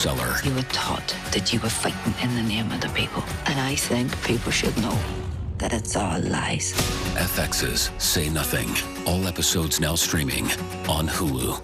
Seller. You were taught that you were fighting in the name of the people. And I think people should know that it's all lies. FX's Say Nothing. All episodes now streaming on Hulu.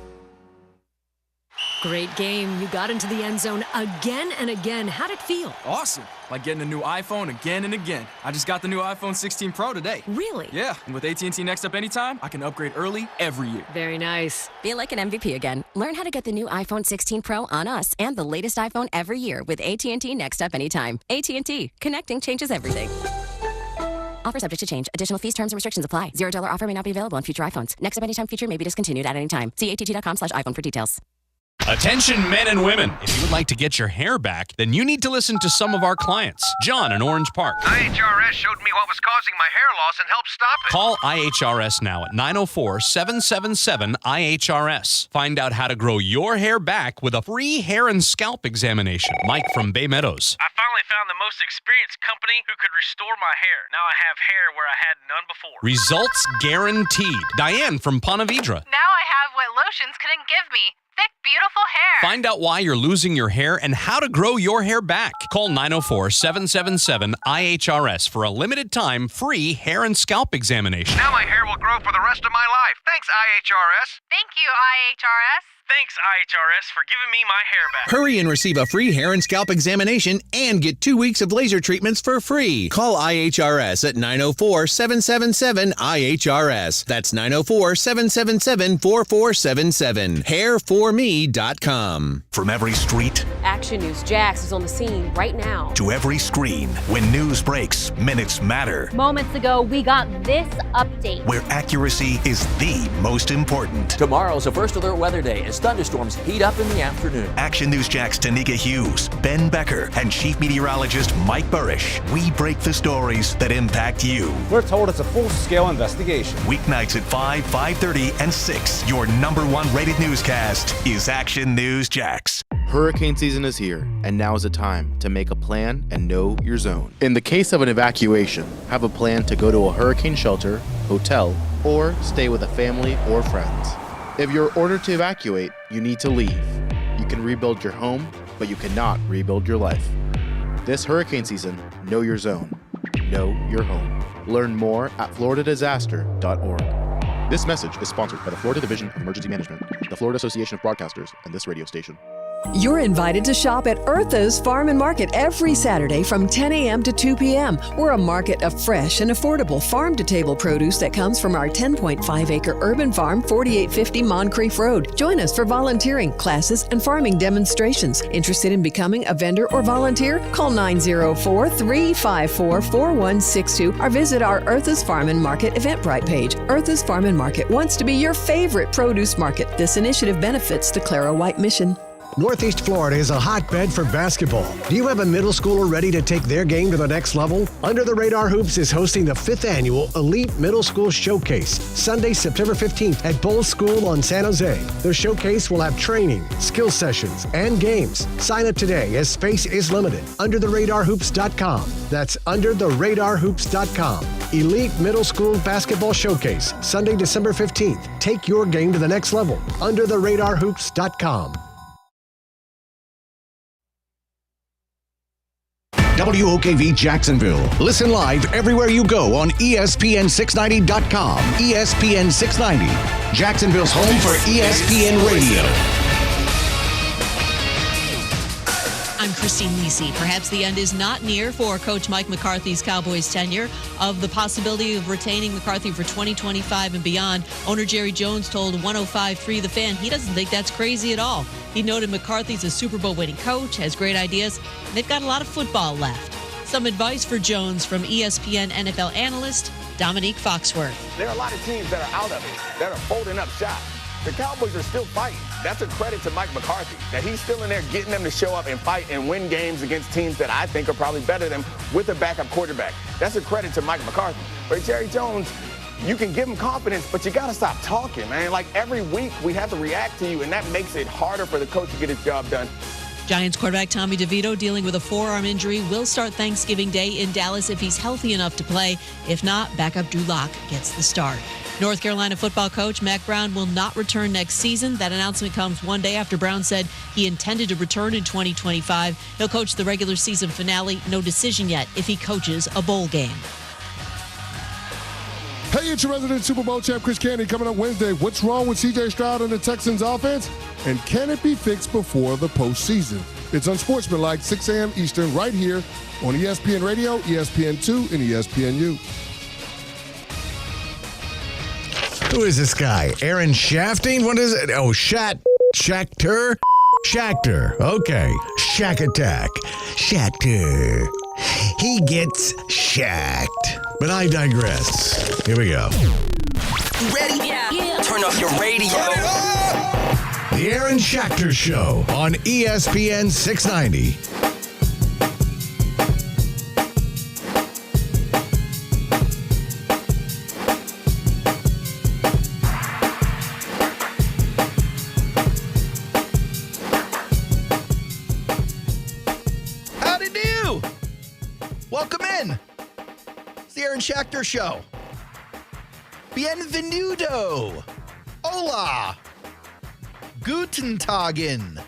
Great game. You got into the end zone again and again. How'd it feel? Awesome. Like getting a new iPhone again and again. I just got the new iPhone 16 Pro today. Really? Yeah, and with AT&T Next Up Anytime, I can upgrade early every year. Very nice. Feel like an MVP again. Learn how to get the new iPhone 16 Pro on us and the latest iPhone every year with AT&T Next Up Anytime. AT&T. Connecting changes everything. Offer subject to change. Additional fees, terms, and restrictions apply. $0 offer may not be available on future iPhones. Next Up Anytime feature may be discontinued at any time. See att.com/iPhone for details. Attention men and women. If you would like to get your hair back, then you need to listen to some of our clients. John in Orange Park. IHRS showed me what was causing my hair loss and helped stop it. Call IHRS now at 904-777-IHRS. Find out how to grow your hair back with a free hair and scalp examination. Mike from Bay Meadows. I finally found the most experienced company who could restore my hair. Now I have hair where I had none before. Results guaranteed. Diane from Ponte Vedra. Now I have what lotions couldn't give me. Thick, beautiful hair. Find out why you're losing your hair and how to grow your hair back. Call 904-777-IHRS for a limited time free hair and scalp examination. Now my hair will grow for the rest of my life. Thanks, IHRS. Thank you, IHRS. Thanks, IHRS, for giving me my hair back. Hurry and receive a free hair and scalp examination and get 2 weeks of laser treatments for free. Call IHRS at 904-777-IHRS. That's 904-777-4477. Hairforme.com. From every street, Action News Jags is on the scene right now. To every screen, when news breaks, minutes matter. Moments ago, we got this update. Where accuracy is the most important. Tomorrow's a first alert weather day as thunderstorms heat up in the afternoon. Action News Jack's Tanika Hughes, Ben Becker, and Chief Meteorologist Mike Burrish. We break the stories that impact you. We're told it's a full-scale investigation. Weeknights at 5, 5:30, and 6. Your #1 rated newscast is Action News Jax. Hurricane season is here, and now is the time to make a plan and know your zone. In the case of an evacuation, have a plan to go to a hurricane shelter, hotel, or stay with a family or friends. If you're ordered to evacuate, you need to leave. You can rebuild your home, but you cannot rebuild your life. This hurricane season, know your zone. Know your home. Learn more at floridadisaster.org. This message is sponsored by the Florida Division of Emergency Management, the Florida Association of Broadcasters, and this radio station. You're invited to shop at Eartha's Farm and Market every Saturday from 10 a.m. to 2 p.m. We're a market of fresh and affordable farm-to-table produce that comes from our 10.5-acre urban farm, 4850 Moncrief Road. Join us for volunteering, classes, and farming demonstrations. Interested in becoming a vendor or volunteer? Call 904-354-4162 or visit our Eartha's Farm and Market Eventbrite page. Eartha's Farm and Market wants to be your favorite produce market. This initiative benefits the Clara White Mission. Northeast Florida is a hotbed for basketball. Do you have a middle schooler ready to take their game to the next level? Under the Radar Hoops is hosting the 5th annual Elite Middle School Showcase, Sunday, September 15th at Bowles School on San Jose. The showcase will have training, skill sessions, and games. Sign up today as space is limited. UnderTheRadarHoops.com. That's UnderTheRadarHoops.com. Elite Middle School Basketball Showcase, Sunday, December 15th. Take your game to the next level. UnderTheRadarHoops.com. WOKV Jacksonville. Listen live everywhere you go on ESPN690.com. ESPN 690, Jacksonville's home for ESPN Radio. I'm Christine Lisi. Perhaps the end is not near for Coach Mike McCarthy's Cowboys tenure. Of the possibility of retaining McCarthy for 2025 and beyond, owner Jerry Jones told 105.3 The Fan he doesn't think that's crazy at all. He noted McCarthy's a Super Bowl winning coach, has great ideas, and they've got a lot of football left. Some advice for Jones from ESPN NFL analyst Dominique Foxworth. There are a lot of teams that are out of it, that are folding up shop. The Cowboys are still fighting. That's a credit to Mike McCarthy, that he's still in there getting them to show up and fight and win games against teams that I think are probably better than them with a backup quarterback. That's a credit to Mike McCarthy. But Jerry Jones, you can give him confidence, but you got to stop talking, man. Like every week we have to react to you, and that makes it harder for the coach to get his job done. Giants quarterback Tommy DeVito, dealing with a forearm injury, will start Thanksgiving Day in Dallas if he's healthy enough to play. If not, backup Drew Lock gets the start. North Carolina football coach Mack Brown will not return next season. That announcement comes one day after Brown said he intended to return in 2025. He'll coach the regular season finale. No decision yet if he coaches a bowl game. Hey, it's your resident Super Bowl champ, Chris Candy, coming up Wednesday. What's wrong with C.J. Stroud and the Texans offense? And can it be fixed before the postseason? It's Unsportsmanlike, 6 a.m. Eastern, right here on ESPN Radio, ESPN2, and ESPNU. Who is this guy? Aaron Shafting? What is it? Oh, Schachter? Schachter. Okay. Shack Attack. Schachter. He gets shacked. But I digress. Here we go. You ready? Yeah. Turn up your radio. The Aaron Schachter Show on ESPN 690. Howdy do? Welcome in. It's the Aaron Schachter Show. Bienvenido. Hola. Guten Tagen.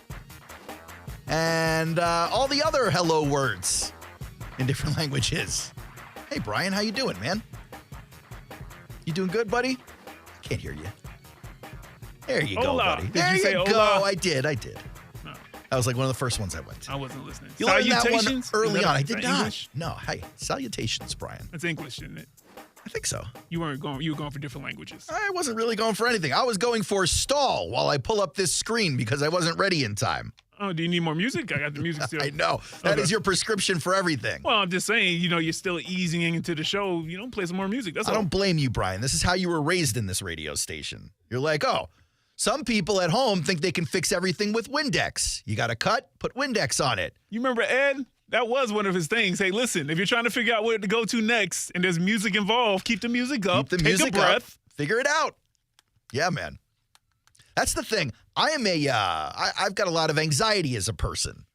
And all the other hello words in different languages. Hey, Brian, how you doing, man? You doing good, buddy? I can't hear you. There you go, buddy. There you go. I did. No. That was like one of the first ones I went to. I wasn't listening. You learned that one early on. I Is did that not. English? No, hey, salutations, Brian. That's English, isn't it? I think so. You were going for different languages. I wasn't really going for anything. I was going for stall while I pull up this screen because I wasn't ready in time. Oh, do you need more music? I got the music still. I know. That is your prescription for everything. Well, I'm just saying, you're still easing into the show. Play some more music. That's all. I don't blame you, Brian. This is how you were raised in this radio station. You're like, oh, some people at home think they can fix everything with Windex. You got a cut, put Windex on it. You remember Ed? That was one of his things. Hey, listen, if you're trying to figure out where to go to next and there's music involved, keep the music up. Keep the music take a breath. up. Figure it out. Yeah, man. That's the thing. I've got a lot of anxiety as a person.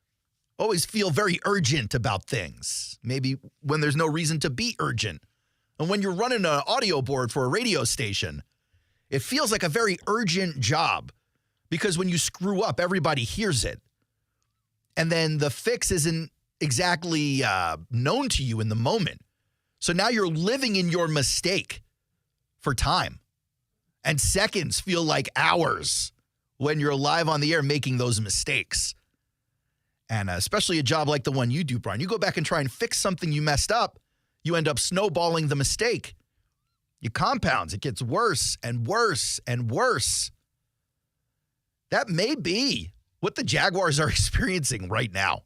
Always feel very urgent about things. Maybe when there's no reason to be urgent. And when you're running an audio board for a radio station, it feels like a very urgent job because when you screw up, everybody hears it. And then the fix isn't exactly known to you in the moment. So now you're living in your mistake for time. And seconds feel like hours when you're live on the air making those mistakes. And especially a job like the one you do, Brian. You go back and try and fix something you messed up, you end up snowballing the mistake. You compounds. It gets worse and worse and worse. That may be what the Jaguars are experiencing right now.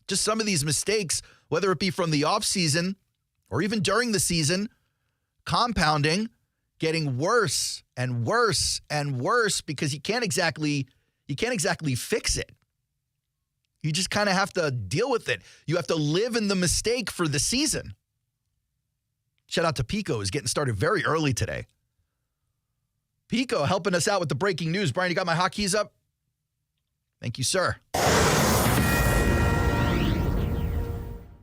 Just some of these mistakes, whether it be from the offseason or even during the season, compounding, getting worse and worse and worse because you can't exactly fix it. You just kind of have to deal with it. You have to live in the mistake for the season. Shout out to Pico, who's getting started very early today. Pico helping us out with the breaking news. Brian, you got my hotkeys up? Thank you, sir.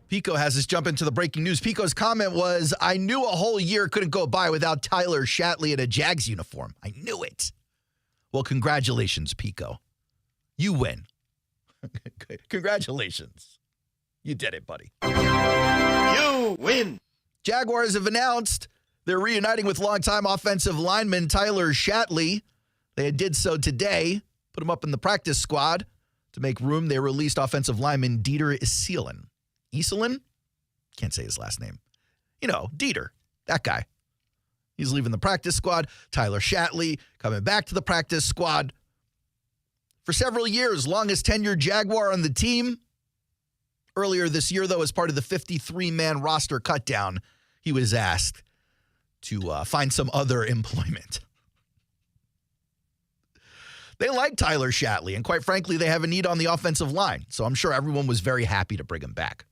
Pico has us jump into the breaking news. Pico's comment was, I knew a whole year couldn't go by without Tyler Shatley in a Jags uniform. I knew it. Well, congratulations, Pico. You win. Congratulations. You did it, buddy. You win. Jaguars have announced they're reuniting with longtime offensive lineman Tyler Shatley. They did so today. Put him up in the practice squad. To make room, they released offensive lineman Dieter Iselin. Iselin? Can't say his last name. Dieter, that guy. He's leaving the practice squad. Tyler Shatley coming back to the practice squad. For several years, longest tenured Jaguar on the team. Earlier this year, though, as part of the 53-man roster cutdown, he was asked to find some other employment. They like Tyler Shatley, and quite frankly, they have a need on the offensive line, so I'm sure everyone was very happy to bring him back.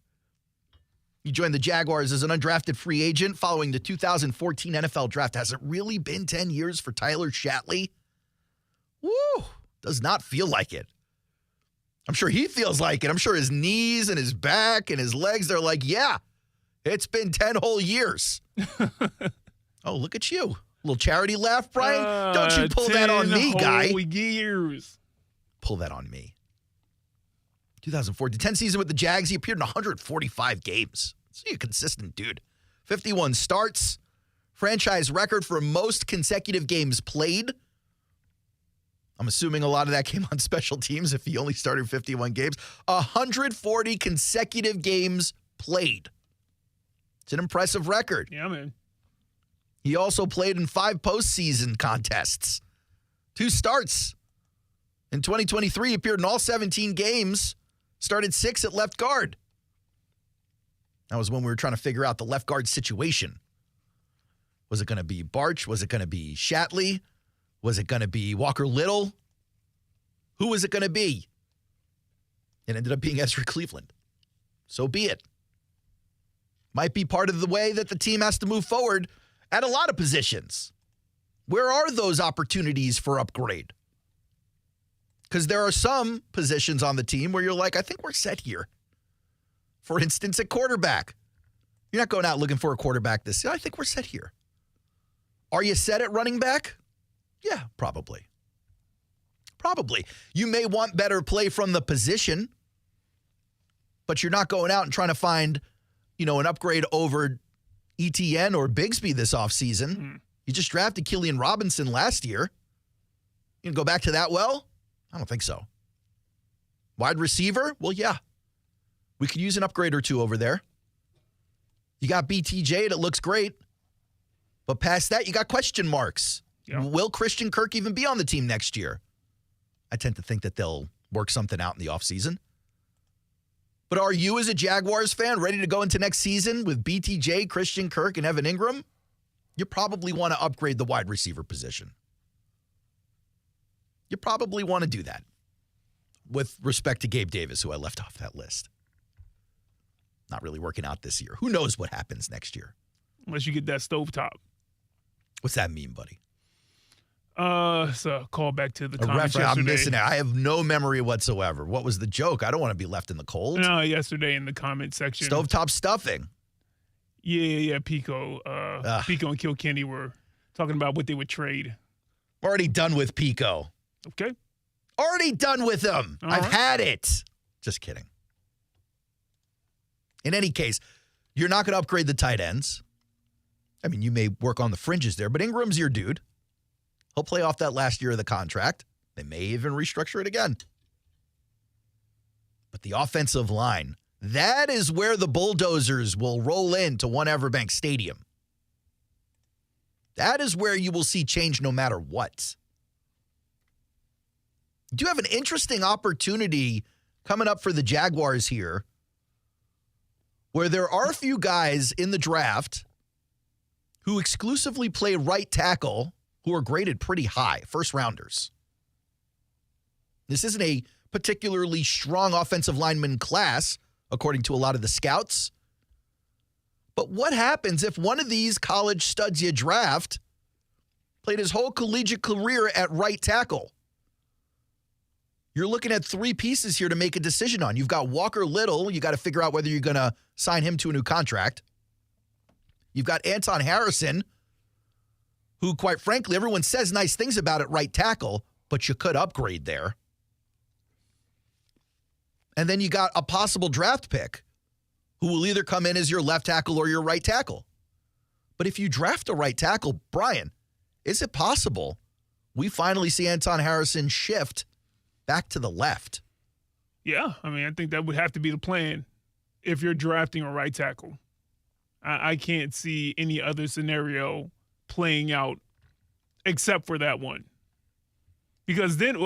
He joined the Jaguars as an undrafted free agent following the 2014 NFL Draft. Has it really been 10 years for Tyler Shatley? Woo! Does not feel like it. I'm sure he feels like it. I'm sure his knees and his back and his legs, they're like, yeah, it's been 10 whole years. Oh, look at you. Little charity laugh, Brian? Don't you pull that on me, guy. 10 whole years. Pull that on me. 2014, 10 season with the Jags. He appeared in 145 games. So he's a consistent dude. 51 starts. Franchise record for most consecutive games played. I'm assuming a lot of that came on special teams if he only started 51 games. 140 consecutive games played. It's an impressive record. Yeah, man. He also played in 5 postseason contests. 2 starts. In 2023, he appeared in all 17 games. Started 6 at left guard. That was when we were trying to figure out the left guard situation. Was it going to be Barch? Was it going to be Shatley? Was it going to be Walker Little? Who was it going to be? It ended up being Ezra Cleveland. So be it. Might be part of the way that the team has to move forward at a lot of positions. Where are those opportunities for upgrade? Because there are some positions on the team where you're like, I think we're set here. For instance, at quarterback. You're not going out looking for a quarterback this year. I think we're set here. Are you set at running back? Yeah, probably. Probably. You may want better play from the position, but you're not going out and trying to find, an upgrade over ETN or Bigsby this offseason. You just drafted Killian Robinson last year. You can go back to that well? I don't think so. Wide receiver? Well, yeah. We could use an upgrade or two over there. You got BTJ that looks great. But past that, you got question marks. Yeah. Will Christian Kirk even be on the team next year? I tend to think that they'll work something out in the offseason. But are you, as a Jaguars fan, ready to go into next season with BTJ, Christian Kirk, and Evan Ingram? You probably want to upgrade the wide receiver position. You probably want to do that. With respect to Gabe Davis, who I left off that list. Not really working out this year. Who knows what happens next year? Unless you get that stovetop. What's that mean, buddy? It's a callback to the comments yesterday. I'm missing it. I have no memory whatsoever. What was the joke? I don't want to be left in the cold. No, yesterday in the comment section. Stovetop stuffing. Yeah. Pico. Pico and Kilkenny were talking about what they would trade. Already done with Pico. Okay. Already done with him. I've had it. Just kidding. In any case, you're not going to upgrade the tight ends. I mean, you may work on the fringes there, but Ingram's your dude. He'll play off that last year of the contract. They may even restructure it again. But the offensive line, that is where the bulldozers will roll into One Everbank Stadium. That is where you will see change no matter what. You do have an interesting opportunity coming up for the Jaguars here, where there are a few guys in the draft who exclusively play right tackle who are graded pretty high, first rounders. This isn't a particularly strong offensive lineman class, according to a lot of the scouts. But what happens if one of these college studs you draft played his whole collegiate career at right tackle? You're looking at 3 pieces here to make a decision on. You've got Walker Little. You got to figure out whether you're going to sign him to a new contract. You've got Anton Harrison, who, quite frankly, everyone says nice things about at right tackle, but you could upgrade there. And then you got a possible draft pick who will either come in as your left tackle or your right tackle. But if you draft a right tackle, Brian, is it possible we finally see Anton Harrison shift back to the left? Yeah, I mean, I think that would have to be the plan if you're drafting a right tackle. I can't see any other scenario playing out except for that one. Because then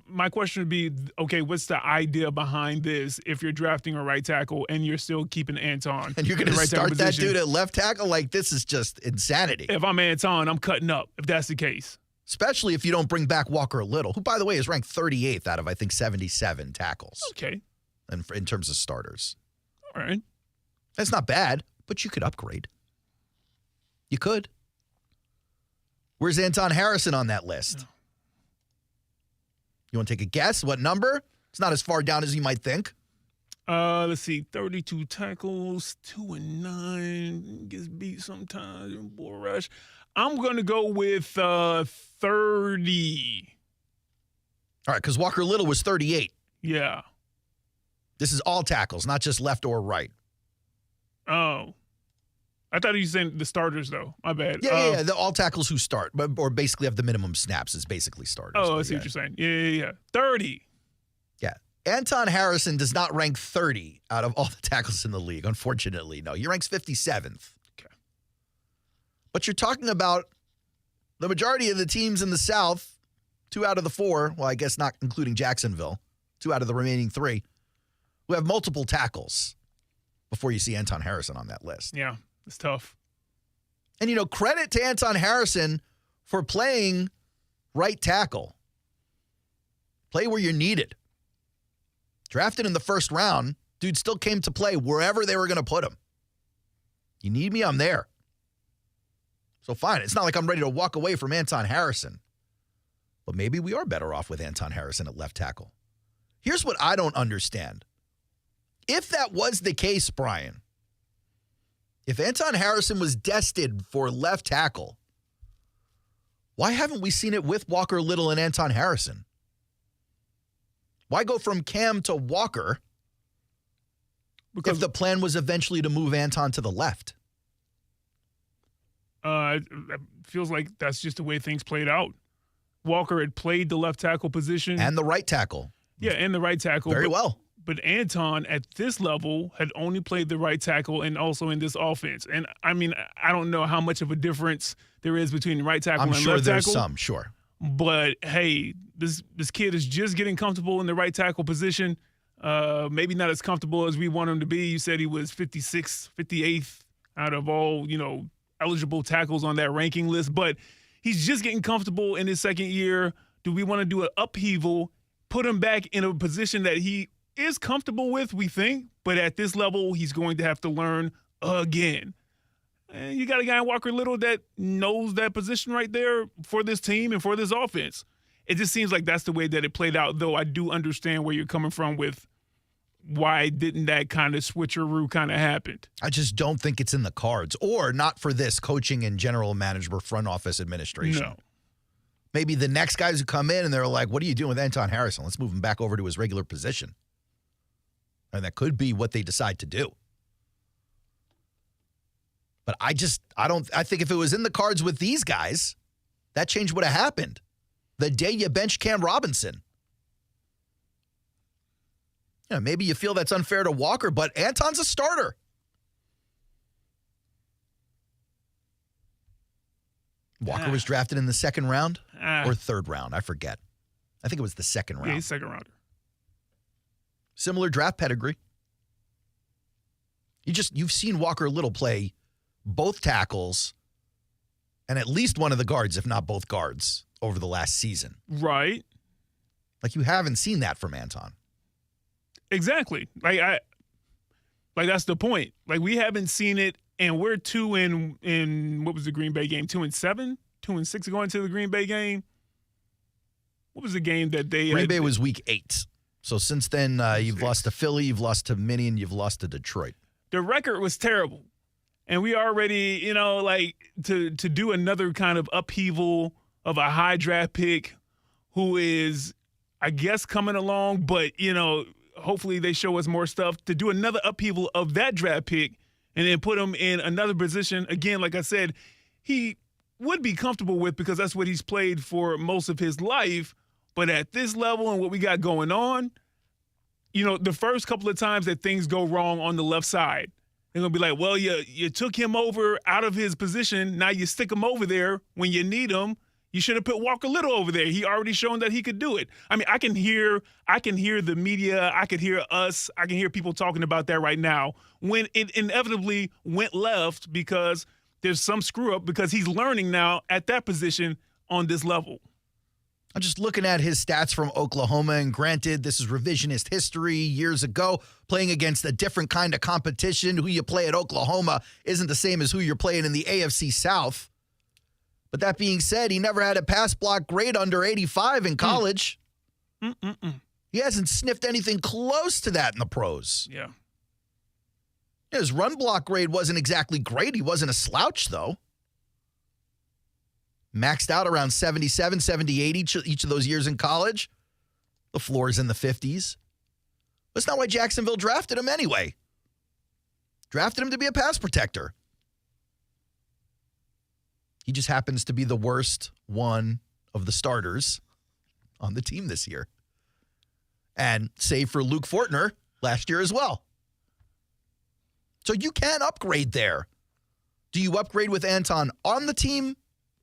my question would be, okay, what's the idea behind this if you're drafting a right tackle and you're still keeping Anton? And you're going to start that dude at left tackle? Like, this is just insanity. If I'm Anton, I'm cutting up, if that's the case. Especially if you don't bring back Walker Little, who, by the way, is ranked 38th out of, I think, 77 tackles. Okay. And in terms of starters. All right. That's not bad, but you could upgrade. You could. Where's Anton Harrison on that list? You want to take a guess? What number? It's not as far down as you might think. Let's see. 32 tackles, 2-9. Gets beat sometimes. Bull rush. I'm going to go with 30. All right, because Walker Little was 38. Yeah. This is all tackles, not just left or right. Oh. I thought you were saying the starters, though. My bad. Yeah. The all tackles who start, or basically have the minimum snaps is basically starters. Oh, I see what you're saying. Yeah. 30. Yeah. Anton Harrison does not rank 30 out of all the tackles in the league, unfortunately. No, he ranks 57th. Okay. But you're talking about the majority of the teams in the South, 2 out of the 4, well, I guess not including Jacksonville, 2 out of the remaining 3, who have multiple tackles before you see Anton Harrison on that list. Yeah, it's tough. And, credit to Anton Harrison for playing right tackle. Play where you're needed. Drafted in the first round, dude still came to play wherever they were going to put him. You need me, I'm there. So fine, it's not like I'm ready to walk away from Anton Harrison. But maybe we are better off with Anton Harrison at left tackle. Here's what I don't understand. If that was the case, Brian, if Anton Harrison was destined for left tackle, why haven't we seen it with Walker Little and Anton Harrison? Why go from Cam to Walker if the plan was eventually to move Anton to the left? It feels like that's just the way things played out. Walker had played the left tackle position. And the right tackle. Yeah, and the right tackle. Very well. But Anton, at this level, had only played the right tackle and also in this offense. And, I mean, I don't know how much of a difference there is between the right tackle and left tackle. I'm sure there's some, sure. But, hey, this kid is just getting comfortable in the right tackle position. Maybe not as comfortable as we want him to be. You said he was 56th, 58th out of all, eligible tackles on that ranking list. But he's just getting comfortable in his second year. Do we want to do an upheaval, put him back in a position that he is comfortable with, we think? But at this level, he's going to have to learn again. And you got a guy in Walker Little that knows that position right there for this team and for this offense. It just seems like that's the way that it played out, though I do understand where you're coming from with why didn't that kind of switcheroo kind of happen. I just don't think it's in the cards, or not for this coaching and general management front office administration. No. Maybe the next guys who come in and they're like, what are you doing with Anton Harrison? Let's move him back over to his regular position. And that could be what they decide to do. But I think if it was in the cards with these guys, that change would have happened the day you bench Cam Robinson. Maybe you feel that's unfair to Walker, but Anton's a starter. Walker was drafted in the second round or third round. I forget. I think it was the second round. Yeah, he's second rounder. Similar draft pedigree. You've seen Walker Little play both tackles and at least one of the guards, if not both guards, over the last season. Right. Like, you haven't seen that from Anton. Exactly. Like that's the point. Like, we haven't seen it, and we're 2 in what was the Green Bay game? 2-7, 2-6 going to the Green Bay game. What was the game that they? Green Bay was week 8. So since then, you've lost to Philly, you've lost to Minnie, and you've lost to Detroit. The record was terrible, and we already, to do another kind of upheaval of a high draft pick who is, I guess, coming along, but hopefully they show us more stuff, to do another upheaval of that draft pick and then put him in another position. Again, like I said, he would be comfortable with because that's what he's played for most of his life. But at this level and what we got going on, the first couple of times that things go wrong on the left side, they're going to be like, well, you took him over out of his position. Now you stick him over there when you need him. You should have put Walker Little over there. He already shown that he could do it. I mean, I can hear the media. I could hear us. I can hear people talking about that right now when it inevitably went left because there's some screw up because he's learning now at that position on this level. I'm just looking at his stats from Oklahoma, and granted, this is revisionist history years ago, playing against a different kind of competition. Who you play at Oklahoma isn't the same as who you're playing in the AFC South. But that being said, he never had a pass block grade under 85 in college. He hasn't sniffed anything close to that in the pros. Yeah. His run block grade wasn't exactly great. He wasn't a slouch, though. Maxed out around 77, 78 each of those years in college. The floor is in the 50s. That's not why Jacksonville drafted him anyway. Drafted him to be a pass protector. He just happens to be the worst one of the starters on the team this year. And save for Luke Fortner last year as well. So you can upgrade there. Do you upgrade with Anton on the team,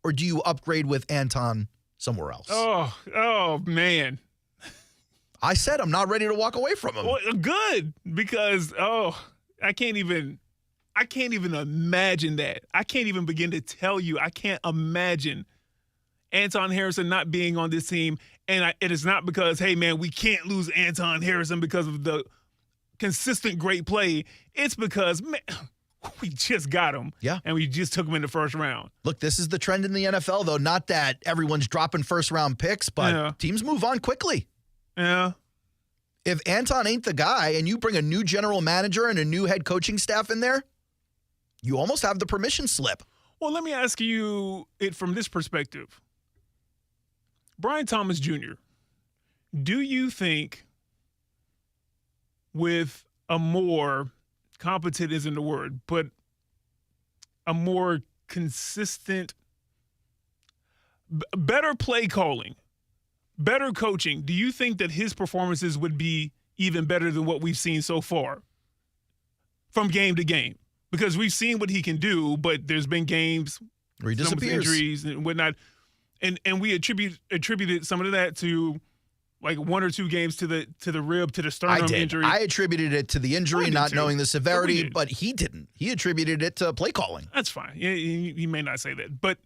or do you upgrade with Anton somewhere else? Oh, man. I said I'm not ready to walk away from him. Well, good, because I can't even imagine that. I can't even begin to tell you. I can't imagine Anton Harrison not being on this team, and it is not because, hey man, we can't lose Anton Harrison because of the consistent great play. It's because, man, we just got him. Yeah. And we just took him in the first round. Look, this is the trend in the NFL, though. Not that everyone's dropping first-round picks, but teams move on quickly. Yeah. If Anton ain't the guy and you bring a new general manager and a new head coaching staff in there, you almost have the permission slip. Well, let me ask you it from this perspective. Brian Thomas Jr., do you think with a more, competent isn't the word, but a more consistent, better play calling, better coaching, do you think that his performances would be even better than what we've seen so far from game to game? Because we've seen what he can do, but there's been games where he disappears, injuries and whatnot, and we attributed some of that to like one or two games to the rib, to the sternum injury. I attributed it to the injury, not knowing the severity, but he didn't. He attributed it to play calling. That's fine. He may not say that, but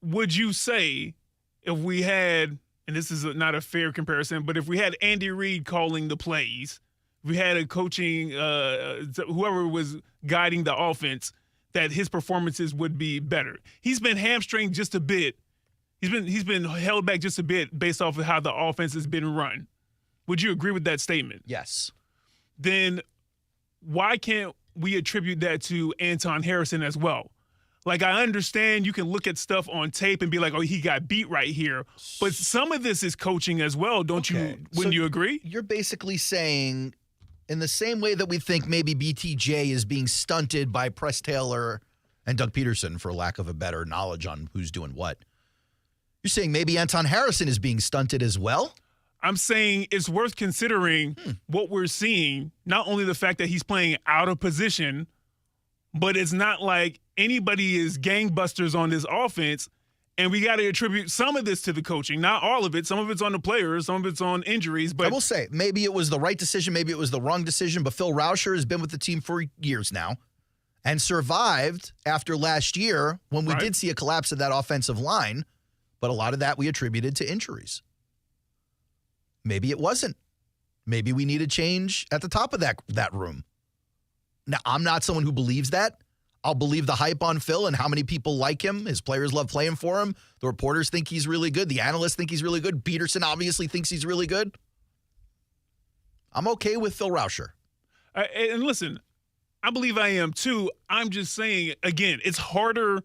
would you say if we had, and this is not a fair comparison, but if we had Andy Reid calling the plays, if we had a coaching, whoever was guiding the offense, that his performances would be better. He's been hamstringed just a bit. He's been held back just a bit based off of how the offense has been run. Would you agree with that statement? Yes. Then why can't we attribute that to Anton Harrison as well? Like, I understand you can look at stuff on tape and be like, oh, he got beat right here. But some of this is coaching as well, don't you? Wouldn't you agree? You're basically saying, in the same way that we think maybe BTJ is being stunted by Press Taylor and Doug Peterson, for lack of a better knowledge on who's doing what, you're saying maybe Anton Harrison is being stunted as well? I'm saying it's worth considering what we're seeing, not only the fact that he's playing out of position, but it's not like anybody is gangbusters on this offense, and we got to attribute some of this to the coaching. Not all of it. Some of it's on the players. Some of it's on injuries. But I will say, maybe it was the right decision. Maybe it was the wrong decision. But Phil Rauscher has been with the team for years now and survived after last year when we did see a collapse of that offensive line. But a lot of that we attributed to injuries. Maybe it wasn't. Maybe we need a change at the top of that room. Now, I'm not someone who believes that. I'll believe the hype on Phil and how many people like him. His players love playing for him. The reporters think he's really good. The analysts think he's really good. Peterson obviously thinks he's really good. I'm okay with Phil Rauscher. And listen, I believe I am too. I'm just saying, again, it's harder.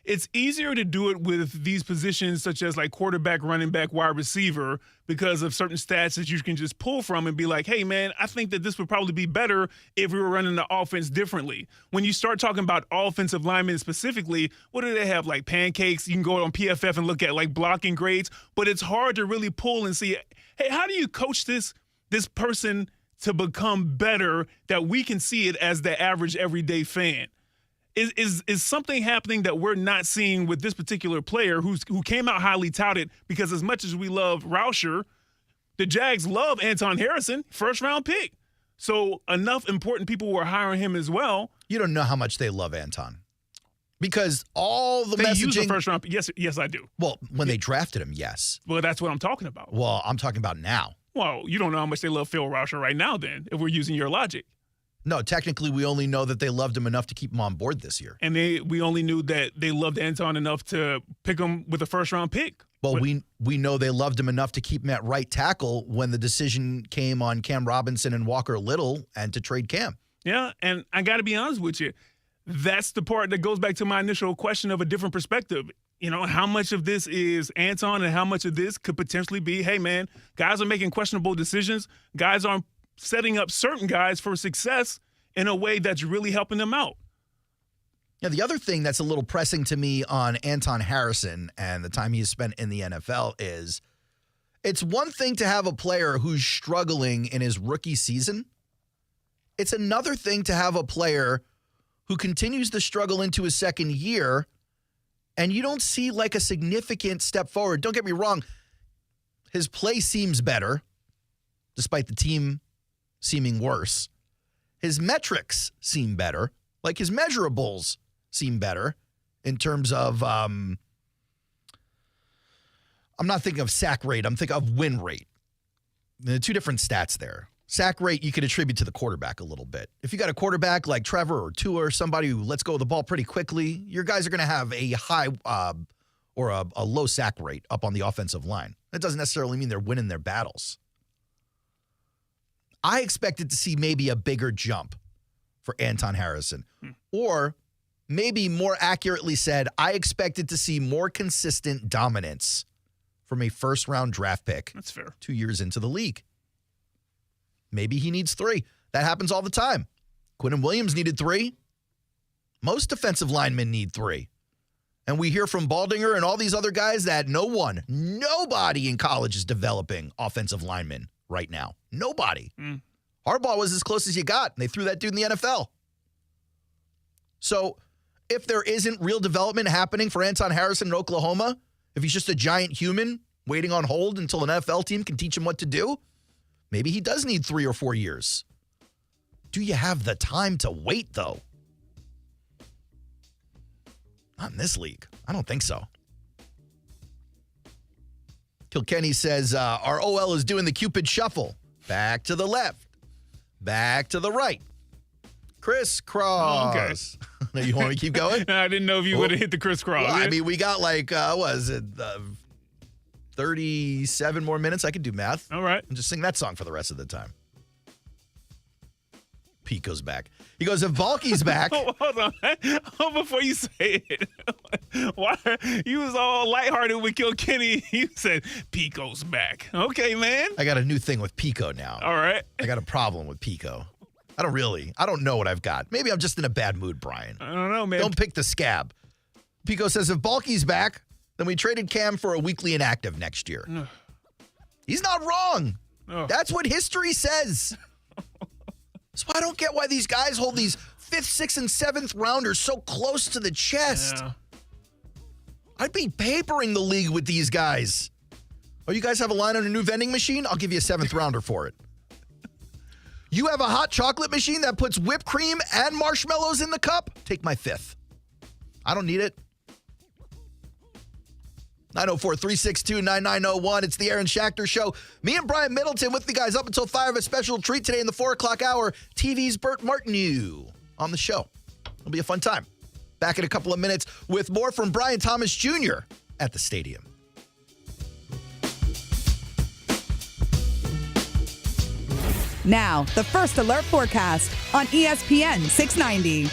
It's easier to do it with these positions such as like quarterback, running back, wide receiver, because of certain stats that you can just pull from and be like, hey, man, I think that this would probably be better if we were running the offense differently. When you start talking about offensive linemen specifically, what do they have? Like pancakes? You can go on PFF and look at like blocking grades, but it's hard to really pull and see, hey, how do you coach this person to become better that we can see it as the average everyday fan? Is something happening that we're not seeing with this particular player who came out highly touted? Because as much as we love Rauscher, the Jags love Anton Harrison, first-round pick. So enough important people were hiring him as well. You don't know how much they love Anton. Because all the messaging... They use the first-round pick. Yes, I do. Well, when they drafted him, yes. Well, that's what I'm talking about. Well, I'm talking about now. Well, you don't know how much they love Phil Rauscher right now then, if we're using your logic. No, technically, we only know that they loved him enough to keep him on board this year. And we only knew that they loved Anton enough to pick him with a first-round pick. Well, we know they loved him enough to keep him at right tackle when the decision came on Cam Robinson and Walker Little and to trade Cam. Yeah, and I got to be honest with you. That's the part that goes back to my initial question of a different perspective. how much of this is Anton and how much of this could potentially be, hey, man, guys are making questionable decisions. Guys aren't setting up certain guys for success in a way that's really helping them out. Yeah, the other thing that's a little pressing to me on Anton Harrison and the time he has spent in the NFL is it's one thing to have a player who's struggling in his rookie season. It's another thing to have a player who continues to struggle into his second year and you don't see like a significant step forward. Don't get me wrong. His play seems better despite the team seeming worse. His metrics seem better. Like his measurables seem better in terms of, I'm not thinking of sack rate. I'm thinking of win rate. There are two different stats there. Sack rate you could attribute to the quarterback a little bit. If you got a quarterback like Trevor or Tua or somebody who lets go of the ball pretty quickly, your guys are going to have a high or a low sack rate up on the offensive line. That doesn't necessarily mean they're winning their battles. I expected to see maybe a bigger jump for Anton Harrison. Or maybe more accurately said, I expected to see more consistent dominance from a first-round draft pick. That's fair. 2 years into the league. Maybe he needs 3. That happens all the time. Quinnen Williams needed 3. Most defensive linemen need 3. And we hear from Baldinger and all these other guys that nobody in college is developing offensive linemen right now. Nobody. Harbaugh was as close as you got, and they threw that dude in the NFL. So if there isn't real development happening for Anton Harrison in Oklahoma, if he's just a giant human waiting on hold until an NFL team can teach him what to do, maybe he does need 3 or 4 years. Do you have the time to wait, though? Not in this league. I don't think so. Kilkenny says, our OL is doing the Cupid shuffle. Back to the left. Back to the right. Crisscross. Oh, okay. You want me to keep going? I didn't know if you would have hit the crisscross. Well, I mean, we got 37 more minutes. I can do math. All right. And just sing that song for the rest of the time. Pete goes back. He goes, if Balky's back. Hold on. Before you say it. Why? You was all lighthearted with Kilkenny. You said, Pico's back. Okay, man. I got a new thing with Pico now. All right. I got a problem with Pico. I don't know what I've got. Maybe I'm just in a bad mood, Brian. I don't know, man. Don't pick the scab. Pico says, if Balky's back, then we traded Cam for a weekly inactive next year. He's not wrong. That's what history says. So I don't get why these guys hold these 5th, 6th, and 7th rounders so close to the chest. Yeah. I'd be papering the league with these guys. Oh, you guys have a line on a new vending machine? I'll give you a 7th rounder for it. You have a hot chocolate machine that puts whipped cream and marshmallows in the cup? Take my 5th. I don't need it. 904-362-9901. It's the Aaron Schachter Show. Me and Brian Middleton with the guys up until 5. A special treat today in the 4 o'clock hour. TV's Brent Martineau on the show. It'll be a fun time. Back in a couple of minutes with more from Brian Thomas Jr. at the stadium. Now, the First Alert forecast on ESPN 690.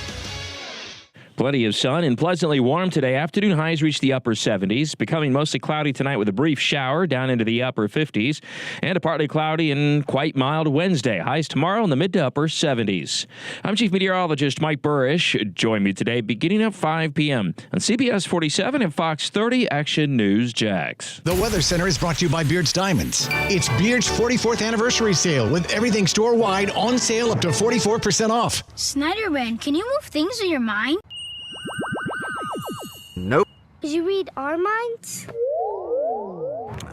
Plenty of sun and pleasantly warm today. Afternoon highs reach the upper 70s, becoming mostly cloudy tonight with a brief shower down into the upper 50s, and a partly cloudy and quite mild Wednesday. Highs tomorrow in the mid to upper 70s. I'm Chief Meteorologist Mike Burrish. Join me today beginning at 5 p.m. on CBS 47 and Fox 30 Action News Jags. The Weather Center is brought to you by Beard's Diamonds. It's Beard's 44th anniversary sale with everything store-wide on sale up to 44% off. Snyderman, can you move things in your mind? Nope. Did you read our minds?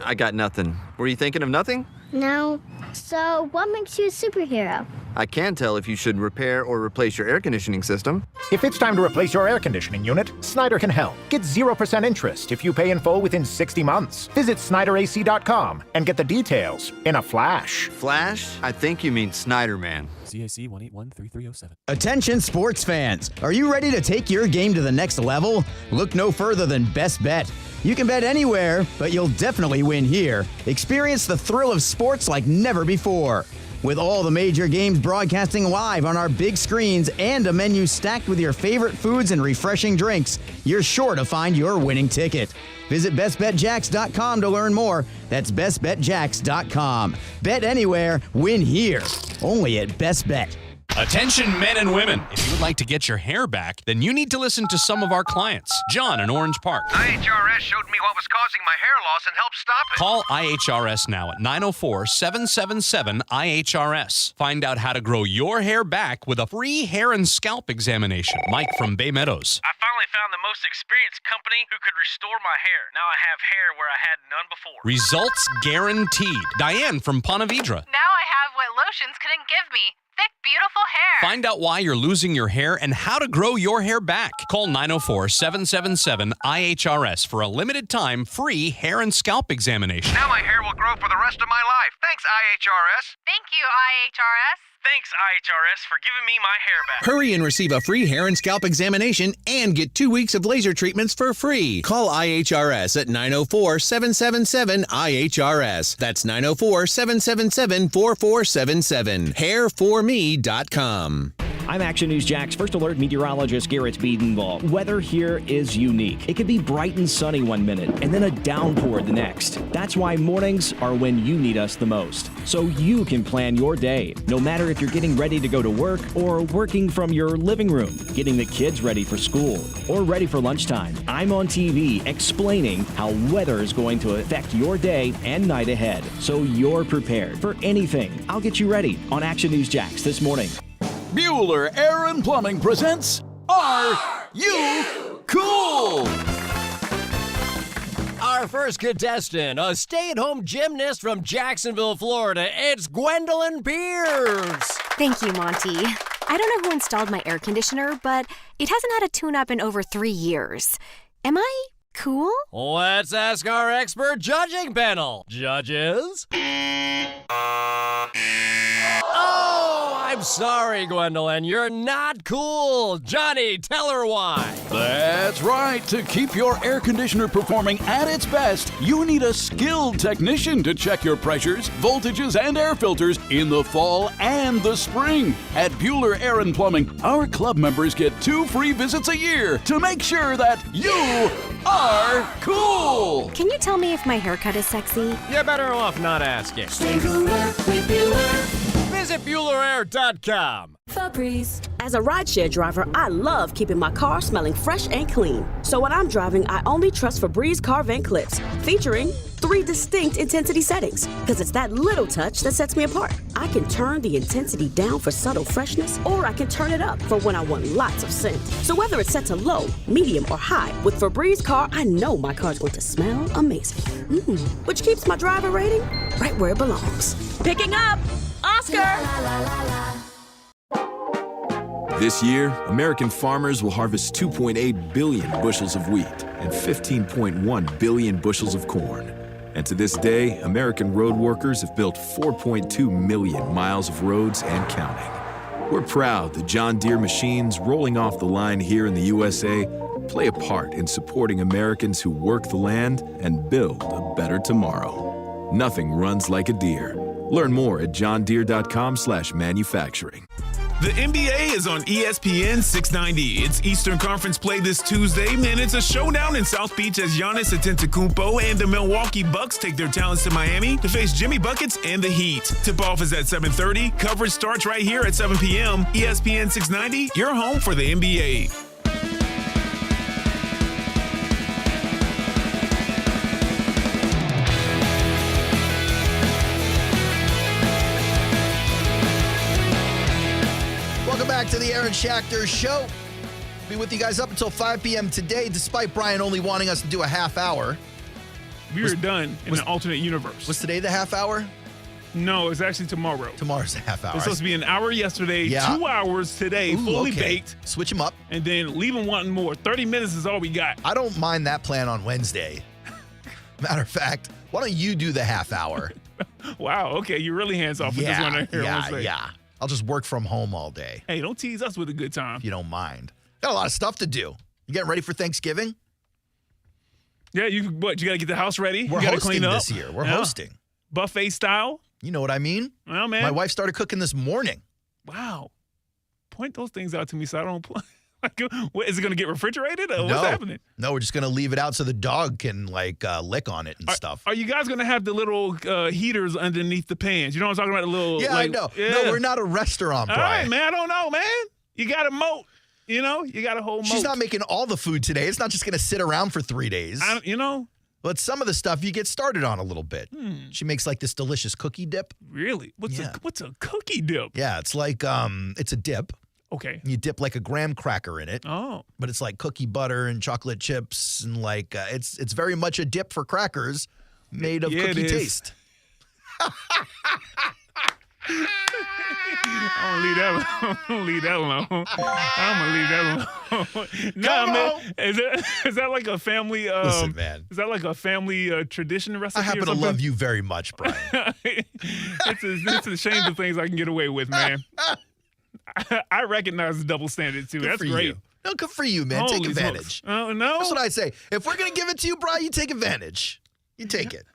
I got nothing. Were you thinking of nothing? No. So, what makes you a superhero? I can tell if you should repair or replace your air conditioning system. If it's time to replace your air conditioning unit, Snyder can help. Get 0% interest if you pay in full within 60 months. Visit SnyderAC.com and get the details in a flash. Flash? I think you mean Snyderman. CAC 1813307. Attention sports fans. Are you ready to take your game to the next level? Look no further than Best Bet. You can bet anywhere, but you'll definitely win here. Experience the thrill of sports like never before. With all the major games broadcasting live on our big screens and a menu stacked with your favorite foods and refreshing drinks, you're sure to find your winning ticket. Visit bestbetjax.com to learn more. That's bestbetjax.com. Bet anywhere, win here. Only at Best Bet. Attention men and women. If you would like to get your hair back, then you need to listen to some of our clients. John in Orange Park. IHRS showed me what was causing my hair loss and helped stop it. Call IHRS now at 904-777-IHRS. Find out how to grow your hair back with a free hair and scalp examination. Mike from Bay Meadows. I finally found the most experienced company who could restore my hair. Now I have hair where I had none before. Results guaranteed. Diane from Ponte Vedra. Now I have what lotions couldn't give me. Thick, beautiful hair. Find out why you're losing your hair and how to grow your hair back. Call 904-777-IHRS for a limited time free hair and scalp examination. Now my hair will grow for the rest of my life. Thanks, IHRS. Thank you, IHRS. Thanks, IHRS, for giving me my hair back. Hurry and receive a free hair and scalp examination and get 2 weeks of laser treatments for free. Call IHRS at 904-777-IHRS. That's 904-777-4477. Hairforme.com. I'm Action News Jax First Alert meteorologist Garrett Biedenball. Weather here is unique. It could be bright and sunny one minute and then a downpour the next. That's why mornings are when you need us the most. So you can plan your day, no matter if you're getting ready to go to work or working from your living room, getting the kids ready for school or ready for lunchtime. I'm on TV explaining how weather is going to affect your day and night ahead, so you're prepared for anything. I'll get you ready on Action News Jax this morning. Bueller Air and Plumbing presents Are You Cool? Our first contestant, a stay-at-home gymnast from Jacksonville, Florida, it's Gwendolyn Pierce. Thank you, Monty. I don't know who installed my air conditioner, but it hasn't had a tune-up in over 3 years. Am I cool? Let's ask our expert judging panel. Judges? Oh, I'm sorry, Gwendolyn. You're not cool. Johnny, tell her why. That's right. To keep your air conditioner performing at its best, you need a skilled technician to check your pressures, voltages, and air filters in the fall and the spring. At Bueller Air and Plumbing, our club members get 2 free visits a year to make sure that you are cool. Can you tell me if my haircut is sexy? You're better off not asking. Stay cooler with Bueller. Visit BuellerAir.com. Febreze. As a rideshare driver, I love keeping my car smelling fresh and clean. So when I'm driving, I only trust Febreze car vent clips, featuring 3 distinct intensity settings, because it's that little touch that sets me apart. I can turn the intensity down for subtle freshness, or I can turn it up for when I want lots of scent. So whether it's set to low, medium, or high, with Febreze car, I know my car's going to smell amazing. Which keeps my driver rating right where it belongs. Picking up Oscar! This year, American farmers will harvest 2.8 billion bushels of wheat and 15.1 billion bushels of corn. And to this day, American road workers have built 4.2 million miles of roads and counting. We're proud that John Deere machines rolling off the line here in the USA play a part in supporting Americans who work the land and build a better tomorrow. Nothing runs like a Deere. Learn more at johndeere.com/manufacturing. The NBA is on ESPN 690. It's Eastern Conference play this Tuesday, and it's a showdown in South Beach as Giannis Antetokounmpo and the Milwaukee Bucks take their talents to Miami to face Jimmy Buckets and the Heat. Tip-off is at 7:30. Coverage starts right here at 7 p.m. ESPN 690, your home for the NBA. Back to the Aaron Schachter Show. Be with you guys up until 5 p.m. today, despite Brian only wanting us to do a half hour. We were done in an alternate universe. Was today the half hour? No, it's actually tomorrow. Tomorrow's the half hour. It's supposed to be an hour yesterday, 2 hours today, fully baked. Switch them up. And then leave them wanting more. 30 minutes is all we got. I don't mind that plan on Wednesday. Matter of fact, why don't you do the half hour? Wow, okay, you're really hands-off with this one here. Yeah. I'll just work from home all day. Hey, don't tease us with a good time. If you don't mind. Got a lot of stuff to do. You getting ready for Thanksgiving? Yeah, you got to get the house ready. We're you hosting clean up. this year. We're hosting. Buffet style. You know what I mean? Well, man. My wife started cooking this morning. Wow. Point those things out to me so I don't play. Like, what, is it going to get refrigerated? Or what's happening? No, we're just going to leave it out so the dog can, lick on it and stuff. Are you guys going to have the little heaters underneath the pans? You know what I'm talking about? The little. Yeah, I know. Yeah. No, we're not a restaurant, Brian. All right, man. I don't know, man. You got a moat. You know, you got a whole moat. She's not making all the food today. It's not just going to sit around for 3 days. But some of the stuff you get started on a little bit. She makes this delicious cookie dip. Really? What's a cookie dip? Yeah, it's it's a dip. Okay. You dip a graham cracker in it. Oh. But it's cookie butter and chocolate chips and it's very much a dip for crackers made of cookie taste. I'm gonna leave that alone. No, man. Is that like a family? Listen, man. Is that like a family tradition recipe? I happen to love you very much, Brian. It's a shame the things I can get away with, man. I recognize the double standard too. That's great. You. No, good for you, man. Take advantage. Oh no. That's what I say. If we're gonna give it to you, Brian, you take advantage. You take it.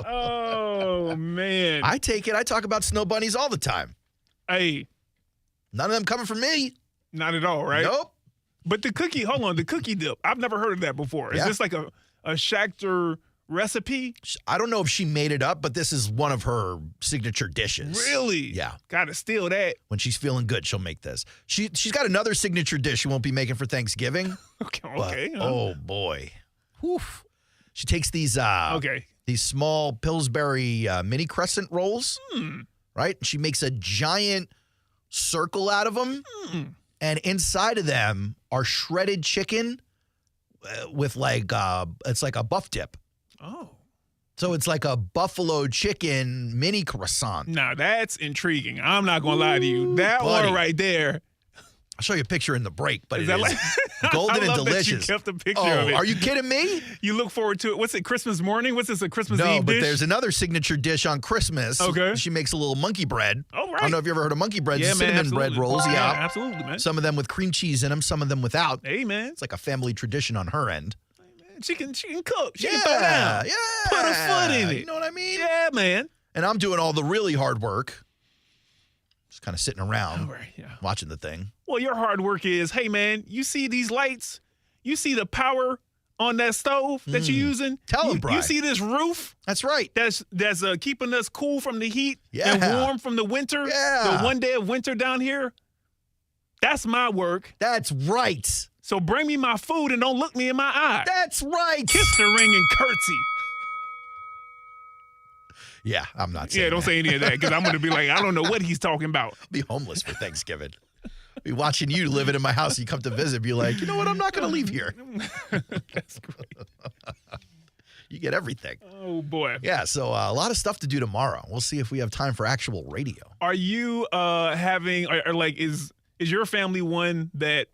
Oh, man. I take it. I talk about snow bunnies all the time. Hey. None of them coming from me. Not at all, right? Nope. But the cookie dip. I've never heard of that before. Is this like a Schachter recipe? I don't know if she made it up, but this is one of her signature dishes. Really? Yeah. Gotta steal that. When she's feeling good, she'll make this. She's got another signature dish she won't be making for Thanksgiving. Okay. Oh, boy. Woof. She takes these these small Pillsbury mini crescent rolls, right? And she makes a giant circle out of them, and inside of them are shredded chicken with it's like a buff dip. Oh. So it's like a buffalo chicken mini croissant. Now, that's intriguing. I'm not going to lie to you. That one right there. I'll show you a picture in the break, but Is it that is golden and delicious. That you kept a picture of it. Are you kidding me? You look forward to it. What's it, Christmas morning? What's this, a Christmas No, Eve but dish? there's another signature dish on Christmas. Okay. She makes a little monkey bread. Oh, right. I don't know if you ever heard of monkey bread. Yeah, Cinnamon bread rolls. Yeah, Yeah, absolutely, man. Some of them with cream cheese in them, some of them without. Hey, man. It's like a family tradition on her end. She can cook. She can throw down. Yeah. Put her foot in it. You know what I mean? Yeah, man. And I'm doing all the really hard work. Just kind of sitting around yeah. watching the thing. Well, your hard work is, hey, man, you see these lights? You see the power on that stove that you're using? Tell him, Brian. You see this roof? That's right. That's keeping us cool from the heat Yeah. and warm from the winter. Yeah. The one day of winter down here. That's my work. That's right. So bring me my food and don't look me in my eye. That's right. Kiss the ring and curtsy. Yeah, I'm not saying Yeah, don't that. say any of that because I'm going to be like, I don't know what he's talking about. I'll be homeless for Thanksgiving. Be watching you living in my house. You come to visit, be like, you know what? I'm not going to leave here. That's great. You get everything. Oh, boy. Yeah, so a lot of stuff to do tomorrow. We'll see if we have time for actual radio. Are you having, or like, is your family one that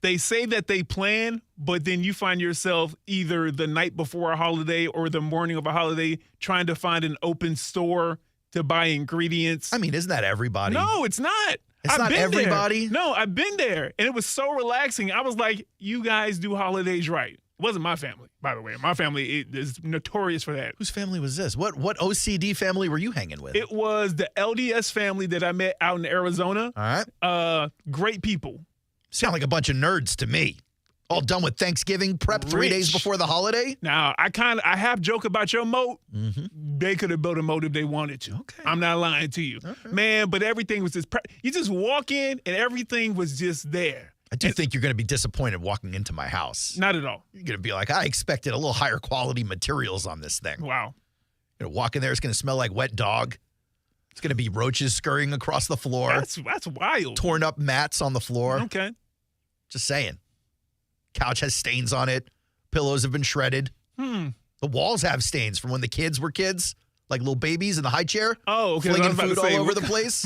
they say that they plan, but then you find yourself either the night before a holiday or the morning of a holiday trying to find an open store to buy ingredients? I mean, isn't that everybody? No, it's not. It's I've not been everybody? There. No, I've been there, and it was so relaxing. I was like, you guys do holidays right. It wasn't my family, by the way. My family is notorious for that. Whose family was this? What OCD family were you hanging with? It was the LDS family that I met out in Arizona. All right. Great people. Sound like a bunch of nerds to me. All done with Thanksgiving prep 3 days before the holiday? Now, I half joke about your moat. Mm-hmm. They could have built a moat if they wanted to. Okay. I'm not lying to you. Okay. Man, but everything was just you just walk in and everything was just there. I do think you're going to be disappointed walking into my house. Not at all. You're going to be like, I expected a little higher quality materials on this thing. Wow. You're going to walk in there, it's going to smell like wet dog. It's going to be roaches scurrying across the floor. That's wild. Torn up mats on the floor. Okay. Just saying. Couch has stains on it. Pillows have been shredded. The walls have stains from when the kids were kids, like little babies in the high chair. Oh, okay. Flinging food all over the place.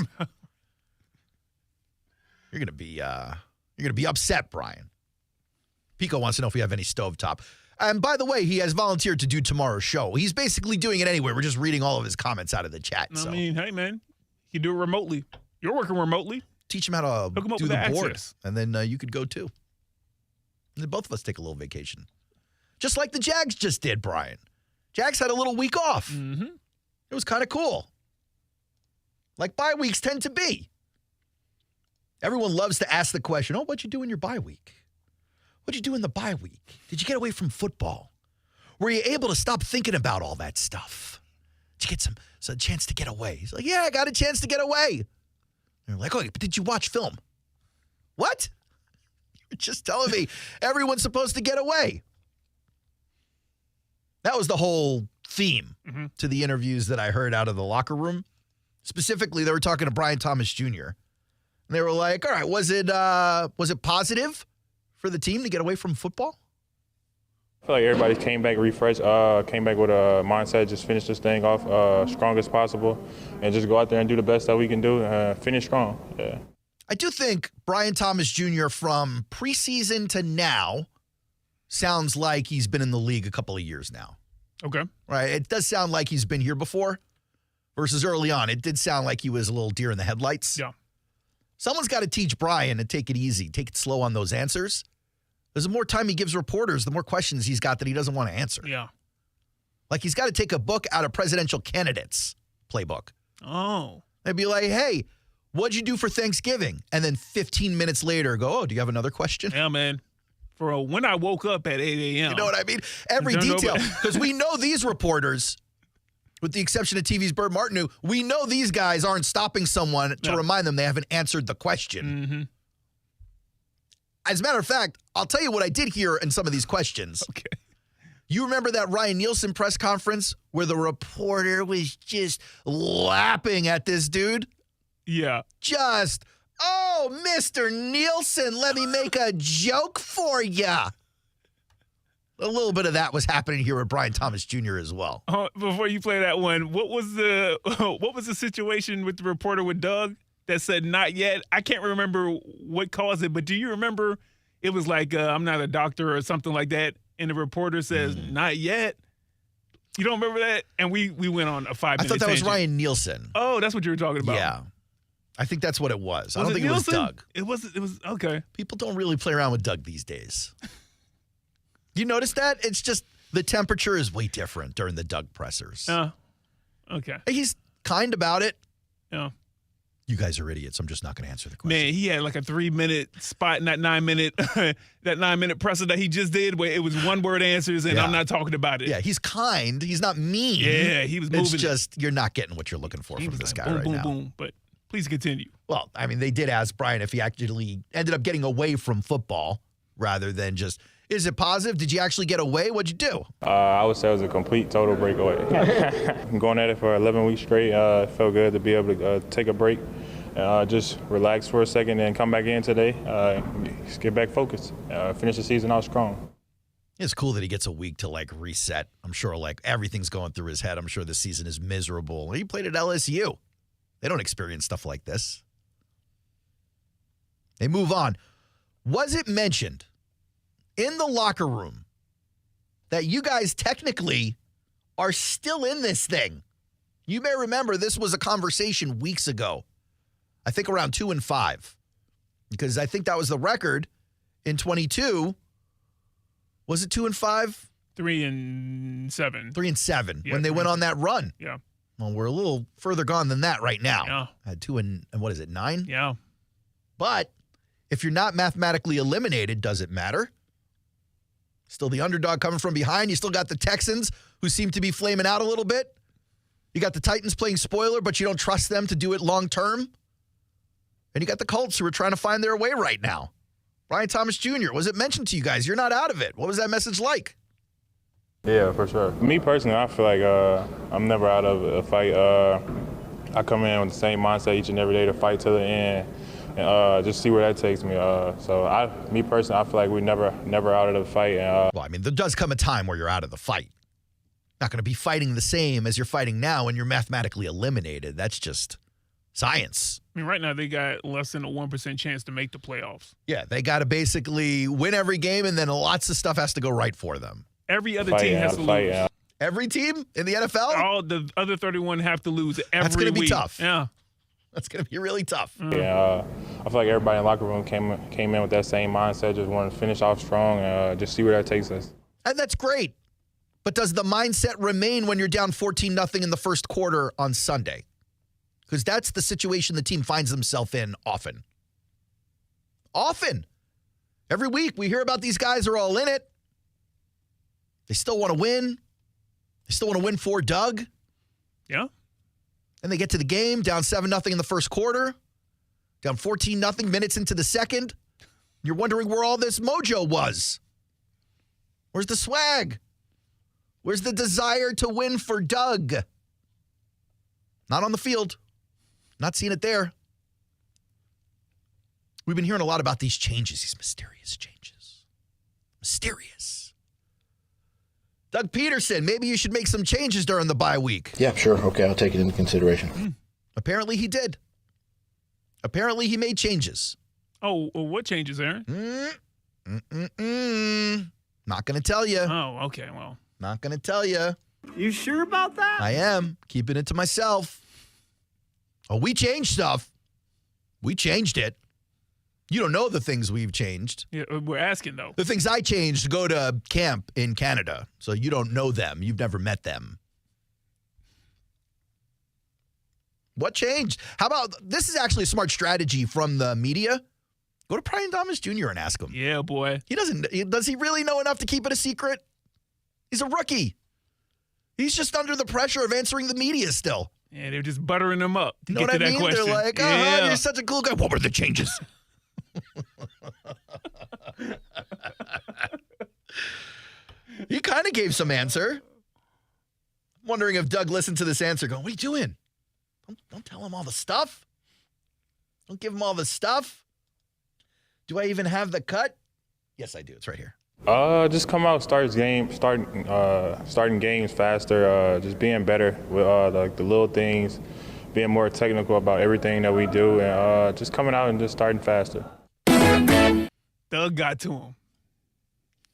You're gonna be upset, Brian. Pico wants to know if we have any stovetop. And by the way, he has volunteered to do tomorrow's show. He's basically doing it anyway. We're just reading all of his comments out of the chat. I mean, hey, man, you do it remotely. You're working remotely. Teach him how to Hook him up do with the board. access. And then you could go too. And then both of us take a little vacation. Just like the Jags just did, Brian. Jags had a little week off. Mm-hmm. It was kind of cool. Like bye weeks tend to be. Everyone loves to ask the question, what'd you do in your bye week? What'd you do in the bye week? Did you get away from football? Were you able to stop thinking about all that stuff? Did you get some chance to get away? He's like, yeah, I got a chance to get away. And they're like, okay, but did you watch film? What? You're just telling me everyone's supposed to get away. That was the whole theme to the interviews that I heard out of the locker room. Specifically, they were talking to Brian Thomas Jr. And they were like, all right, was it positive for the team to get away from football? I feel like everybody came back refreshed, came back with a mindset, just finish this thing off strong as possible, and just go out there and do the best that we can do, finish strong. Yeah. I do think Brian Thomas Jr. from preseason to now sounds like he's been in the league a couple of years now. Okay. Right. It does sound like he's been here before versus early on. It did sound like he was a little deer in the headlights. Yeah. Someone's got to teach Brian to take it easy, take it slow on those answers. Because the more time he gives reporters, the more questions he's got that he doesn't want to answer. Yeah. Like he's got to take a book out of presidential candidates' playbook. Oh. They'd be like, hey, what'd you do for Thanksgiving? And then 15 minutes later go, do you have another question? Yeah, man. For when I woke up at 8 a.m. You know what I mean? Every detail. Because we know these reporters, with the exception of TV's Brent Martineau, we know these guys aren't stopping someone to remind them they haven't answered the question. Mm-hmm. As a matter of fact, I'll tell you what I did hear in some of these questions. Okay. You remember that Ryan Nielsen press conference where the reporter was just lapping at this dude? Yeah. Just, oh, Mr. Nielsen, let me make a joke for ya. A little bit of that was happening here with Brian Thomas Jr. as well. Before you play that one, what was the situation with the reporter with Doug that said not yet? I can't remember what caused it, but do you remember it was like I'm not a doctor or something like that, and the reporter says not yet? You don't remember that? And we went on a 5-minute I thought that was tangent. Ryan Nielsen. Oh, that's what you were talking about. Yeah. I think that's what it was. I don't think Nielsen? it was Doug. It was okay. People don't really play around with Doug these days. You notice that? It's just the temperature is way different during the Doug pressers. Okay. He's kind about it. Yeah. You guys are idiots. I'm just not going to answer the question. Man, he had like a 3-minute spot in that 9-minute that 9-minute presser that he just did where it was one-word answers and I'm not talking about it. Yeah, he's kind. He's not mean. Yeah, he was moving. It's just you're not getting what you're looking for from this guy boom, right boom, now. Boom. But please continue. Well, I mean, they did ask Brian if he actually ended up getting away from football rather than just, is it positive? Did you actually get away? What'd you do? I would say it was a complete, total breakaway. Going at it for 11 weeks straight, it felt good to be able to take a break, just relax for a second and come back in today, just get back focused, finish the season out strong. It's cool that he gets a week to like reset. I'm sure like everything's going through his head. I'm sure this season is miserable. He played at LSU. They don't experience stuff like this. They move on. Was it mentioned in the locker room that you guys technically are still in this thing? You may remember this was a conversation weeks ago. I think around 2-5. Because I think that was the record in 22. Was it 2-5? 3-7. 3-7 when they went on that run. Yeah. Well, we're a little further gone than that right now. Yeah. Had 9? Yeah. But if you're not mathematically eliminated, does it matter? Still the underdog coming from behind. You still got the Texans who seem to be flaming out a little bit. You got the Titans playing spoiler, but you don't trust them to do it long term. And you got the Colts who are trying to find their way right now. Brian Thomas Jr., was it mentioned to you guys? You're not out of it. What was that message like? Yeah, for sure. Me personally, I feel like I'm never out of a fight. I come in with the same mindset each and every day to fight to the end and just see where that takes me. Me personally, I feel like we're never out of the fight. Well, I mean, there does come a time where you're out of the fight. Not going to be fighting the same as you're fighting now when you're mathematically eliminated. That's just science. I mean, right now they got less than a 1% chance to make the playoffs. Yeah, they got to basically win every game, and then lots of stuff has to go right for them. Every other team has to lose. Every team in the NFL? All the other 31 have to lose every week. That's going to be tough. Yeah. That's going to be really tough. Yeah, I feel like everybody in the locker room came in with that same mindset, just wanted to finish off strong and just see where that takes us. And that's great. But does the mindset remain when you're down 14-0 in the first quarter on Sunday? Because that's the situation the team finds themselves in often. Often. Every week we hear about these guys are all in it. They still want to win. They still want to win for Doug. Yeah. And they get to the game, down 7-0 in the first quarter, down 14-0 minutes into the second. You're wondering where all this mojo was. Where's the swag? Where's the desire to win for Doug? Not on the field. Not seeing it there. We've been hearing a lot about these changes, these mysterious changes. Mysterious. Doug Peterson, maybe you should make some changes during the bye week. Yeah, sure. Okay, I'll take it into consideration. Apparently he did. Apparently he made changes. Oh, well, what changes, Aaron? Not going to tell you. Oh, okay, well. Not going to tell you. You sure about that? I am. Keeping it to myself. Oh, we changed stuff. We changed it. You don't know the things we've changed. Yeah, we're asking, though. The things I changed to go to camp in Canada. So you don't know them. You've never met them. What changed? How about, this is actually a smart strategy from the media. Go to Brian Thomas Jr. and ask him. Yeah, boy. Does he really know enough to keep it a secret? He's a rookie. He's just under the pressure of answering the media still. Yeah, they're just buttering him up to You know get what to I that mean? question. They're like, you're such a cool guy. What were the changes? He kind of gave some answer. I'm wondering if Doug listened to this answer going, what are you doing? Don't tell him all the stuff. Don't give him all the stuff. Do I even have the cut? Yes, I do. It's right here. Just come out, starting games faster, just being better with the little things, being more technical about everything that we do, and just coming out and just starting faster. Doug got to him.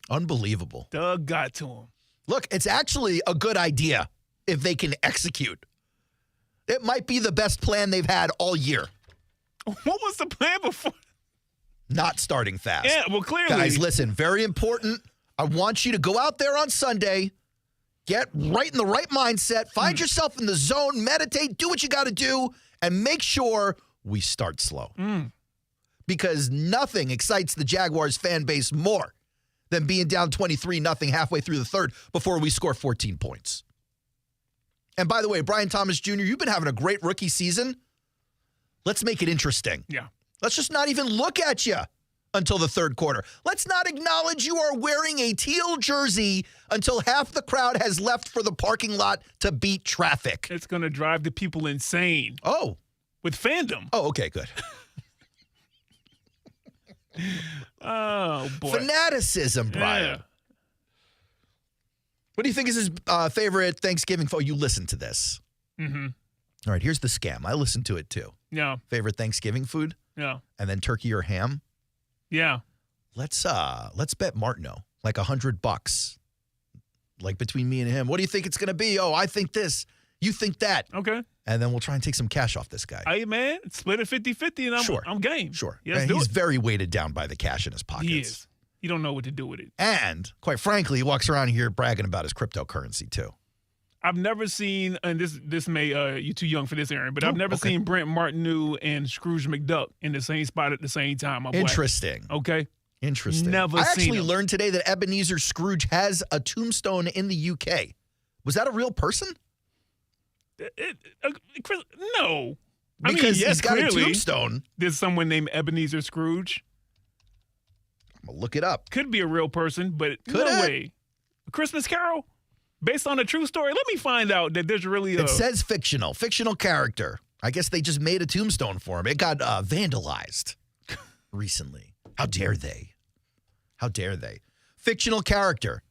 Unbelievable. Doug got to him. Look, it's actually a good idea if they can execute. It might be the best plan they've had all year. What was the plan before? Not starting fast. Yeah, well, clearly. Guys, listen, very important. I want you to go out there on Sunday, get right in the right mindset, find yourself in the zone, meditate, do what you got to do, and make sure we start slow. Because nothing excites the Jaguars fan base more than being down 23-0 halfway through the third before we score 14 points. And by the way, Brian Thomas Jr., you've been having a great rookie season. Let's make it interesting. Yeah. Let's just not even look at you until the third quarter. Let's not acknowledge you are wearing a teal jersey until half the crowd has left for the parking lot to beat traffic. It's going to drive the people insane. Oh. With fandom. Oh, okay, good. Oh, boy. Fanaticism, Brian. Yeah. What do you think is his favorite Thanksgiving food? You listen to this. Mm-hmm. All right, here's the scam. I listened to it too. Yeah. Favorite Thanksgiving food? Yeah. And then turkey or ham? Yeah. Let's bet Martineau like $100. Like between me and him. What do you think it's going to be? Oh, I think this. You think that. Okay. And then we'll try and take some cash off this guy. Hey, man, split it 50-50 and I'm game. Sure. Yes, and he's very weighted down by the cash in his pockets. He is. You don't know what to do with it. And quite frankly, he walks around here bragging about his cryptocurrency too. I've never seen, and this may, you're too young for this, Aaron, but I've never seen Brent Martineau and Scrooge McDuck in the same spot at the same time. Interesting. Okay. Interesting. Never I seen actually him. learned today that Ebenezer Scrooge has a tombstone in the UK. Was that a real person? Chris, no. Because yes, he's got clearly, a tombstone. There's someone named Ebenezer Scrooge. I'm going to look it up. Could be a real person, but no way. A Christmas Carol? Based on a true story? Let me find out that there's really a... It says fictional character. I guess they just made a tombstone for him. It got vandalized recently. How dare they? How dare they? Fictional character.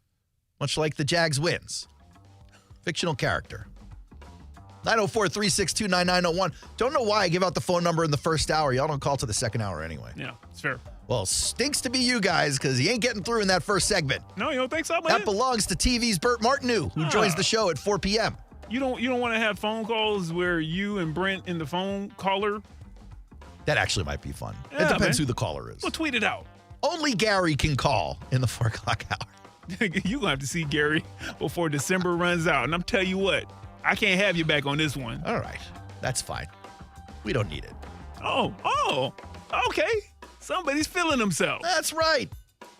Much like the Jags wins. Fictional character. 904-362-9901. Don't know why I give out the phone number in the first hour. Y'all don't call to the second hour anyway. Yeah, it's fair. Well, stinks to be you guys because he ain't getting through in that first segment. No, you don't think so, man? That belongs to TV's Brent Martineau, who joins the show at 4 p.m. You don't want to have phone calls where you and Brent in the phone caller? That actually might be fun. Yeah, it depends man. who the caller is. We'll tweet it out. Only Gary can call in the 4 o'clock hour. You're going to have to see Gary before December runs out. And I'm telling you what, I can't have you back on this one. All right. That's fine. We don't need it. Oh, okay. Somebody's feeling himself. That's right.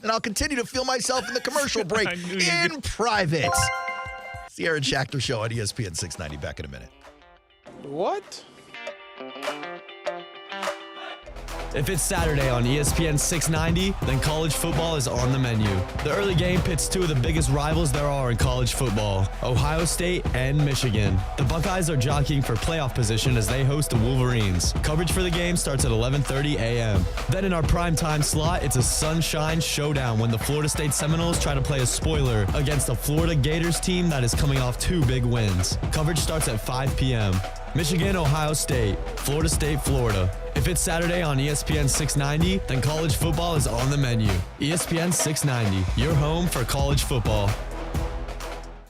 And I'll continue to feel myself in the commercial break in private. It's the Aaron Schachter Show on ESPN 690. Back in a minute. What? If it's Saturday on ESPN 690, then college football is on the menu. The early game pits two of the biggest rivals there are in college football, Ohio State and Michigan. The Buckeyes are jockeying for playoff position as they host the Wolverines. Coverage for the game starts at 11:30 a.m. Then in our primetime slot, it's a sunshine showdown when the Florida State Seminoles try to play a spoiler against a Florida Gators team that is coming off two big wins. Coverage starts at 5 p.m. Michigan, Ohio State, Florida State, Florida. If it's Saturday on ESPN 690, then college football is on the menu. ESPN 690, your home for college football.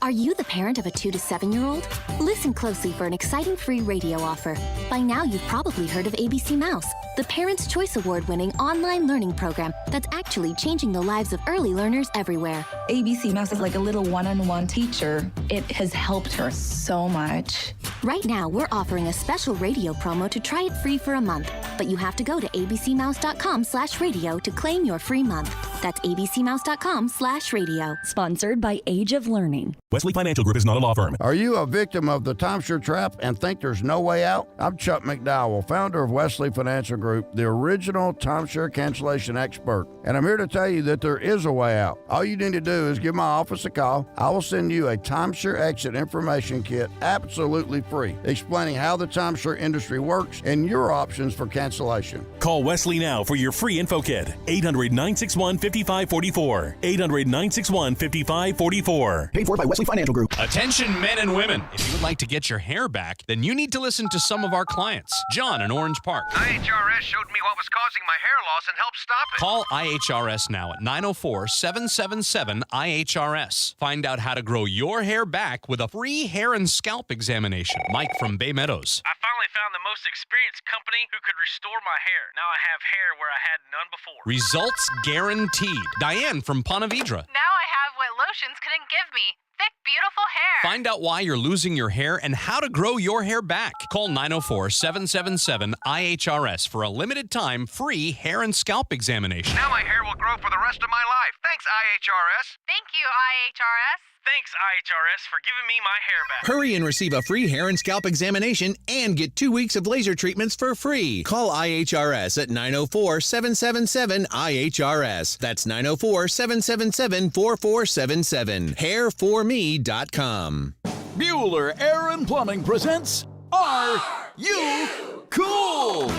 Are you the parent of a 2 to 7-year-old? Listen closely for an exciting free radio offer. By now, you've probably heard of ABC Mouse, the Parents' Choice Award-winning online learning program that's actually changing the lives of early learners everywhere. ABC Mouse is like a little one-on-one teacher. It has helped her so much. Right now, we're offering a special radio promo to try it free for a month, but you have to go to abcmouse.com/radio to claim your free month. That's abcmouse.com/radio. Sponsored by Age of Learning. Wesley Financial Group is not a law firm. Are you a victim of the timeshare trap and think there's no way out? I'm Chuck McDowell, founder of Wesley Financial Group, the original timeshare cancellation expert. And I'm here to tell you that there is a way out. All you need to do is give my office a call. I will send you a timeshare exit information kit absolutely free, explaining how the timeshare industry works and your options for cancellation. Call Wesley now for your free info kit. 800-961-5544. 800-961-5544. Paid for by Wesley Financial Group. Attention men and women. If you would like to get your hair back, then you need to listen to some of our clients. John in Orange Park. IHRS showed me what was causing my hair loss and helped stop it. Call IHRS now at 904-777-IHRS. Find out how to grow your hair back with a free hair and scalp examination. Mike from Bay Meadows. I finally found the most experienced company who could restore my hair. Now I have hair where I had none before. Results guaranteed. Diane from Ponte Vedra. Now I have what lotions couldn't give me. Thick, beautiful hair. Find out why you're losing your hair and how to grow your hair back. Call 904-777-IHRS for a limited time free hair and scalp examination. Now my hair will grow for the rest of my life. Thanks, IHRS. Thank you, IHRS. Thanks, IHRS, for giving me my hair back. Hurry and receive a free hair and scalp examination and get 2 weeks of laser treatments for free. Call IHRS at 904-777-IHRS. That's 904-777-4477. Hairforme.com. Bueller Air and Plumbing presents Are You Cool?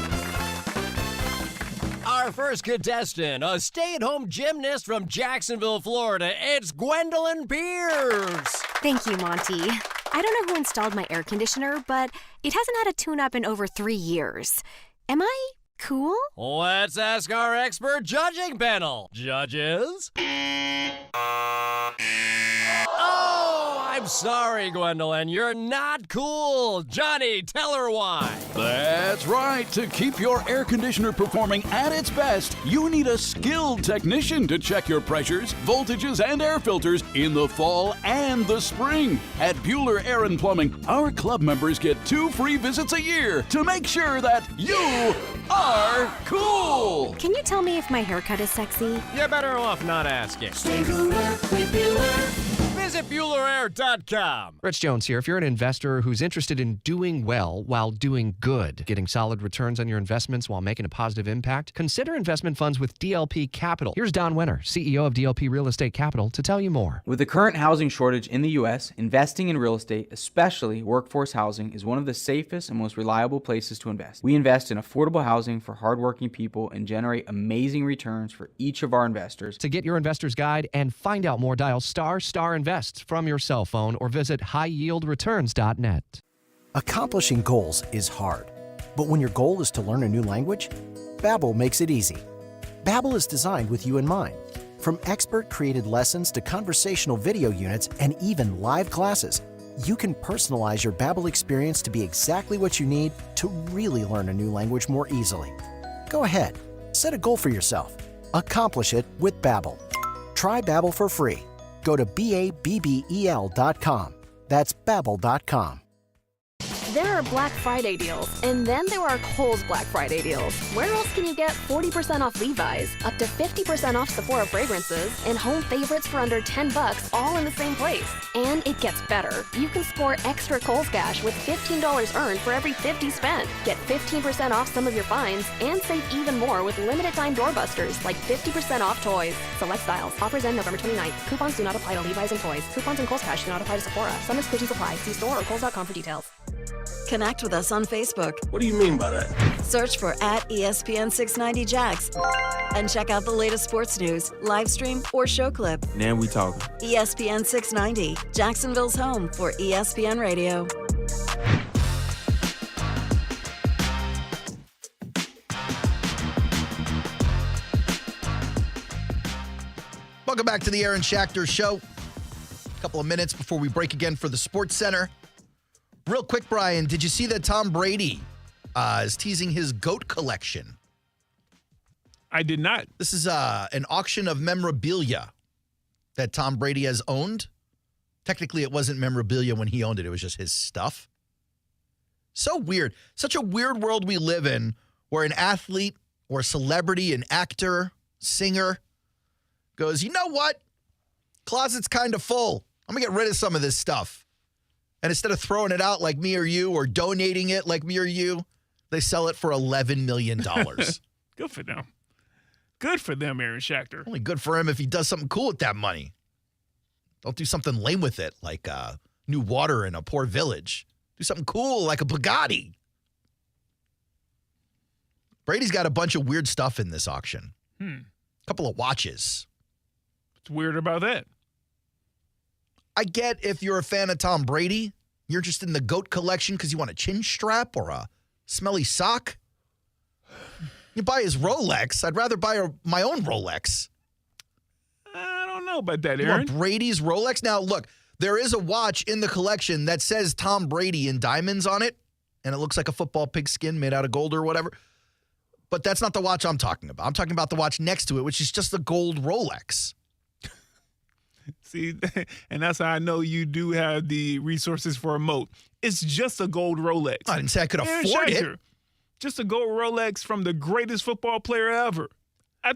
Our first contestant, a stay-at-home gymnast from Jacksonville, Florida, it's Gwendolyn Pierce. Thank you, Monty. I don't know who installed my air conditioner, but it hasn't had a tune-up in over 3 years. Am I cool? Let's ask our expert judging panel. Judges? Oh, I'm sorry, Gwendolyn. You're not cool. Johnny, tell her why. That's right. To keep your air conditioner performing at its best, you need a skilled technician to check your pressures, voltages, and air filters in the fall and the spring. At Bueller Air and Plumbing, our club members get 2 free visits a year to make sure that you are cool. Can you tell me if my haircut is sexy? You're better off not asking. Stay cooler with Bueller. Visit BuellerAir.com. Rich Jones here. If you're an investor who's interested in doing well while doing good, getting solid returns on your investments while making a positive impact, consider investment funds with DLP Capital. Here's Don Wenner, CEO of DLP Real Estate Capital, to tell you more. With the current housing shortage in the U.S., investing in real estate, especially workforce housing, is one of the safest and most reliable places to invest. We invest in affordable housing for hardworking people and generate amazing returns for each of our investors. To get your investor's guide and find out more, dial ** invest from your cell phone or visit highyieldreturns.net. Accomplishing goals is hard, but when your goal is to learn a new language, Babbel makes it easy. Babbel is designed with you in mind. From expert-created lessons to conversational video units and even live classes, you can personalize your Babbel experience to be exactly what you need to really learn a new language more easily. Go ahead, set a goal for yourself. Accomplish it with Babbel. Try Babbel for free. Go to BABBEL.com. That's Babbel.com. There are Black Friday deals, and then there are Kohl's Black Friday deals. Where else can you get 40% off Levi's, up to 50% off Sephora fragrances, and home favorites for under $10 all in the same place? And it gets better. You can score extra Kohl's cash with $15 earned for every $50 spent. Get 15% off some of your finds, and save even more with limited time doorbusters like 50% off toys. Select styles. Offers end November 29th. Coupons do not apply to Levi's and toys. Coupons and Kohl's cash do not apply to Sephora. Some restrictions apply. See store or Kohl's.com for details. Connect with us on Facebook. What do you mean by that? Search for @ESPN690 Jags and check out the latest sports news, live stream, or show clip. Now we talking. ESPN 690, Jacksonville's home for ESPN Radio. Welcome back to the Aaron Schachter Show. A couple of minutes before we break again for the Sports Center. Real quick, Brian, did you see that Tom Brady is teasing his GOAT collection? I did not. This is an auction of memorabilia that Tom Brady has owned. Technically, it wasn't memorabilia when he owned it. It was just his stuff. So weird. Such a weird world we live in where an athlete or a celebrity, an actor, singer goes, you know what? Closet's kind of full. I'm going to get rid of some of this stuff. And instead of throwing it out like me or you or donating it like me or you, they sell it for $11 million. Good for them. Good for them, Aaron Schachter. Only good for him if he does something cool with that money. Don't do something lame with it, like new water in a poor village. Do something cool like a Bugatti. Brady's got a bunch of weird stuff in this auction. A couple of watches. What's weird about that? I get if you're a fan of Tom Brady, you're interested in the GOAT collection because you want a chin strap or a smelly sock. You buy his Rolex. I'd rather buy my own Rolex. I don't know about that, You Aaron. want Brady's Rolex? Now, look, there is a watch in the collection that says Tom Brady in diamonds on it, and it looks like a football pigskin made out of gold or whatever. But that's not the watch I'm talking about. I'm talking about the watch next to it, which is just a gold Rolex. See, and that's how I know you do have the resources for a moat. It's just a gold Rolex. I didn't say I could Aaron afford Schachter, it. Just a gold Rolex from the greatest football player ever.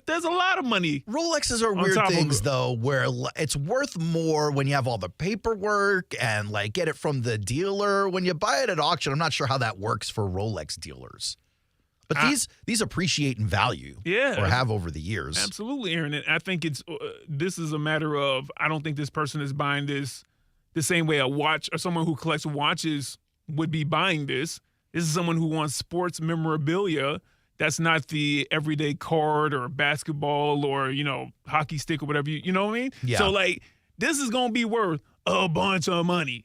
There's a lot of money. Rolexes are weird things, though, where it's worth more when you have all the paperwork and, like, get it from the dealer. When you buy it at auction, I'm not sure how that works for Rolex dealers. But these appreciate in value, or have over the years. Absolutely, Aaron. And I think this is a matter of, I don't think this person is buying this the same way a watch or someone who collects watches would be buying this. This is someone who wants sports memorabilia. That's not the everyday card or basketball or, hockey stick or whatever. You know what I mean? Yeah. So, this is going to be worth a bunch of money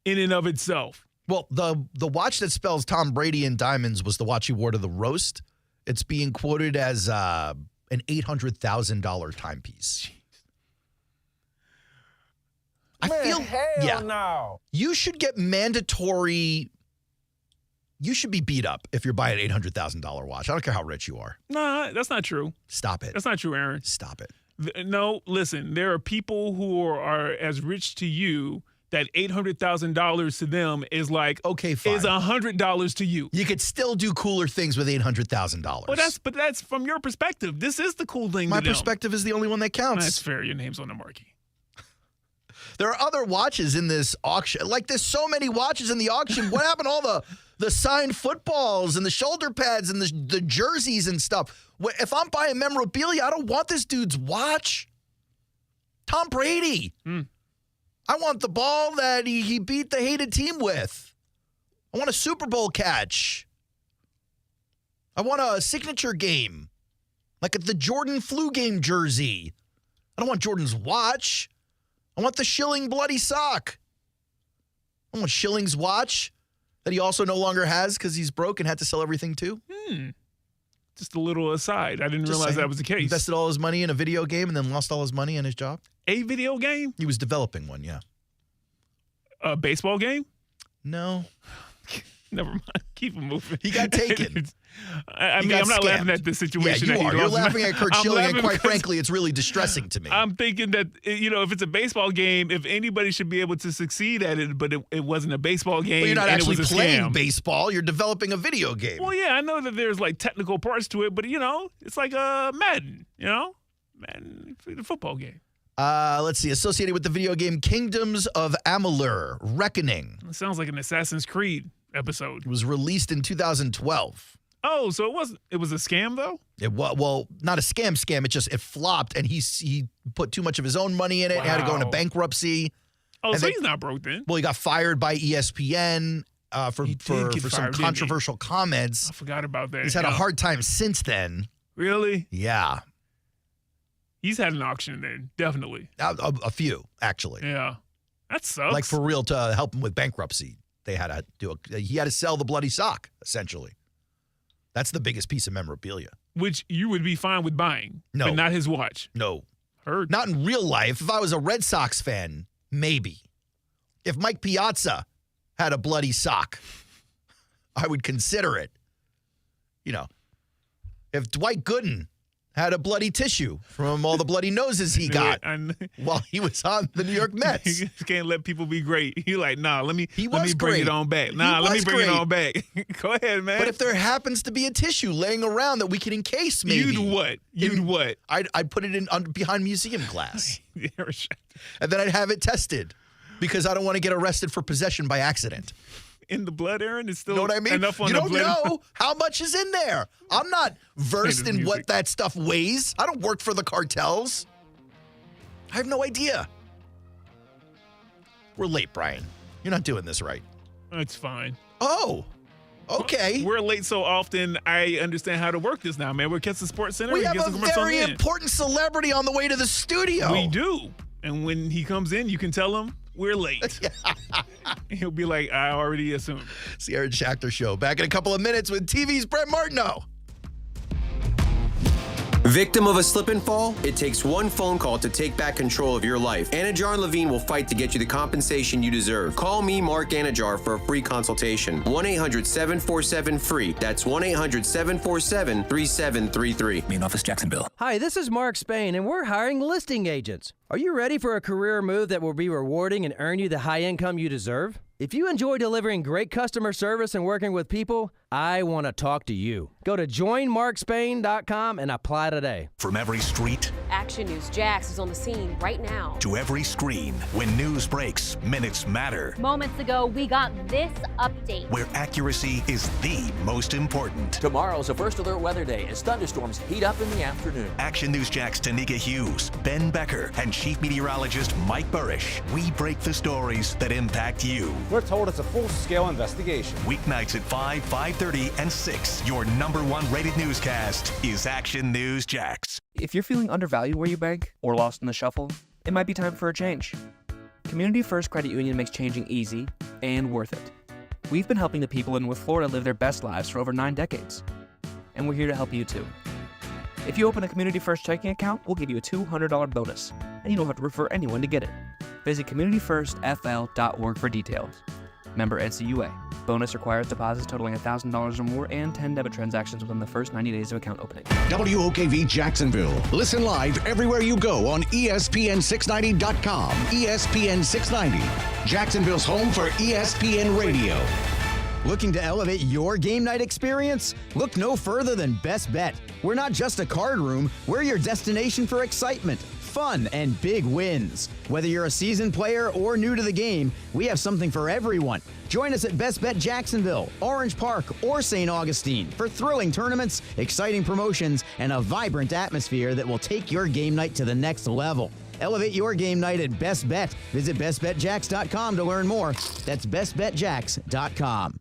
in and of itself. Well, the watch that spells Tom Brady in diamonds was the watch he wore to the roast. It's being quoted as an $800,000 timepiece. No. You should get mandatory. You should be beat up if you're buying an $800,000 watch. I don't care how rich you are. No, that's not true. Stop it. That's not true, Aaron. Stop it. No, listen, there are people who are as rich to you that $800,000 to them is like, okay, fine, is $100 to you. You could still do cooler things with $800,000. But that's from your perspective. This is the cool thing. My to them. perspective is the only one that counts. That's fair. Your name's on the marquee. There are other watches in this auction. Like, there's so many watches in the auction. What happened to all the signed footballs and the shoulder pads and the jerseys and stuff? If I'm buying memorabilia, I don't want this dude's watch. Tom Brady. I want the ball that he beat the hated team with. I want a Super Bowl catch. I want a signature game, like the Jordan flu game jersey. I don't want Jordan's watch. I want the Schilling bloody sock. I want Schilling's watch that he also no longer has because he's broke and had to sell everything too. Just a little aside. I didn't realize that was the case. Invested all his money in a video game and then lost all his money in his job. A video game? He was developing one, yeah. A baseball game? No. Never mind. Keep him moving. He got taken. I'm not laughing at the situation. Yeah, you are. You're laughing at Kurt Schilling, and quite because frankly, it's really distressing to me. I'm thinking that, if it's a baseball game, if anybody should be able to succeed at it, but it wasn't a baseball game. Well, you're not and actually it was a playing scam. baseball. You're developing a video game. Well, yeah, I know that there's like technical parts to it, but it's like Madden, Madden, the football game. Let's see. Associated with the video game Kingdoms of Amalur: Reckoning. It sounds like an Assassin's Creed episode. It was released in 2012. Oh, so it was a scam though? It was, well, not a scam. It flopped, and he put too much of his own money in it. Wow. Had to go into bankruptcy. Oh, so he's not broke then. Well, he got fired by ESPN for some controversial comments. I forgot about that. He's had a hard time since then. Really? Yeah. He's had an auction then, definitely. A few, actually. Yeah. That sucks. Like, for real, to help him with bankruptcy. They had to he had to sell the bloody sock, essentially. That's the biggest piece of memorabilia. Which you would be fine with buying. No. But not his watch. No. Heard. Not in real life. If I was a Red Sox fan, maybe. If Mike Piazza had a bloody sock, I would consider it. If Dwight Gooden had a bloody tissue from all the bloody noses he got while he was on the New York Mets. You can't let people be great. You're like, nah, let me bring great. it on back. Nah, let me bring it on back. Go ahead, man. But if there happens to be a tissue laying around that we can encase, maybe. You'd what? I'd put it in behind museum glass. And then I'd have it tested because I don't want to get arrested for possession by accident. In the blood, Aaron? It's still know what I mean? enough on you the don't blood. know how much is in there. I'm not versed in what that stuff weighs. I don't work for the cartels. I have no idea. We're late, Brian. You're not doing this right. It's fine. Oh, okay. We're late so often, I understand how to work this now, man. We're at Keston Sports Center. We have a very important celebrity on the way to the studio. We do. And when he comes in, you can tell him we're late. He'll be like, I already assumed. It's the Aaron Schachter Show. Back in a couple of minutes with TV's Brent Martineau. Victim of a slip and fall? It takes one phone call to take back control of your life. Anajar and Levine will fight to get you the compensation you deserve. Call me, Mark Anajar, for a free consultation. 1-800-747-FREE. That's 1-800-747-3733. Main office, Jacksonville. Hi, this is Mark Spain, and we're hiring listing agents. Are you ready for a career move that will be rewarding and earn you the high income you deserve? If you enjoy delivering great customer service and working with people, I want to talk to you. Go to joinmarkspain.com and apply today. From every street Action News Jags is on the scene right now. to every screen, when news breaks, minutes matter. Moments ago, we got this update. Where accuracy is the most important. Tomorrow's a first alert weather day as thunderstorms heat up in the afternoon. Action News Jack's Tanika Hughes, Ben Becker, and Chief Meteorologist Mike Burrish. We break the stories that impact you. We're told it's a full-scale investigation. Weeknights at 5, 5:30, and 6. Your #1 rated newscast is Action News Jax. If you're feeling undervalued where you bank or lost in the shuffle, it might be time for a change. Community First Credit Union makes changing easy and worth it. We've been helping the people in North Florida live their best lives for over 9 decades. And we're here to help you too. If you open a Community First checking account, we'll give you a $200 bonus, and you don't have to refer anyone to get it. Visit communityfirstfl.org for details. Member NCUA. Bonus requires deposits totaling $1,000 or more and 10 debit transactions within the first 90 days of account opening. WOKV Jacksonville. Listen live everywhere you go on ESPN690.com. ESPN 690, Jacksonville's home for ESPN Radio. Looking to elevate your game night experience? Look no further than Best Bet. We're not just a card room, we're your destination for excitement, fun, and big wins. Whether you're a seasoned player or new to the game, we have something for everyone. Join us at Best Bet Jacksonville, Orange Park, or St. Augustine for thrilling tournaments, exciting promotions, and a vibrant atmosphere that will take your game night to the next level. Elevate your game night at Best Bet. Visit bestbetjax.com to learn more. That's bestbetjax.com.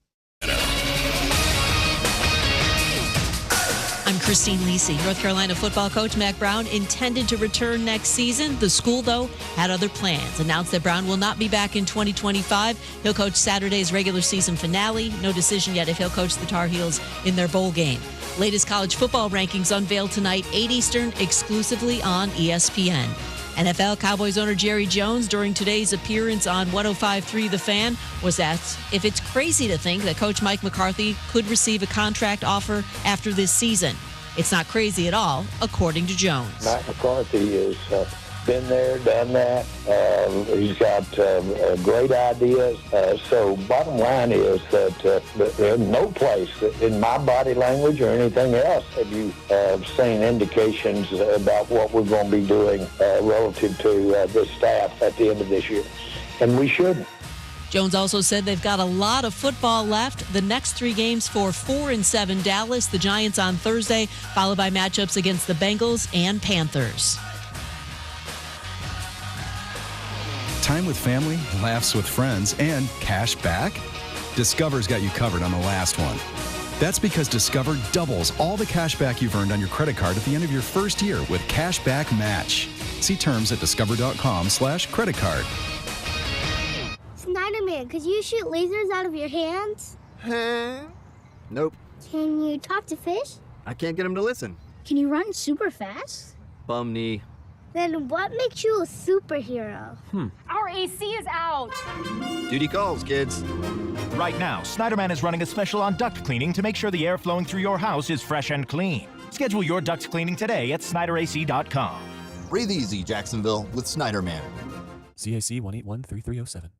I'm Christine Lisi. North Carolina football coach Mack Brown intended to return next season. The school, though, had other plans. Announced that Brown will not be back in 2025. He'll coach Saturday's regular season finale. No decision yet if he'll coach the Tar Heels in their bowl game. Latest college football rankings unveiled tonight, 8 Eastern, exclusively on ESPN. NFL Cowboys owner Jerry Jones, during today's appearance on 105.3 The Fan, was asked if it's crazy to think that Coach Mike McCarthy could receive a contract offer after this season. It's not crazy at all, according to Jones. Mike McCarthy has been there, done that. He's got great ideas. So bottom line is that there's no place in my body language or anything else have you seen indications about what we're going to be doing relative to this staff at the end of this year. And we shouldn't. Jones also said they've got a lot of football left. The next 3 games for 4-7 Dallas, the Giants on Thursday, followed by matchups against the Bengals and Panthers. Time with family, laughs with friends, and cash back? Discover's got you covered on the last one. That's because Discover doubles all the cash back you've earned on your credit card at the end of your first year with Cash Back Match. See terms at discover.com/credit card. Snyderman, could you shoot lasers out of your hands? Nope. Can you talk to fish? I can't get him to listen. Can you run super fast? Bum knee. Then what makes you a superhero? Our AC is out. Duty calls, kids. Right now, Snyderman is running a special on duct cleaning to make sure the air flowing through your house is fresh and clean. Schedule your duct cleaning today at SnyderAC.com. Breathe easy, Jacksonville, with Snyderman. CAC 1813307.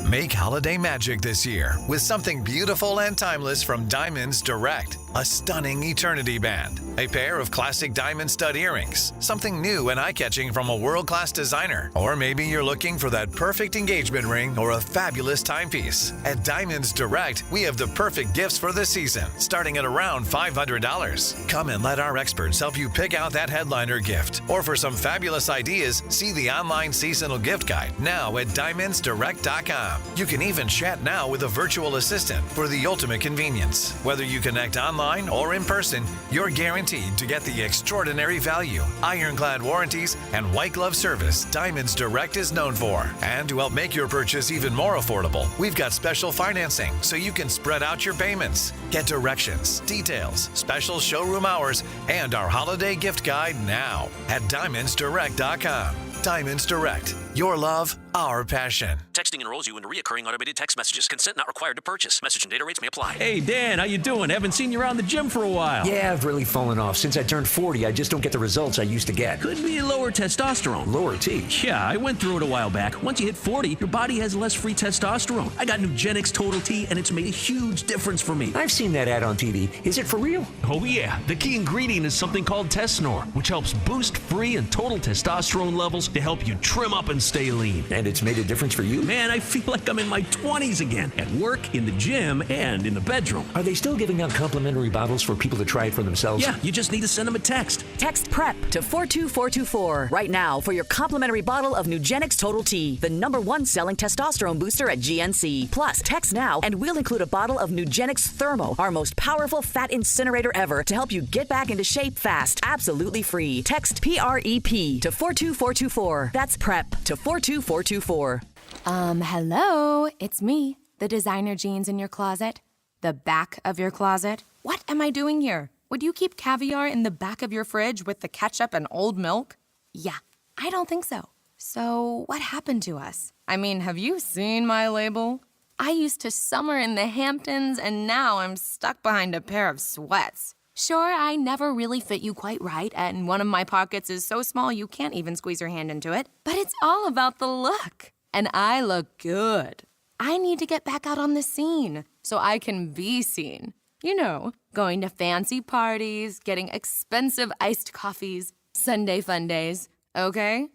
Make holiday magic this year with something beautiful and timeless from Diamonds Direct. A stunning eternity band, a pair of classic diamond stud earrings, something new and eye-catching from a world-class designer, or maybe you're looking for that perfect engagement ring or a fabulous timepiece. At Diamonds Direct, we have the perfect gifts for the season, starting at around $500. Come and let our experts help you pick out that headliner gift, or for some fabulous ideas, see the online seasonal gift guide now at diamondsdirect.com. You can even chat now with a virtual assistant for the ultimate convenience. Whether you connect online or in person, you're guaranteed to get the extraordinary value, ironclad warranties, and white glove service Diamonds Direct is known for. And to help make your purchase even more affordable, we've got special financing so you can spread out your payments. Get directions, details, special showroom hours, and our holiday gift guide now at diamondsdirect.com. Diamonds Direct. Your love, our passion. Texting enrolls you in recurring automated text messages. Consent not required to purchase. Message and data rates may apply. Hey, Dan, how you doing? Haven't seen you around the gym for a while. Yeah, I've really fallen off. Since I turned 40, I just don't get the results I used to get. Could be lower testosterone. Lower T? Yeah, I went through it a while back. Once you hit 40, your body has less free testosterone. I got Nugenix Total T, and it's made a huge difference for me. I've seen that ad on TV. Is it for real? Oh, yeah. The key ingredient is something called Tesnor, which helps boost free and total testosterone levels to help you trim up and stay lean. And it's made a difference for you? Man, I feel like I'm in my 20s again. At work, in the gym, and in the bedroom. Are they still giving out complimentary bottles for people to try it for themselves? Yeah, you just need to send them a text. Text PREP to 42424 right now for your complimentary bottle of Nugenix Total T, the #1 selling testosterone booster at GNC. Plus, text now and we'll include a bottle of Nugenix Thermo, our most powerful fat incinerator ever, to help you get back into shape fast. Absolutely free. Text PREP to 42424. That's PREP to 42424. Hello, it's me, the designer jeans in your closet. The back of your closet. What am I doing here? Would you keep caviar in the back of your fridge with the ketchup and old milk? Yeah, I don't think so. So, what happened to us? I mean, have you seen my label? I used to summer in the Hamptons, and now I'm stuck behind a pair of sweats. Sure, I never really fit you quite right, and one of my pockets is so small you can't even squeeze your hand into it. But it's all about the look. And I look good. I need to get back out on the scene so I can be seen. You know, going to fancy parties, getting expensive iced coffees, Sunday fun days, okay?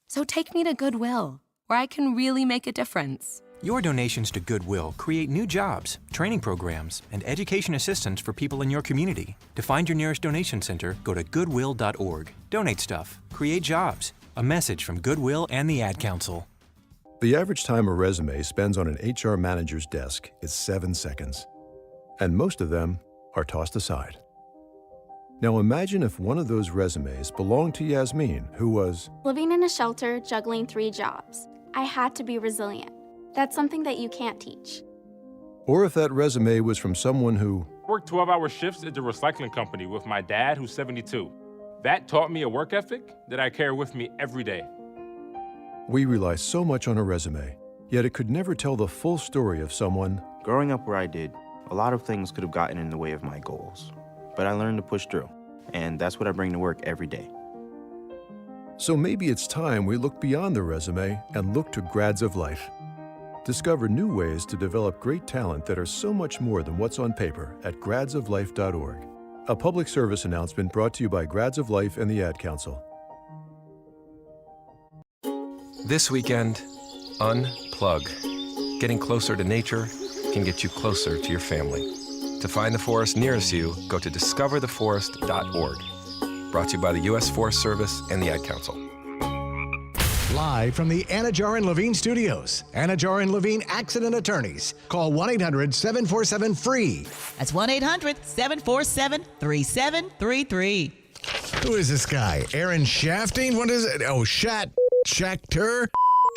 So take me to Goodwill, where I can really make a difference. Your donations to Goodwill create new jobs, training programs, and education assistance for people in your community. To find your nearest donation center, go to goodwill.org. Donate stuff. Create jobs. A message from Goodwill and the Ad Council. The average time a resume spends on an HR manager's desk is 7 seconds, and most of them are tossed aside. Now imagine if one of those resumes belonged to Yasmin, who was living in a shelter, juggling 3 jobs. I had to be resilient. That's something that you can't teach. Or if that resume was from someone who worked 12-hour shifts at the recycling company with my dad, who's 72. That taught me a work ethic that I carry with me every day. We rely so much on a resume, yet it could never tell the full story of someone. Growing up where I did, a lot of things could have gotten in the way of my goals. But I learned to push through, and that's what I bring to work every day. So maybe it's time we look beyond the resume and look to Grads of Life. Discover new ways to develop great talent that are so much more than what's on paper at gradsoflife.org. A public service announcement brought to you by Grads of Life and the Ad Council. This weekend, unplug. Getting closer to nature can get you closer to your family. To find the forest nearest you, go to discovertheforest.org. Brought to you by the U.S. Forest Service and the Ad Council. Live from the Anajar and Levine Studios, Anajar and Levine Accident Attorneys. Call 1-800-747-FREE. That's 1-800-747-3733. Who is this guy? Aaron Shafting? What is it? Oh, Schachter?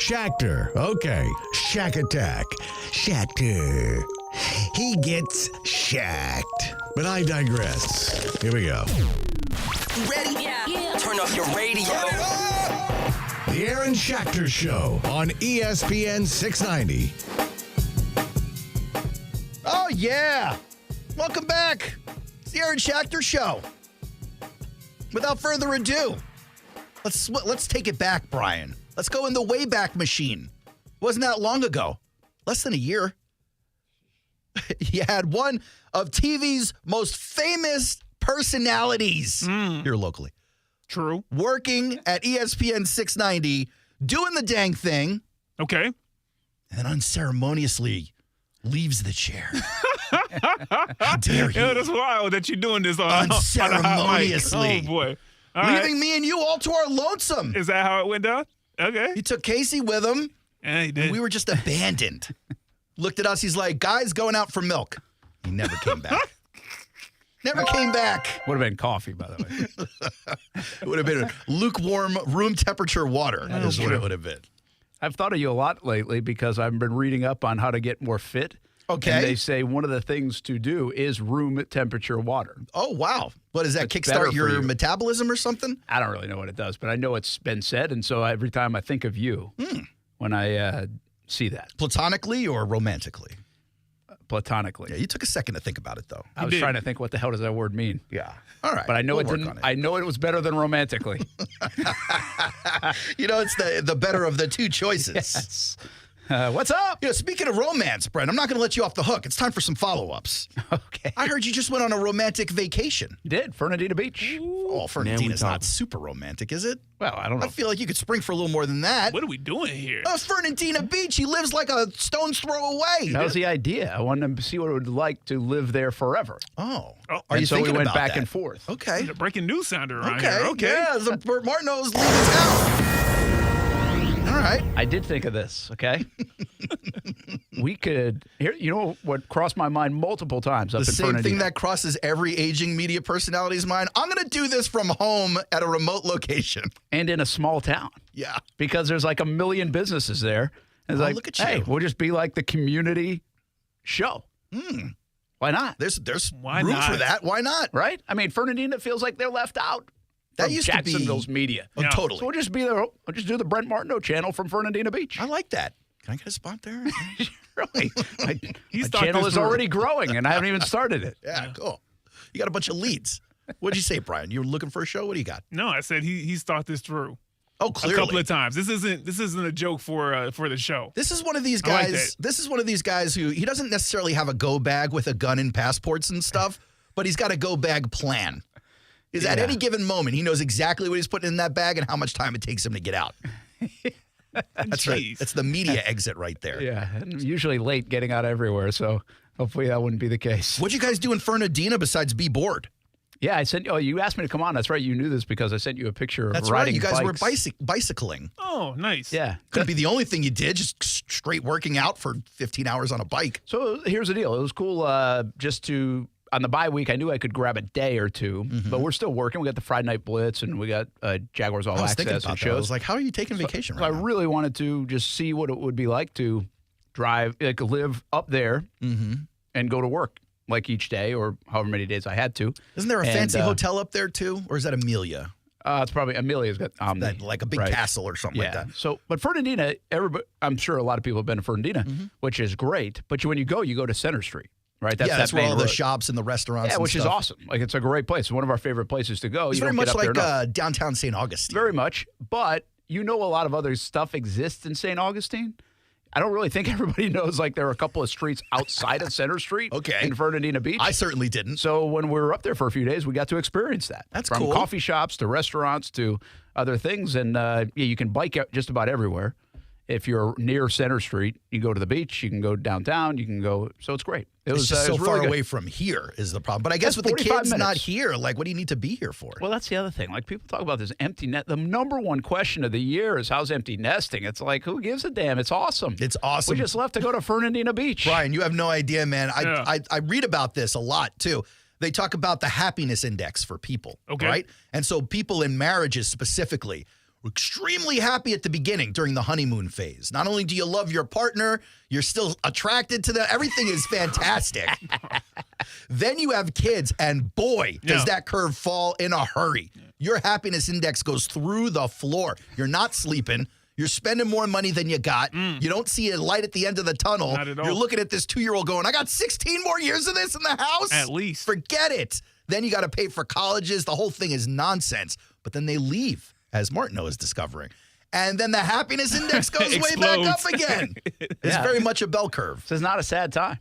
Schachter. Okay. Shack Attack. Schachter. He gets shacked. But I digress. Here we go. Ready? Yeah. Turn up your radio. The Aaron Schachter Show on ESPN 690. Oh, yeah. Welcome back. It's the Aaron Schachter Show. Without further ado, let's take it back, Brian. Let's go in the Wayback Machine. Wasn't that long ago. Less than a year. You had one of TV's most famous personalities here locally. True. Working at ESPN 690, doing the dang thing. Okay. And unceremoniously leaves the chair. How dare you? Yeah, that's wild that you're doing this on unceremoniously. Oh, boy. Leaving me and you all to our lonesome. Is that how it went down? Okay. He took Casey with him. Yeah, he did. And we were just abandoned. Looked at us. He's like, guys, going out for milk. He never came back. Never came back. Would have been coffee, by the way. It would have been lukewarm, room temperature water. That is what it would have been. I've thought of you a lot lately because I've been reading up on how to get more fit. Okay. And they say one of the things to do is room temperature water. Oh, wow. What, does that kickstart your metabolism or something? I don't really know what it does, but I know it's been said. And so every time I think of you, when I see that. Platonically or romantically? Platonically. Yeah, you took a second to think about it, though. I was trying to think, what the hell does that word mean? Yeah. All right. But I know we'll it didn't. I know it was better than romantically. It's the better of the two choices. Yes. What's up? Speaking of romance, Brent, I'm not going to let you off the hook. It's time for some follow-ups. Okay. I heard you just went on a romantic vacation. You did. Fernandina Beach. Oh, Fernandina's not super romantic, is it? Well, I don't know. I feel like you could spring for a little more than that. What are we doing here? Oh, Fernandina Beach. He lives like a stone's throw away. That was the idea. I wanted to see what it would like to live there forever. Oh. Are you thinking about that? So we went back and forth. Okay. The breaking news sounder around here. Okay. Yeah, the Brent Martineau's leaving town. All right. I did think of this, okay? We could, you know what crossed my mind multiple times up in Fernandina? The same thing that crosses every aging media personality's mind. I'm going to do this from home at a remote location. And in a small town. Yeah. Because there's like 1 million businesses there. And it's like, look at you. Hey, we'll just be like the community show. Why not? There's room for that. Why not? Right? I mean, Fernandina feels like they're left out. That used Jacksonville's to be media. Oh, totally. So we'll just be there. We'll just do the Brent Martineau channel from Fernandina Beach. I like that. Can I get a spot there? Really? My channel is already growing, and I haven't even started it. Yeah, cool. You got a bunch of leads. What'd you say, Brian? You were looking for a show? What do you got? No, I said he's thought this through. Oh, clearly. A couple of times. This isn't a joke for the show. This is one of these guys. Like this is one of these guys who he doesn't necessarily have a go bag with a gun and passports and stuff, but he's got a go bag plan. Is at any given moment, he knows exactly what he's putting in that bag and how much time it takes him to get out. That's right. That's the media exit right there. Yeah, and I'm usually late getting out everywhere, so hopefully that wouldn't be the case. What'd you guys do in Fernandina besides be bored? Yeah, I sent. Oh, you asked me to come on. That's right. You knew this because I sent you a picture of riding bikes. That's right. You bikes. were bicycling. Oh, nice. Yeah. Couldn't be the only thing you did, just straight working out for 15 hours on a bike. So here's the deal. It was cool just to... On the bye week, I knew I could grab a day or two, but we're still working. We got the Friday Night Blitz, and we got Jaguars All Access and shows. I was like, how are you taking vacation right now? I really wanted to just see what it would be like to drive, live up there and go to work like each day or however many days I had to. Isn't there a fancy hotel up there too, or is that Amelia? It's probably Amelia's got Omni. Like a big castle or something like that. So, but Fernandina, I'm sure a lot of people have been to Fernandina, which is great. But when you go to Center Street, right? That's where all road. the shops and the restaurants. Yeah, which is awesome. Like it's a great place. It's one of our favorite places to go. It's very much like downtown St. Augustine. Very much, but a lot of other stuff exists in St. Augustine. I don't really think everybody knows, like, there are a couple of streets outside of Center Street in Fernandina Beach. I certainly didn't. So when we were up there for a few days, we got to experience that. That's From cool. coffee shops to restaurants to other things. And, you can bike out just about everywhere. If you're near Center Street, you go to the beach, you can go downtown, you can go. So it's great. It's just so really far good. away from here is the problem. But I guess with the kids not here, like, what do you need to be here for? Well, that's the other thing. Like, people talk about this empty net. The number one question of the year is, how's empty nesting? It's like, who gives a damn? It's awesome. It's awesome. We just left to go to Fernandina Beach. Brian, you have no idea, man. I read about this a lot, too. They talk about the happiness index for people, right? And so people in marriages specifically were extremely happy at the beginning during the honeymoon phase. Not only do you love your partner, you're still attracted to them. Everything is fantastic. Then you have kids, and boy, does that curve fall in a hurry. Your happiness index goes through the floor. You're not sleeping. You're spending more money than you got. You don't see a light at the end of the tunnel. Not at all. You're looking at this 2-year-old going, I got 16 more years of this in the house? At least. Forget it. Then you got to pay for colleges. The whole thing is nonsense. But then they leave, as Martineau is discovering. And then the happiness index goes way back up again. It's very much a bell curve. This is not a sad time.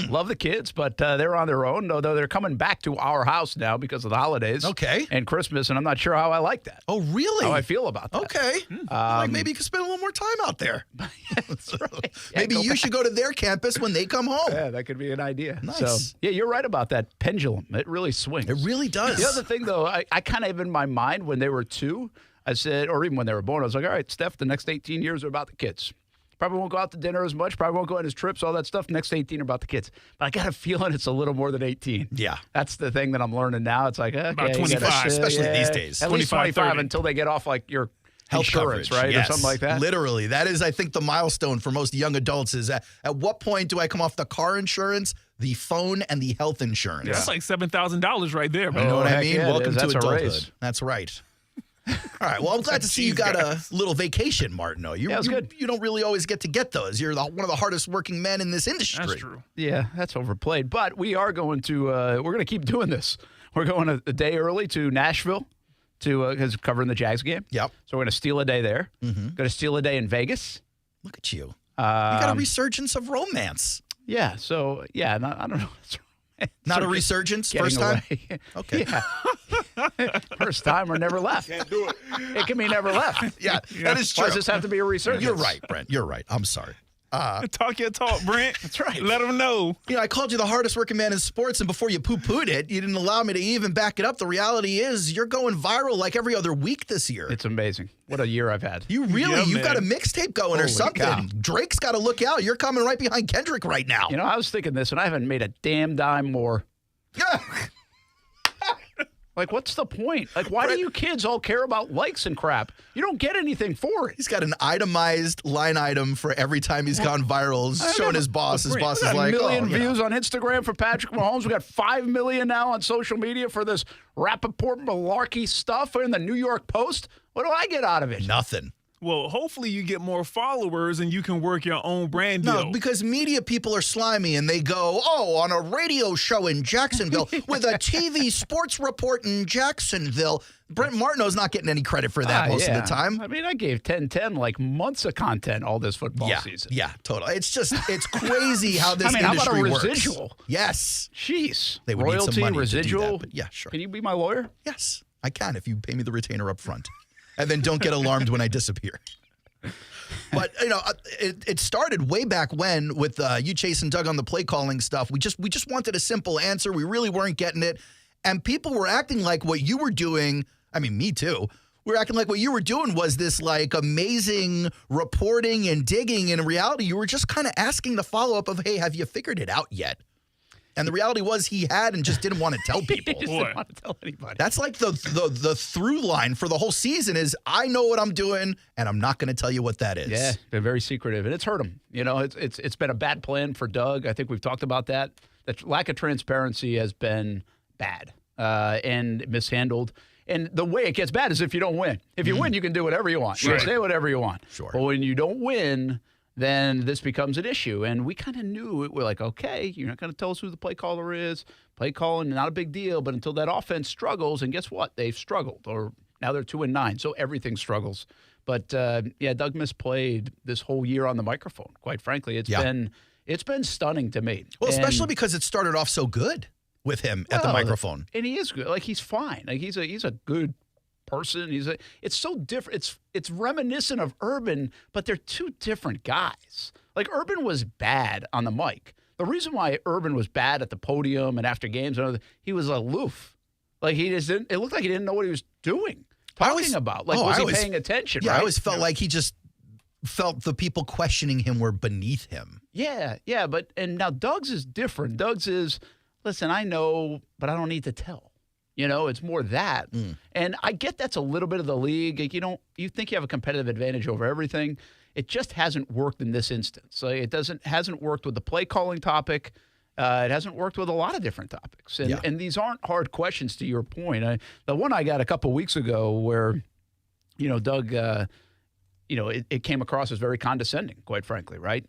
Love the kids, but they're on their own, although they're coming back to our house now because of the holidays and Christmas, and I'm not sure how I like that. Oh, really? How I feel about that. Okay. Like maybe you could spend a little more time out there. That's right. Maybe you should go to their campus when they come home. Yeah, that could be an idea. Nice. So, yeah, you're right about that pendulum. It really swings. It really does. The other thing, though, I kind of have in my mind when they were 2, I said, or even when they were born, I was like, all right, Steph, the next 18 years are about the kids. Probably won't go out to dinner as much. Probably won't go on his trips, all that stuff. Next 18 are about the kids. But I got a feeling it's a little more than 18. Yeah. That's the thing that I'm learning now. It's like, okay. About 25. Especially these days. At least 25 30. until they get off, like, your health insurance, coverage, right? yes. Or something like that. Literally. That is, I think, the milestone for most young adults is at what point do I come off the car insurance, the phone, and the health insurance? That's like $7,000 right there, man. You know what I mean? Yeah, Welcome to that's a adulthood. raise. That's right. All right. Well, I'm glad to see you got a little vacation, Martineau. Yeah, it was good. You don't really always get to get those. You're one of the hardest working men in this industry. That's true. Yeah, that's overplayed. But we are going to we're going to keep doing this. We're going a day early to Nashville because covering the Jags game. Yep. So we're going to steal a day there. Going to steal a day in Vegas. Look at you. You got a resurgence of romance. Yeah. So yeah, I don't know. Not a resurgence? First time? Okay. Yeah. First time or never left. Can't do it. It can be never left. Yeah, that is true. Why does this have to be a resurgence? You're right, Brent. You're right. I'm sorry. Talk your talk, Brent. That's right. Let them know. You know, I called you the hardest working man in sports, and before you poo-pooed it, you didn't allow me to even back it up. The reality is you're going viral like every other week this year. It's amazing. What a year I've had. You really, you've got a mixtape going or something. Cow. Drake's got to look out. You're coming right behind Kendrick right now. You know, I was thinking this, and I haven't made a damn dime more. Like, what's the point? Like, why do you kids all care about likes and crap? You don't get anything for it. He's got an itemized line item for every time he's gone viral, showing his boss. His boss is like, a million views on Instagram for Patrick Mahomes. We got 5 million now on social media for this Rappaport malarkey stuff in the New York Post. What do I get out of it? Nothing. Well, hopefully you get more followers and you can work your own brand deal. No, because media people are slimy and they go, on a radio show in Jacksonville with a TV sports report in Jacksonville. Brent Martineau's not getting any credit for that most of the time. I mean, I gave 10-10 like months of content all this football season. Yeah, totally. It's just, it's crazy how this industry how about a works. residual? Yes. Jeez. They would royalty, need some money residual. to do that, but yeah, sure. Can you be my lawyer? Yes, I can if you pay me the retainer up front. And then don't get alarmed when I disappear. But, you know, it started way back when with you chasing Doug on the play calling stuff. We just wanted a simple answer. We really weren't getting it. And people were acting like what you were doing, I mean, me too. We were acting like what you were doing was this, like, amazing reporting and digging. And in reality, you were just kind of asking the follow-up of, hey, have you figured it out yet? And the reality was he had and just didn't want to tell people. He just didn't want to tell anybody. That's like the through line for the whole season is I know what I'm doing, and I'm not going to tell you what that is. Yeah, been very secretive, and it's hurt him. You know, it's been a bad plan for Doug. I think we've talked about that. The lack of transparency has been bad and mishandled. And the way it gets bad is if you don't win. If you win, you can do whatever you want. You can say whatever you want. Sure. But when you don't win, then this becomes an issue. And we kind of knew it. We're like, okay, you're not going to tell us who the play caller is. Play calling, not a big deal. But until that offense struggles, and guess what? They've struggled. Or now they're 2-9, so everything struggles. But, Doug misplayed this whole year on the microphone. Quite frankly, it's been stunning to me. Well, especially because it started off so good with him at the microphone. And he is good. Like, he's fine. Like, he's a good person. It's so different. It's reminiscent of Urban, but they're two different guys. Like, Urban was bad on the mic. The reason why Urban was bad at the podium and after games, he was aloof. Like, he just didn't. It looked like he didn't know what he was doing. About. Like, was he paying attention? Yeah, right? I always felt like he just felt the people questioning him were beneath him. Yeah. And now Doug's is different. Doug's is, listen, I know, but I don't need to tell. It's more that. And I get that's a little bit of the league. Like, you think you have a competitive advantage over everything. It just hasn't worked in this instance. Like, hasn't worked with the play calling topic. It hasn't worked with a lot of different topics. And these aren't hard questions, to your point. The one I got a couple weeks ago where, Doug, it came across as very condescending, quite frankly, right?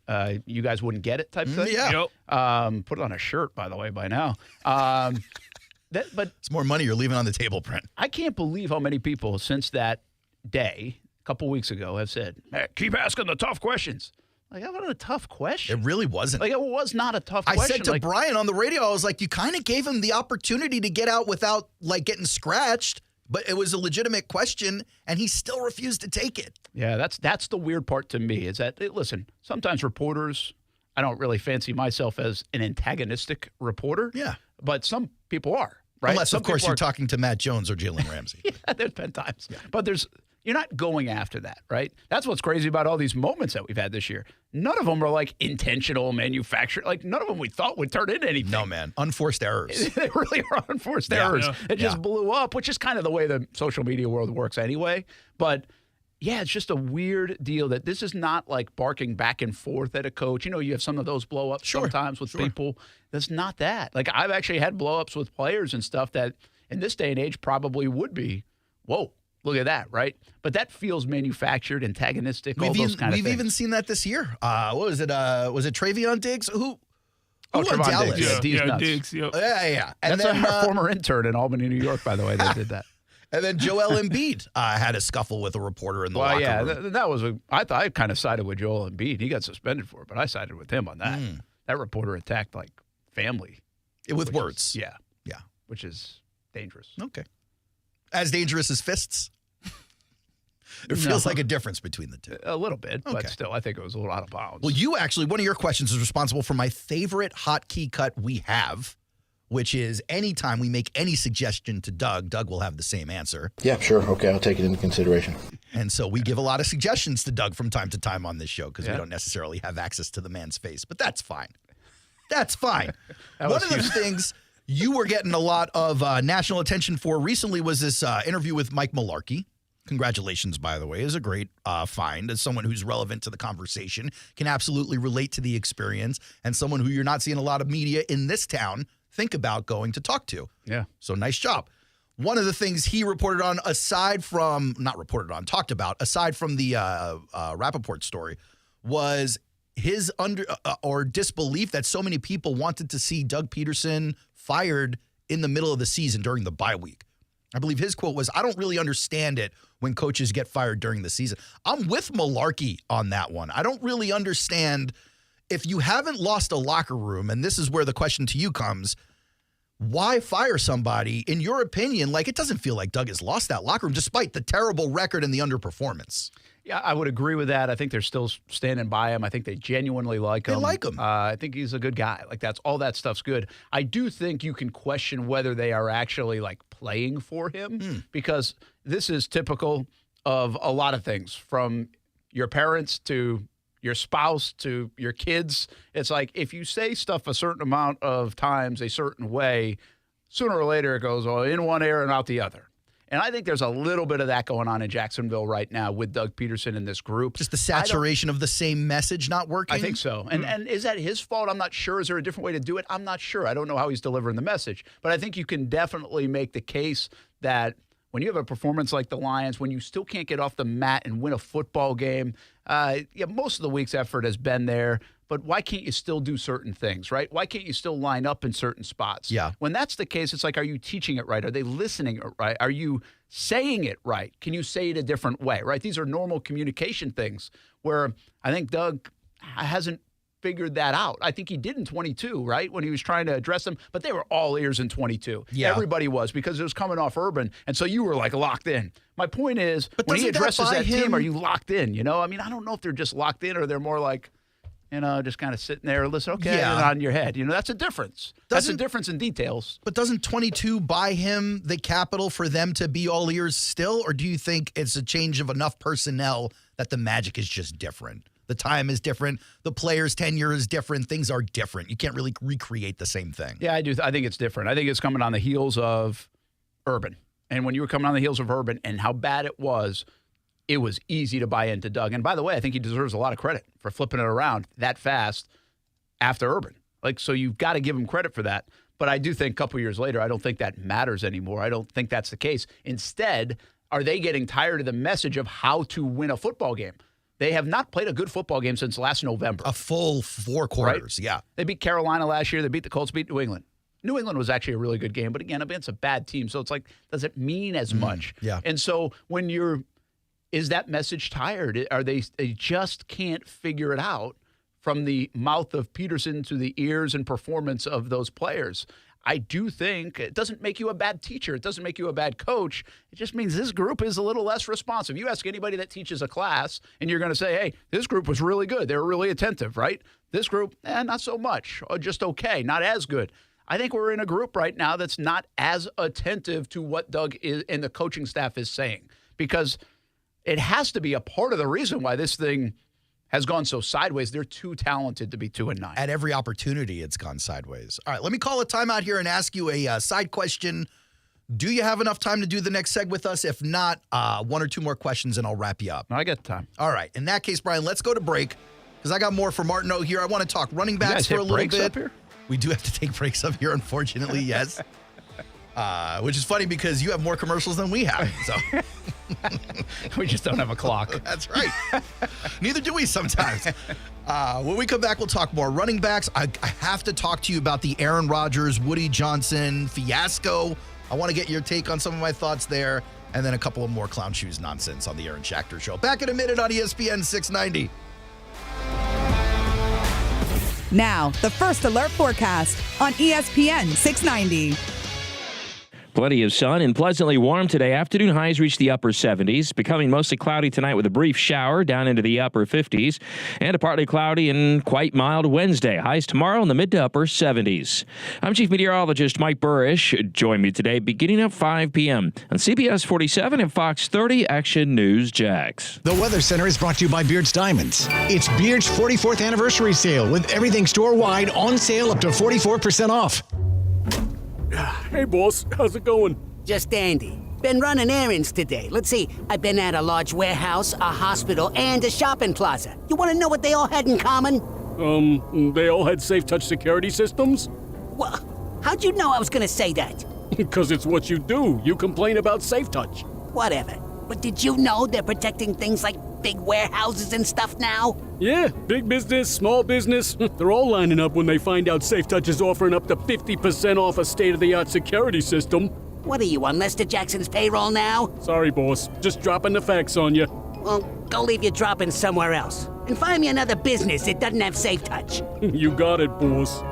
You guys wouldn't get it type thing? Yeah. Put it on a shirt, by the way, by now. But it's more money you're leaving on the table, Brent. I can't believe how many people since that day, a couple weeks ago, have said, hey, keep asking the tough questions. Like, that wasn't a tough question. It really wasn't. Like, it was not a tough question. I said to Brian on the radio, I was like, you kind of gave him the opportunity to get out without, like, getting scratched, but it was a legitimate question, and he still refused to take it. Yeah, that's the weird part to me is that, listen, sometimes reporters, I don't really fancy myself as an antagonistic reporter. Yeah. But some people are, right? Unless, of course, you're talking to Matt Jones or Jalen Ramsey. Yeah, there's been times. Yeah. But you're not going after that, right? That's what's crazy about all these moments that we've had this year. None of them are like intentional manufactured. Like, none of them we thought would turn into anything. No, man. Unforced errors. They really are unforced errors. Yeah. It just blew up, which is kind of the way the social media world works anyway. But, yeah, it's just a weird deal that this is not like barking back and forth at a coach. You have some of those blow-ups sometimes with people. That's not that. Like, I've actually had blow-ups with players and stuff that in this day and age probably would be, whoa. Look at that, right? But that feels manufactured, antagonistic, all those kind of things. We've even seen that this year. What was it? Was it Travion Diggs? Who won Dallas? Diggs. Yeah, Diggs. Yep. Yeah. And that's then, our former intern in Albany, New York, by the way, that did that. And then Joel Embiid had a scuffle with a reporter in the locker room. That was I thought I kind of sided with Joel Embiid. He got suspended for it, but I sided with him on that. That reporter attacked like family with words. Yeah, which is dangerous. Okay. As dangerous as fists? It feels like a difference between the two. A little bit, but still, I think it was a little out of bounds. Well, you actually, one of your questions is responsible for my favorite hotkey cut we have, which is anytime we make any suggestion to Doug, Doug will have the same answer. Yeah, sure. Okay, I'll take it into consideration. And so we give a lot of suggestions to Doug from time to time on this show because we don't necessarily have access to the man's face, but that's fine. That's fine. One of the things you were getting a lot of national attention for recently was this interview with Mike Mularkey. Congratulations, by the way. Is a great find as someone who's relevant to the conversation, can absolutely relate to the experience, and someone who you're not seeing a lot of media in this town think about going to talk to. Yeah. So nice job. One of the things he reported on, talked about, aside from the Rappaport story, was his disbelief that so many people wanted to see Doug Peterson fired in the middle of the season during the bye week. I believe his quote was, I don't really understand it when coaches get fired during the season. I'm with Mularkey on that one. I don't really understand if you haven't lost a locker room, and this is where the question to you comes, why fire somebody? In your opinion, like, it doesn't feel like Doug has lost that locker room despite the terrible record and the underperformance. Yeah, I would agree with that. I think they're still standing by him. I think they genuinely like him. They like him. I think he's a good guy. Like, all that stuff's good. I do think you can question whether they are actually, like, playing for him because this is typical of a lot of things, from your parents to your spouse to your kids. It's like if you say stuff a certain amount of times a certain way, sooner or later it goes in one ear and out the other. And I think there's a little bit of that going on in Jacksonville right now with Doug Peterson and this group. Just the saturation of the same message not working? I think so. And is that his fault? I'm not sure. Is there a different way to do it? I'm not sure. I don't know how he's delivering the message. But I think you can definitely make the case that when you have a performance like the Lions, when you still can't get off the mat and win a football game, most of the week's effort has been there. But why can't you still do certain things, right? Why can't you still line up in certain spots? Yeah. When that's the case, it's like, are you teaching it right? Are they listening it right? Are you saying it right? Can you say it a different way, right? These are normal communication things where I think Doug hasn't figured that out. I think he did in 22, right? When he was trying to address them, but they were all ears in 22. Yeah. Everybody was, because it was coming off Urban. And so you were like locked in. My point is, But when he doesn't that addresses buy that team, him- are you locked in? You know, I mean, I don't know if they're just locked in or they're more like, just kind of sitting there, listen, okay, Yeah. and on your head. That's a difference. That's a difference in details. But doesn't 22 buy him the capital for them to be all ears still? Or do you think it's a change of enough personnel that the magic is just different? The time is different. The players' tenure is different. Things are different. You can't really recreate the same thing. Yeah, I do. I think it's different. I think it's coming on the heels of Urban. And when you were coming on the heels of Urban and how bad it was easy to buy into Doug. And by the way, I think he deserves a lot of credit for flipping it around that fast after Urban. So you've got to give him credit for that. But I do think a couple years later, I don't think that matters anymore. I don't think that's the case. Instead, are they getting tired of the message of how to win a football game? They have not played a good football game since last November. A full 4 quarters, right? Yeah. They beat Carolina last year. They beat the Colts, beat New England. New England was actually a really good game, but again, it's a bad team. So it's like, does it mean as much? Yeah. And so when is that message tired? Are they just can't figure it out from the mouth of Peterson to the ears and performance of those players? I do think it doesn't make you a bad teacher. It doesn't make you a bad coach. It just means this group is a little less responsive. You ask anybody that teaches a class, and you're going to say, hey, this group was really good. They were really attentive, right? This group, not so much, or just okay, not as good. I think we're in a group right now that's not as attentive to what Doug is and the coaching staff is saying, because it has to be a part of the reason why this thing has gone so sideways. They're too talented to be 2-9. At every opportunity, it's gone sideways. All right, let me call a timeout here and ask you a side question. Do you have enough time to do the next seg with us? If not, 1 or 2 more questions and I'll wrap you up. I got time. All right. In that case, Brian, let's go to break because I got more for Martineau here. I want to talk running You backs guys for hit a little breaks bit. up here? We do have to take breaks up here, unfortunately, yes. Which is funny because you have more commercials than we have. So we just don't have a clock. That's right. Neither do we sometimes. When we come back, we'll talk more running backs. I have to talk to you about the Aaron Rodgers, Woody Johnson fiasco. I want to get your take on some of my thoughts there. And then a couple of more clown shoes nonsense on the Aaron Schachter Show. Back in a minute on ESPN 690. Now, the First Alert forecast on ESPN 690. Plenty of sun and pleasantly warm today. Afternoon highs reach the upper 70s, becoming mostly cloudy tonight with a brief shower down into the upper 50s, and a partly cloudy and quite mild Wednesday. Highs tomorrow in the mid to upper 70s. I'm Chief Meteorologist Mike Burrish. Join me today beginning at 5 p.m. on CBS 47 and Fox 30 Action News Jags. The Weather Center is brought to you by Beard's Diamonds. It's Beard's 44th anniversary sale with everything store-wide on sale up to 44% off. Hey, boss. How's it going? Just dandy. Been running errands today. Let's see. I've been at a large warehouse, a hospital, and a shopping plaza. You want to know what they all had in common? They all had safe touch security systems? Well, how'd you know I was going to say that? Because it's what you do. You complain about safe touch. Whatever. But did you know they're protecting things like big warehouses and stuff now? Yeah, big business, small business. They're all lining up when they find out Safe Touch is offering up to 50% off a state-of-the-art security system. What are you, on Lester Jackson's payroll now? Sorry, boss. Just dropping the facts on you. Well, go leave your dropping somewhere else. And find me another business that doesn't have Safe Touch. You got it, boss.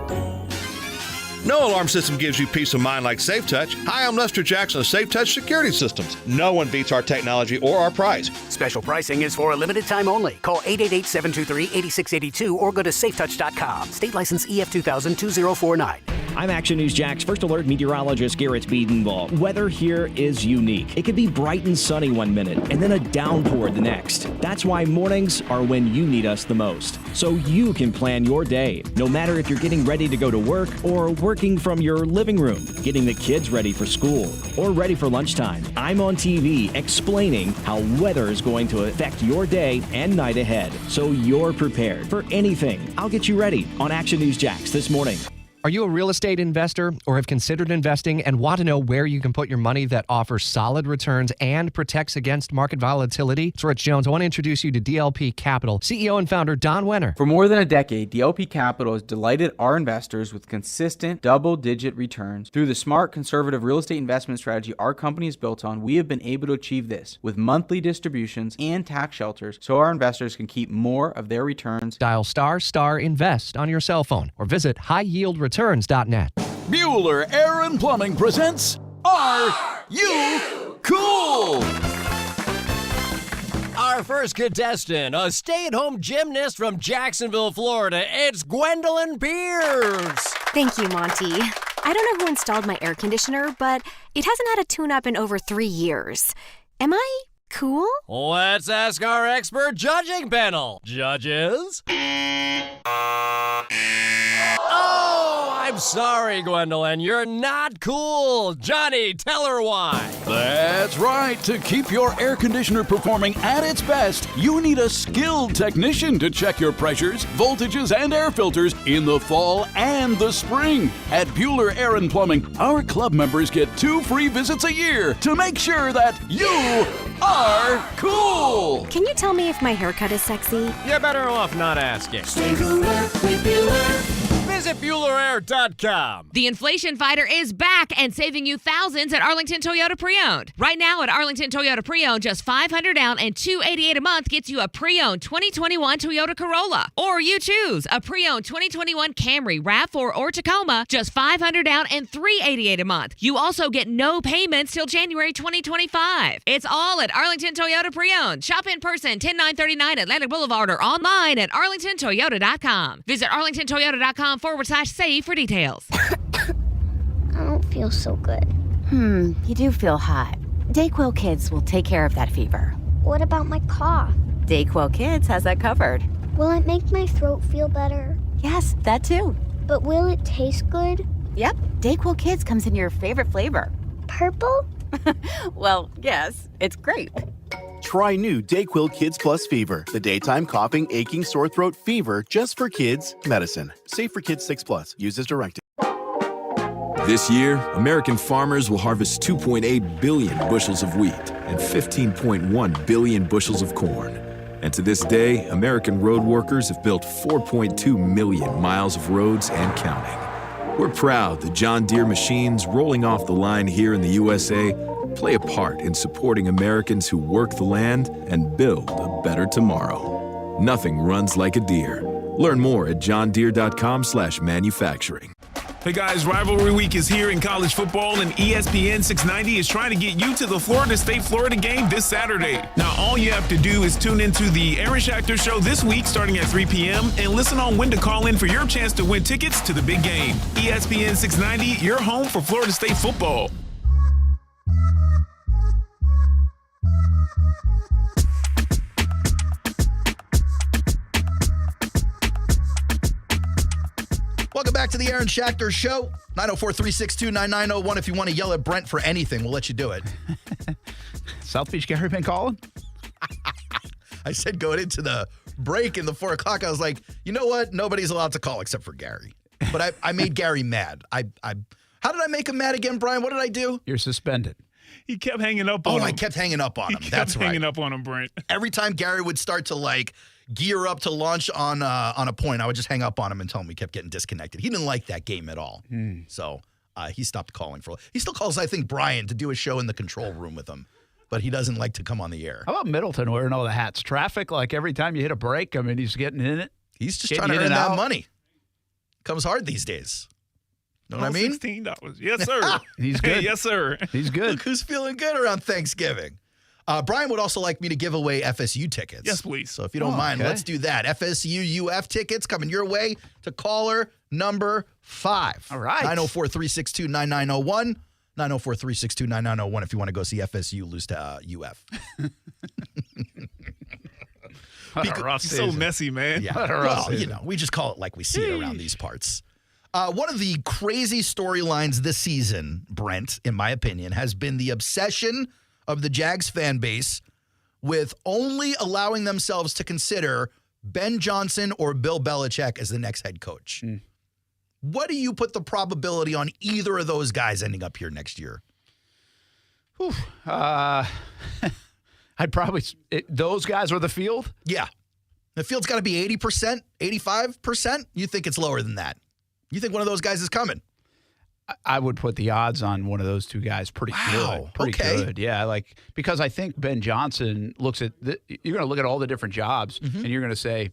No alarm system gives you peace of mind like Safe Touch. Hi, I'm Lester Jackson of Safe Touch Security Systems. No one beats our technology or our price. Special pricing is for a limited time only. Call 888-723-8682 or go to safetouch.com. State license EF 2000-2049. I'm Action News Jack's First Alert meteorologist Garrett Biedenball. Weather here is unique. It could be bright and sunny one minute and then a downpour the next. That's why mornings are when you need us the most. So you can plan your day, no matter if you're getting ready to go to work or working from your living room, getting the kids ready for school, or ready for lunchtime. I'm on TV explaining how weather is going to affect your day and night ahead, so you're prepared for anything. I'll get you ready on Action News Jax this morning. Are you a real estate investor or have considered investing and want to know where you can put your money that offers solid returns and protects against market volatility? It's Rich Jones. I want to introduce you to DLP Capital, CEO and founder Don Wenner. For more than a decade, DLP Capital has delighted our investors with consistent double-digit returns. Through the smart, conservative real estate investment strategy our company is built on, we have been able to achieve this with monthly distributions and tax shelters so our investors can keep more of their returns. Dial ** invest on your cell phone or visit highyieldreturns.net. Bueller Air & Plumbing presents Are You Cool? Our first contestant, a stay-at-home gymnast from Jacksonville, Florida, it's Gwendolyn Pierce. Thank you, Monty. I don't know who installed my air conditioner, but it hasn't had a tune-up in over 3 years. Am I cool? Let's ask our expert judging panel. Judges? Oh, I'm sorry, Gwendolyn. You're not cool. Johnny, tell her why. That's right. To keep your air conditioner performing at its best, you need a skilled technician to check your pressures, voltages, and air filters in the fall and the spring. At Bueller Air & Plumbing, our club members get 2 free visits a year to make sure that you are cool. Can you tell me if my haircut is sexy? You're better off not asking. Stay cooler with Bueller. Visit BuellerAir.com. The inflation fighter is back and saving you thousands at Arlington Toyota Pre-Owned. Right now at Arlington Toyota Pre-Owned, just $500 down and $288 a month gets you a pre-owned 2021 Toyota Corolla. Or you choose a pre-owned 2021 Camry, RAV4, or Tacoma, just $500 down and $388 a month. You also get no payments till January 2025. It's all at Arlington Toyota Pre-Owned. Shop in person, 10939 Atlantic Boulevard, or online at arlingtontoyota.com. Visit arlingtontoyota.com/save for details. I don't feel so good. You do feel hot. Dayquil Kids will take care of that fever. What about my cough? Dayquil Kids has that covered. Will it make my throat feel better? Yes, that too. But will it taste good? Yep, Dayquil Kids comes in your favorite flavor. Purple? Well, yes, it's grape. Try new Dayquil Kids Plus Fever, the daytime coughing, aching, sore throat fever just for kids medicine. Safe for kids 6+. Use as directed. This year, American farmers will harvest 2.8 billion bushels of wheat and 15.1 billion bushels of corn. And to this day, American road workers have built 4.2 million miles of roads and counting. We're proud that John Deere machines rolling off the line here in the USA play a part in supporting Americans who work the land and build a better tomorrow. Nothing runs like a Deere. Learn more at johndeere.com/manufacturing. Hey guys, Rivalry Week is here in college football, and ESPN 690 is trying to get you to the Florida State-Florida game this Saturday. Now, all you have to do is tune into the Aaron Schachter Show this week starting at 3 p.m. and listen on when to call in for your chance to win tickets to the big game. ESPN 690, your home for Florida State football. Welcome back to the Aaron Schachter Show. 904-362-9901. If you want to yell at Brent for anything, we'll let you do it. South Beach Gary been calling? I said going into the break in the 4 o'clock, I was like, you know what? Nobody's allowed to call except for Gary. But I made Gary mad. How did I make him mad again, Brian? What did I do? You're suspended. He kept hanging up on him. I kept hanging up on him. That's right. Hanging up on him, Brent. Every time Gary would start to gear up to launch on a point, I would just hang up on him and tell him we kept getting disconnected. He didn't like that game at all. So he stopped calling for it. He still calls, I think, Brian to do a show in the control room with him, but he doesn't like to come on the air. How about Middleton wearing all the hats? Traffic, every time you hit a break, he's getting in it. He's just trying to earn that money. Comes hard these days. Know what I mean? $16. Yes, sir. He's good. Yes, sir. He's good. Look who's feeling good around Thanksgiving. Brian would also like me to give away FSU tickets. Yes, please. So if you don't mind, let's do that. FSU UF tickets coming your way to caller number 5. All right. 904-362-9901. 904-362-9901 if you want to go see FSU lose to UF. He's so messy, man. Yeah. Well, we just call it like we see it around these parts. One of the crazy storylines this season, Brent, in my opinion, has been the obsession of the Jags fan base with only allowing themselves to consider Ben Johnson or Bill Belichick as the next head coach. What do you put the probability on either of those guys ending up here next year? I'd probably those guys are the field. Yeah, the field's got to be 80%, 85%. You think it's lower than that? You think one of those guys is coming? I would put the odds on one of those two guys pretty good. Pretty good. Yeah, because I think Ben Johnson looks at you're going to look at all the different jobs and you're going to say,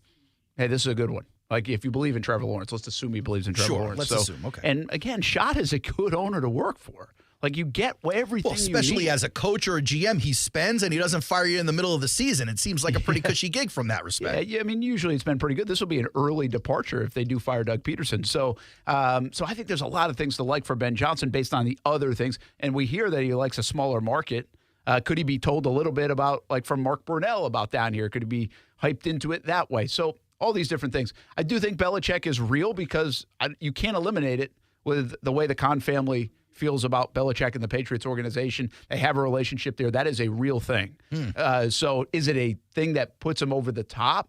hey, this is a good one. Like, if you believe in Trevor Lawrence, let's assume he believes in Trevor Lawrence. Let's assume. Okay. And again, Schott is a good owner to work for. Like, you get everything you need. Especially as a coach or a GM, he spends and he doesn't fire you in the middle of the season. It seems like a pretty cushy gig from that respect. Yeah, I mean, usually it's been pretty good. This will be an early departure if they do fire Doug Peterson. So I think there's a lot of things to like for Ben Johnson based on the other things. And we hear that he likes a smaller market. Could he be told a little bit about, like, from Mark Brunell about down here? Could he be hyped into it that way? So all these different things. I do think Belichick is real because you can't eliminate it with the way the Khan family feels about Belichick and the Patriots organization. They have a relationship there. That is a real thing. So is it a thing that puts him over the top?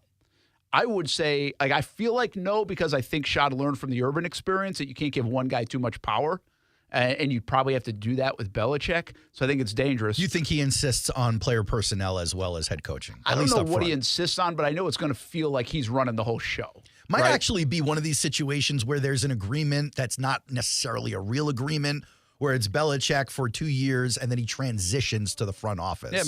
I would say, I feel like no, because I think Schott learned from the Urban experience that you can't give one guy too much power. And you probably have to do that with Belichick. So I think it's dangerous. You think he insists on player personnel as well as head coaching? I don't know what he insists on, but I know it's going to feel like he's running the whole show. Might actually be one of these situations where there's an agreement that's not necessarily a real agreement, where it's Belichick for 2 years and then he transitions to the front office. Yeah,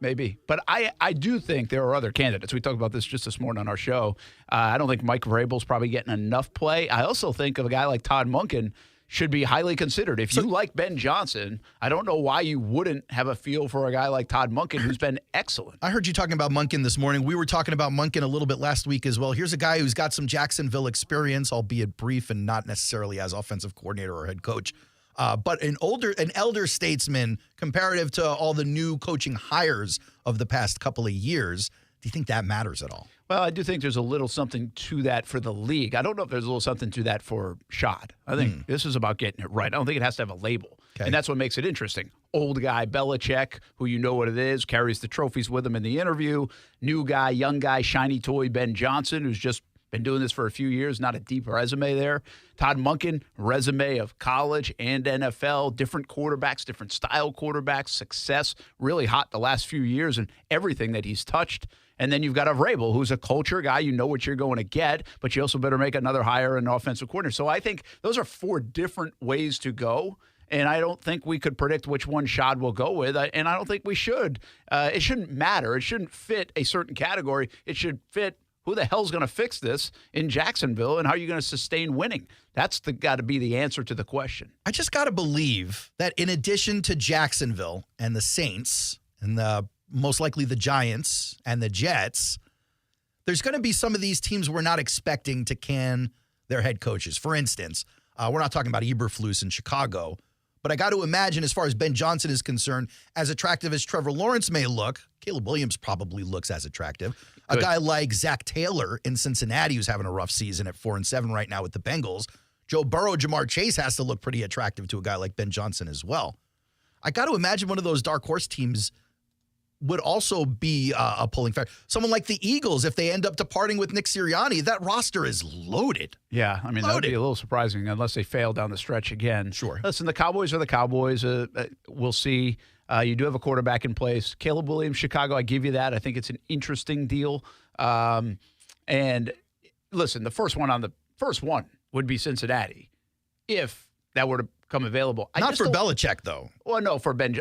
maybe. But I do think there are other candidates. We talked about this just this morning on our show. I don't think Mike Vrabel's probably getting enough play. I also think of a guy like Todd Monken should be highly considered. If you like Ben Johnson, I don't know why you wouldn't have a feel for a guy like Todd Monken, who's been excellent. I heard you talking about Monken this morning. We were talking about Monken a little bit last week as well. Here's a guy who's got some Jacksonville experience, albeit brief and not necessarily as offensive coordinator or head coach, but an elder statesman comparative to all the new coaching hires of the past couple of years. Do you think that matters at all? Well, I do think there's a little something to that for the league. I don't know if there's a little something to that for Schott. I think this is about getting it right. I don't think it has to have a label. Okay. And that's what makes it interesting. Old guy Belichick, who you know what it is, carries the trophies with him in the interview. New guy, young guy, shiny toy Ben Johnson, who's just been doing this for a few years, not a deep resume there. Todd Monken, resume of college and NFL, different quarterbacks, different style quarterbacks, success, really hot the last few years and everything that he's touched. And then you've got a Vrabel, who's a culture guy. You know what you're going to get, but you also better make another hire in offensive coordinator. So I think those are 4 different ways to go. And I don't think we could predict which one Schott will go with. And I don't think we should. It shouldn't matter. It shouldn't fit a certain category. It should fit who the hell's going to fix this in Jacksonville and how are you going to sustain winning? That's got to be the answer to the question. I just got to believe that in addition to Jacksonville and the Saints and most likely the Giants and the Jets, there's going to be some of these teams we're not expecting to can their head coaches. For instance, we're not talking about Eberflus in Chicago, but I got to imagine, as far as Ben Johnson is concerned, as attractive as Trevor Lawrence may look, Caleb Williams probably looks as attractive. Good. A guy like Zach Taylor in Cincinnati, who's having a rough season at 4-7 right now with the Bengals. Joe Burrow, Jamar Chase has to look pretty attractive to a guy like Ben Johnson as well. I got to imagine one of those dark horse teams would also be a pulling factor. Someone like the Eagles, if they end up departing with Nick Sirianni, that roster is loaded. Yeah, I mean, that would be a little surprising unless they fail down the stretch again. Sure. Listen, the Cowboys are the Cowboys. We'll see. You do have a quarterback in place. Caleb Williams, Chicago, I give you that. I think it's an interesting deal. And listen, the first one would be Cincinnati if that were to come available. Not for Belichick, though. Well, no, for Ben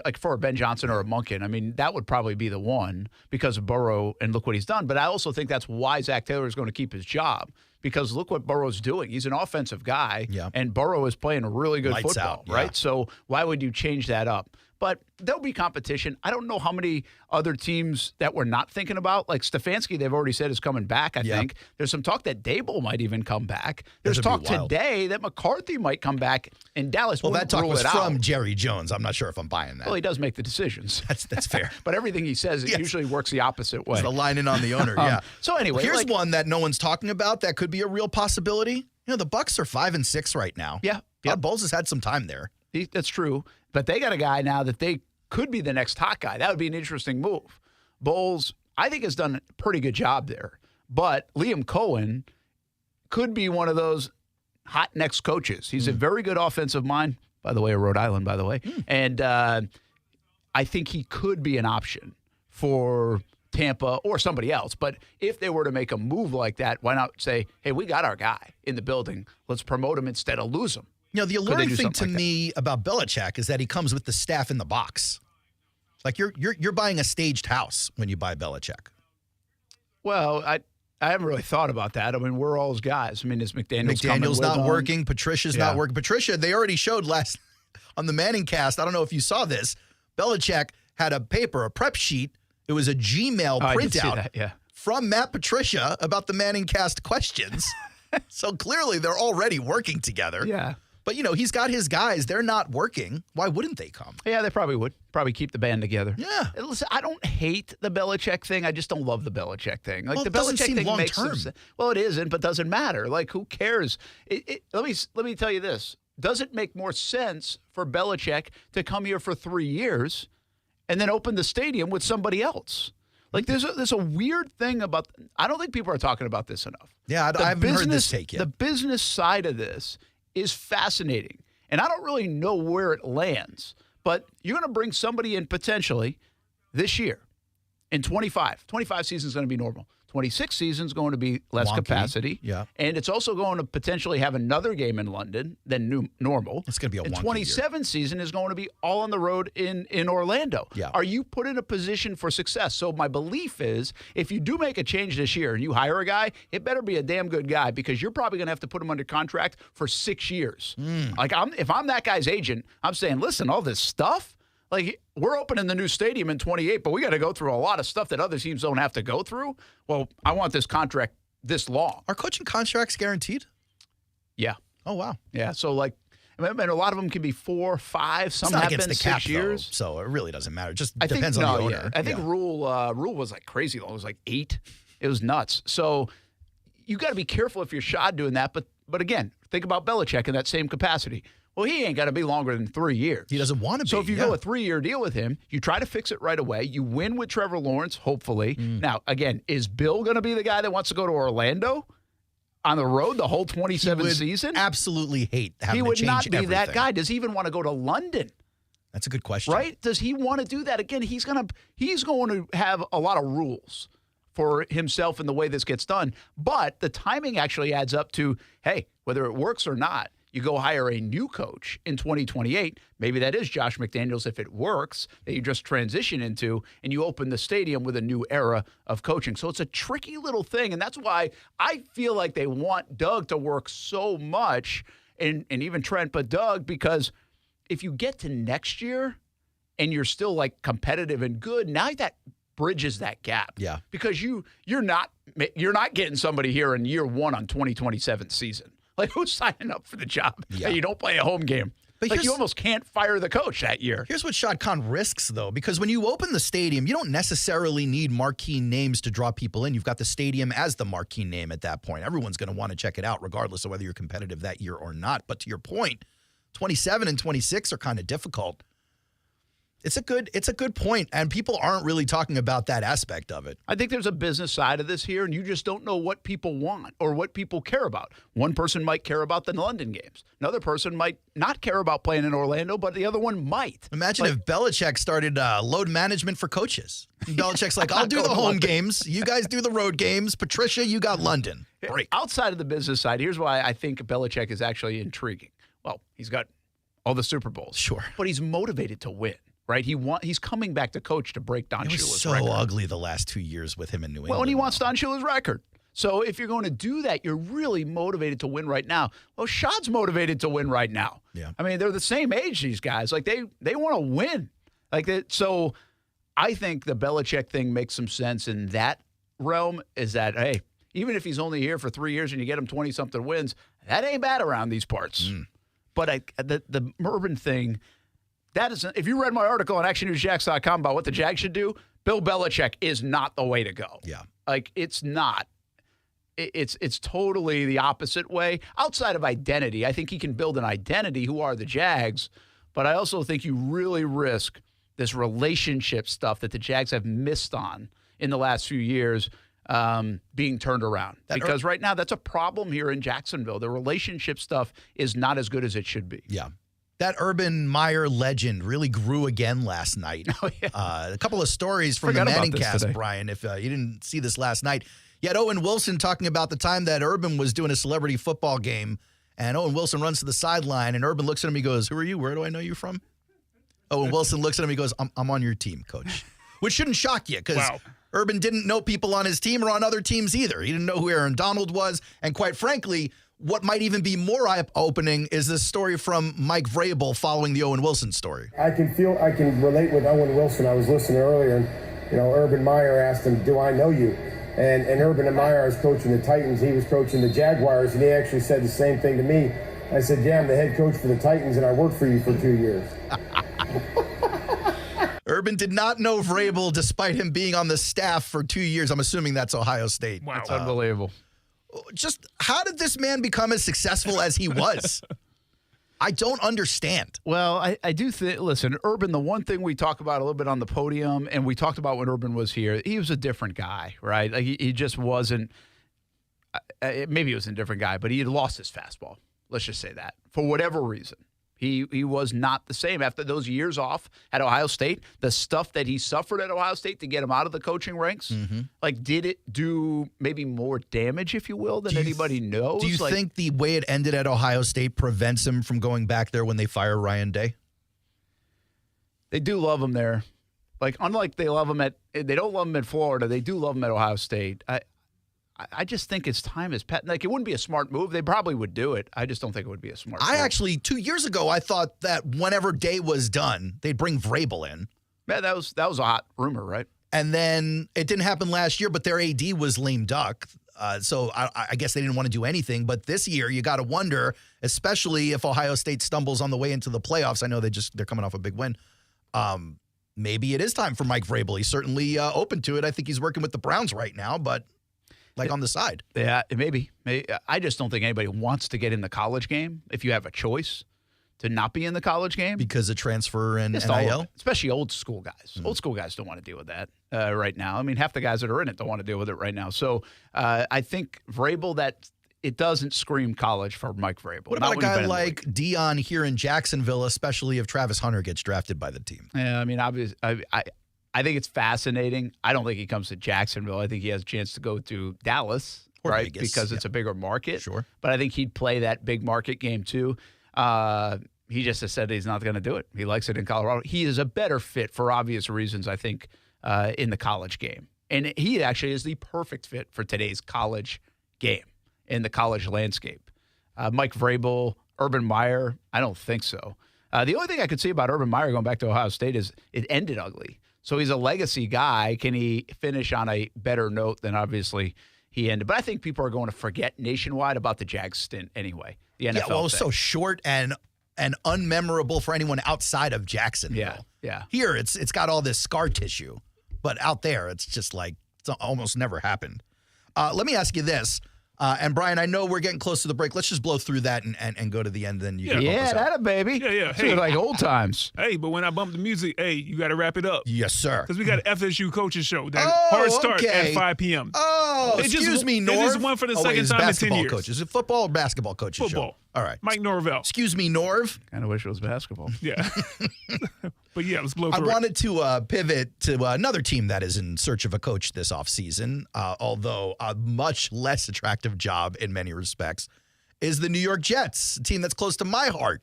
Johnson or a Monken. I mean, that would probably be the one because of Burrow and look what he's done. But I also think that's why Zach Taylor is going to keep his job because look what Burrow's doing. He's an offensive guy, and Burrow is playing really good football, right? So why would you change that up? But there'll be competition. I don't know how many other teams that we're not thinking about. Like Stefanski, they've already said is coming back, I think. There's some talk that Dable might even come back. There's talk today that McCarthy might come back in Dallas. Well, that talk was from Jerry Jones. I'm not sure if I'm buying that. Well, he does make the decisions. That's fair. But everything he says, it usually works the opposite way. It's the line in on the owner, yeah. So anyway. Here's one that no one's talking about that could be a real possibility. You know, the Bucs are 5-6 right now. Yeah. Todd Bowles has had some time there. That's true. But they got a guy now that they could be the next hot guy. That would be an interesting move. Bowles, I think, has done a pretty good job there. But Liam Cohen could be one of those hot next coaches. He's a very good offensive mind, by the way, of Rhode Island, by the way. And I think he could be an option for Tampa or somebody else. But if they were to make a move like that, why not say, hey, we got our guy in the building. Let's promote him instead of lose him. You know, the alluring thing to me about Belichick is that he comes with the staff in the box. Like you're buying a staged house when you buy Belichick. Well, I haven't really thought about that. I mean, we're all his guys. I mean, is McDaniel's not working. Patricia's not working. Patricia, they already showed last on the Manning cast. I don't know if you saw this. Belichick had a prep sheet. It was a Gmail printout from Matt Patricia about the Manning cast questions. So clearly they're already working together. Yeah. But, you know, he's got his guys. They're not working. Why wouldn't they come? Yeah, they probably would. Probably keep the band together. Yeah. Listen, I don't hate the Belichick thing. I just don't love the Belichick thing. Like, Well, the it doesn't Belichick seem thing long makes term. Well, it isn't, but doesn't matter. Like, who cares? Let me tell you this. Does it make more sense for Belichick to come here for 3 years and then open the stadium with somebody else? Like, there's a weird thing about – I don't think people are talking about this enough. Yeah, I haven't heard this take yet. The business side of this is fascinating. And I don't really know where it lands, but you're going to bring somebody in potentially this year in 25. 25 season is going to be normal. 26 season is going to be less Wonky. capacity. Yeah. And it's also going to potentially have another game in London than normal. It's going to be a And wonky 27 season is going to be all on the road in Orlando. Yeah. Are you put in a position for success? So my belief is if you do make a change this year and you hire a guy, it better be a damn good guy because you're probably going to have to put him under contract for 6 years. Like if I'm that guy's agent, I'm saying, listen, all this stuff, like, we're opening the new stadium in 28, but we got to go through a lot of stuff that other teams don't have to go through. Well, I want this contract this long. Are coaching contracts guaranteed? Yeah. Oh, wow. Yeah. So, like, I mean, a lot of them can be 4, 5. Some It's not have against been the cap, 6 years. though, so it really doesn't matter. It just I depends think, on the no, owner. Yeah. I think Rule was like crazy long. It was like 8. It was nuts. So you got to be careful if you're Shad doing that. But again, think about Belichick in that same capacity. Well, he ain't got to be longer than 3 years. He doesn't want to be. So if you go a 3-year deal with him, you try to fix it right away. You win with Trevor Lawrence, hopefully. Now, again, is Bill going to be the guy that wants to go to Orlando on the road the whole 27 season? Absolutely hate having He to would change not be everything. that guy. Does he even want to go to London? That's a good question. Right? Does he want to do that? Again, he's going to have a lot of rules for himself and the way this gets done. But the timing actually adds up to, hey, whether it works or not, you go hire a new coach in 2028. Maybe that is Josh McDaniels if it works, that you just transition into, and you open the stadium with a new era of coaching. So it's a tricky little thing, and that's why I feel like they want Doug to work so much, and even Trent, but Doug, because if you get to next year and you're still like competitive and good, now that bridges that gap. Yeah. Because you're not getting somebody here in year 1 on 2027 season. Like, who's signing up for the job? Yeah. And you don't play a home game. But Like, you almost can't fire the coach that year. Here's what Shad Khan risks, though, because when you open the stadium, you don't necessarily need marquee names to draw people in. You've got the stadium as the marquee name at that point. Everyone's going to want to check it out, regardless of whether you're competitive that year or not. But to your point, 27 and 26 are kind of difficult. It's a good point, and people aren't really talking about that aspect of it. I think there's a business side of this here, and you just don't know what people want or what people care about. One person might care about the London games. Another person might not care about playing in Orlando, but the other one might. Imagine if Belichick started load management for coaches. Belichick's like, I'll do the home games. You guys do the road games. Patricia, you got London. Break. Outside of the business side, here's why I think Belichick is actually intriguing. Well, he's got all the Super Bowls. Sure. But he's motivated to win. Right, he's coming back to coach to break Don It was Shula's so record. ugly the last 2 years with him in New England. Well, and he wants Don Shula's record. So if you're going to do that, you're really motivated to win right now. Well, Shad's motivated to win right now. Yeah. I mean, they're the same age, these guys. Like, they want to win. Like that. So I think the Belichick thing makes some sense in that realm, is that, hey, even if he's only here for 3 years and you get him 20-something wins, that ain't bad around these parts. But the Urban thing, that is, if you read my article on ActionNewsJax.com about what the Jags should do, Bill Belichick is not the way to go. Yeah. Like, it's not. It's totally the opposite way. Outside of identity, I think he can build an identity, who are the Jags, but I also think you really risk this relationship stuff that the Jags have missed on in the last few years. being turned around. Because right now, that's a problem here in Jacksonville. The relationship stuff is not as good as it should be. Yeah. That Urban Meyer legend really grew again last night. Oh, yeah. A couple of stories from the Manning cast, Brian, if you didn't see this last night. You had Owen Wilson talking about the time that Urban was doing a celebrity football game, and Owen Wilson runs to the sideline, and Urban looks at him, he goes, "Who are you? Where do I know you from?" Owen Wilson looks at him, he goes, I'm on your team, coach. Which shouldn't shock you, because Urban didn't know people on his team or on other teams either. He didn't know who Aaron Donald was, and quite frankly, what might even be more eye-opening is this story from Mike Vrabel following the Owen Wilson story. I can relate with Owen Wilson. I was listening earlier, and Urban Meyer asked him, "Do I know you?" And Urban Meyer was coaching the Titans. He was coaching the Jaguars, and he actually said the same thing to me. I said, "Yeah, I'm the head coach for the Titans, and I worked for you for 2 years." Urban did not know Vrabel despite him being on the staff for 2 years. I'm assuming that's Ohio State. Wow. That's unbelievable. Just how did this man become as successful as he was? I don't understand. Well, I do think, listen, Urban, the one thing we talk about a little bit on the podium, and we talked about when Urban was here, he was a different guy, right? Like he just wasn't, maybe he was a different guy, but he had lost his fastball. Let's just say that. For whatever reason. He was not the same after those years off at Ohio State. The stuff that he suffered at Ohio State to get him out of the coaching ranks, like, did it do maybe more damage, if you will, than anybody knows? Do you think the way it ended at Ohio State prevents him from going back there when they fire Ryan Day? They do love him there. Like, unlike they don't love him at Florida, they do love him at Ohio State. I just think his time is pet. Like, it wouldn't be a smart move. They probably would do it. I just don't think it would be a smart move. Actually, 2 years ago, I thought that whenever Day was done, they'd bring Vrabel in. Yeah, that was a hot rumor, right? And then it didn't happen last year, but their AD was lame duck. So I guess they didn't want to do anything. But this year, you got to wonder, especially if Ohio State stumbles on the way into the playoffs. I know they're coming off a big win. Maybe it is time for Mike Vrabel. He's certainly open to it. I think he's working with the Browns right now, but on the side. Yeah, maybe. I just don't think anybody wants to get in the college game if you have a choice to not be in the college game. Because of transfer and NIL? Especially old school guys. Old school guys don't want to deal with that right now. I mean, half the guys that are in it don't want to deal with it right now. So I think Vrabel, that it doesn't scream college for Mike Vrabel. What about a guy like Dion here in Jacksonville, especially if Travis Hunter gets drafted by the team? Yeah, I mean, obviously, I think it's fascinating. I don't think he comes to Jacksonville. I think he has a chance to go to Dallas, or right? Vegas, because it's a bigger market. Sure. But I think he'd play that big market game too. He just has said he's not going to do it. He likes it in Colorado. He is a better fit for obvious reasons, I think, in the college game. And he actually is the perfect fit for today's college game, in the college landscape. Mike Vrabel, Urban Meyer, I don't think so. The only thing I could see about Urban Meyer going back to Ohio State is it ended ugly. So he's a legacy guy. Can he finish on a better note than obviously he ended? But I think people are going to forget nationwide about the Jags stint anyway. The NFL. Yeah, well, it was so short and unmemorable for anyone outside of Jacksonville. Yeah. Here, it's got all this scar tissue, but out there, it's just like it's almost never happened. Let me ask you this. And Brian, I know we're getting close to the break. Let's just blow through that and go to the end. Then you can that a baby. Yeah. Hey, like old times. Hey, but when I bump the music, you got to wrap it up. Yes, sir. Because we got an FSU coaches show. That hard start at 5 p.m. Oh, excuse me, Norv. They just won for the second time in 10 years. Coach. Is it football or basketball coaches Football. Show? All right. Mike Norvell. Excuse me, Norv. Kind of wish it was basketball. Yeah. But yeah, let's blow through I wanted to pivot to another team that is in search of a coach this offseason, although a much less attractive job in many respects, is the New York Jets, a team that's close to my heart.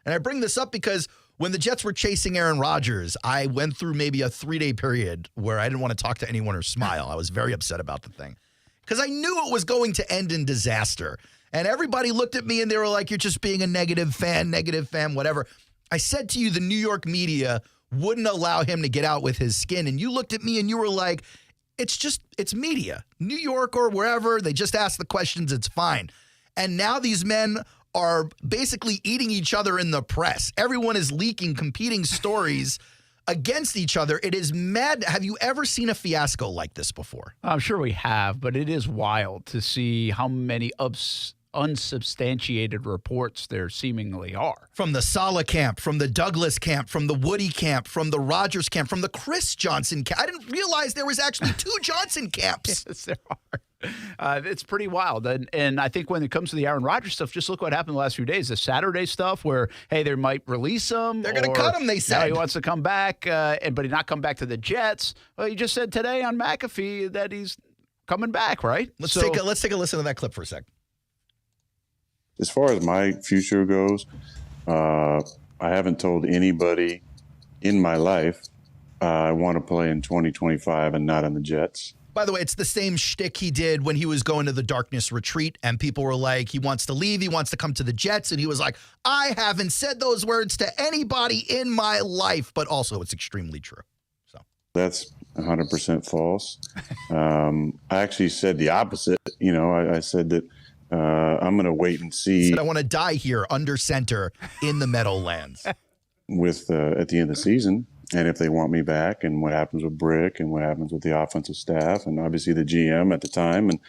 And I bring this up because when the Jets were chasing Aaron Rodgers, I went through maybe a 3-day period where I didn't want to talk to anyone or smile. I was very upset about the thing because I knew it was going to end in disaster. And everybody looked at me and they were like, you're just being a negative fan, whatever. I said to you, the New York media wouldn't allow him to get out with his skin. And you looked at me and you were like, it's media. New York or wherever, they just ask the questions, it's fine. And now these men are basically eating each other in the press. Everyone is leaking competing stories against each other. It is mad. Have you ever seen a fiasco like this before? I'm sure we have, but it is wild to see how many unsubstantiated reports there seemingly are. From the Saleh camp, from the Douglas camp, from the Woody camp, from the Rodgers camp, from the Chris Johnson camp. I didn't realize there was actually 2 Johnson camps. Yes, there are. It's pretty wild. And I think when it comes to the Aaron Rodgers stuff, just look what happened the last few days. The Saturday stuff where, hey, they might release him. They're going to cut him, they said. He wants to come back, but he not come back to the Jets. Well, he just said today on McAfee that he's coming back, right? Let's take a listen to that clip for a sec. As far as my future goes, I haven't told anybody in my life I want to play in 2025 and not on the Jets. By the way, it's the same shtick he did when he was going to the Darkness Retreat, and people were like, he wants to leave, he wants to come to the Jets, and he was like, I haven't said those words to anybody in my life, but also it's extremely true. So that's 100% false. I actually said the opposite. You know, I said that I'm going to wait and see. Said I want to die here under center in the Meadowlands. With at the end of the season, and if they want me back, and what happens with Brick, and what happens with the offensive staff, and obviously the GM at the time, and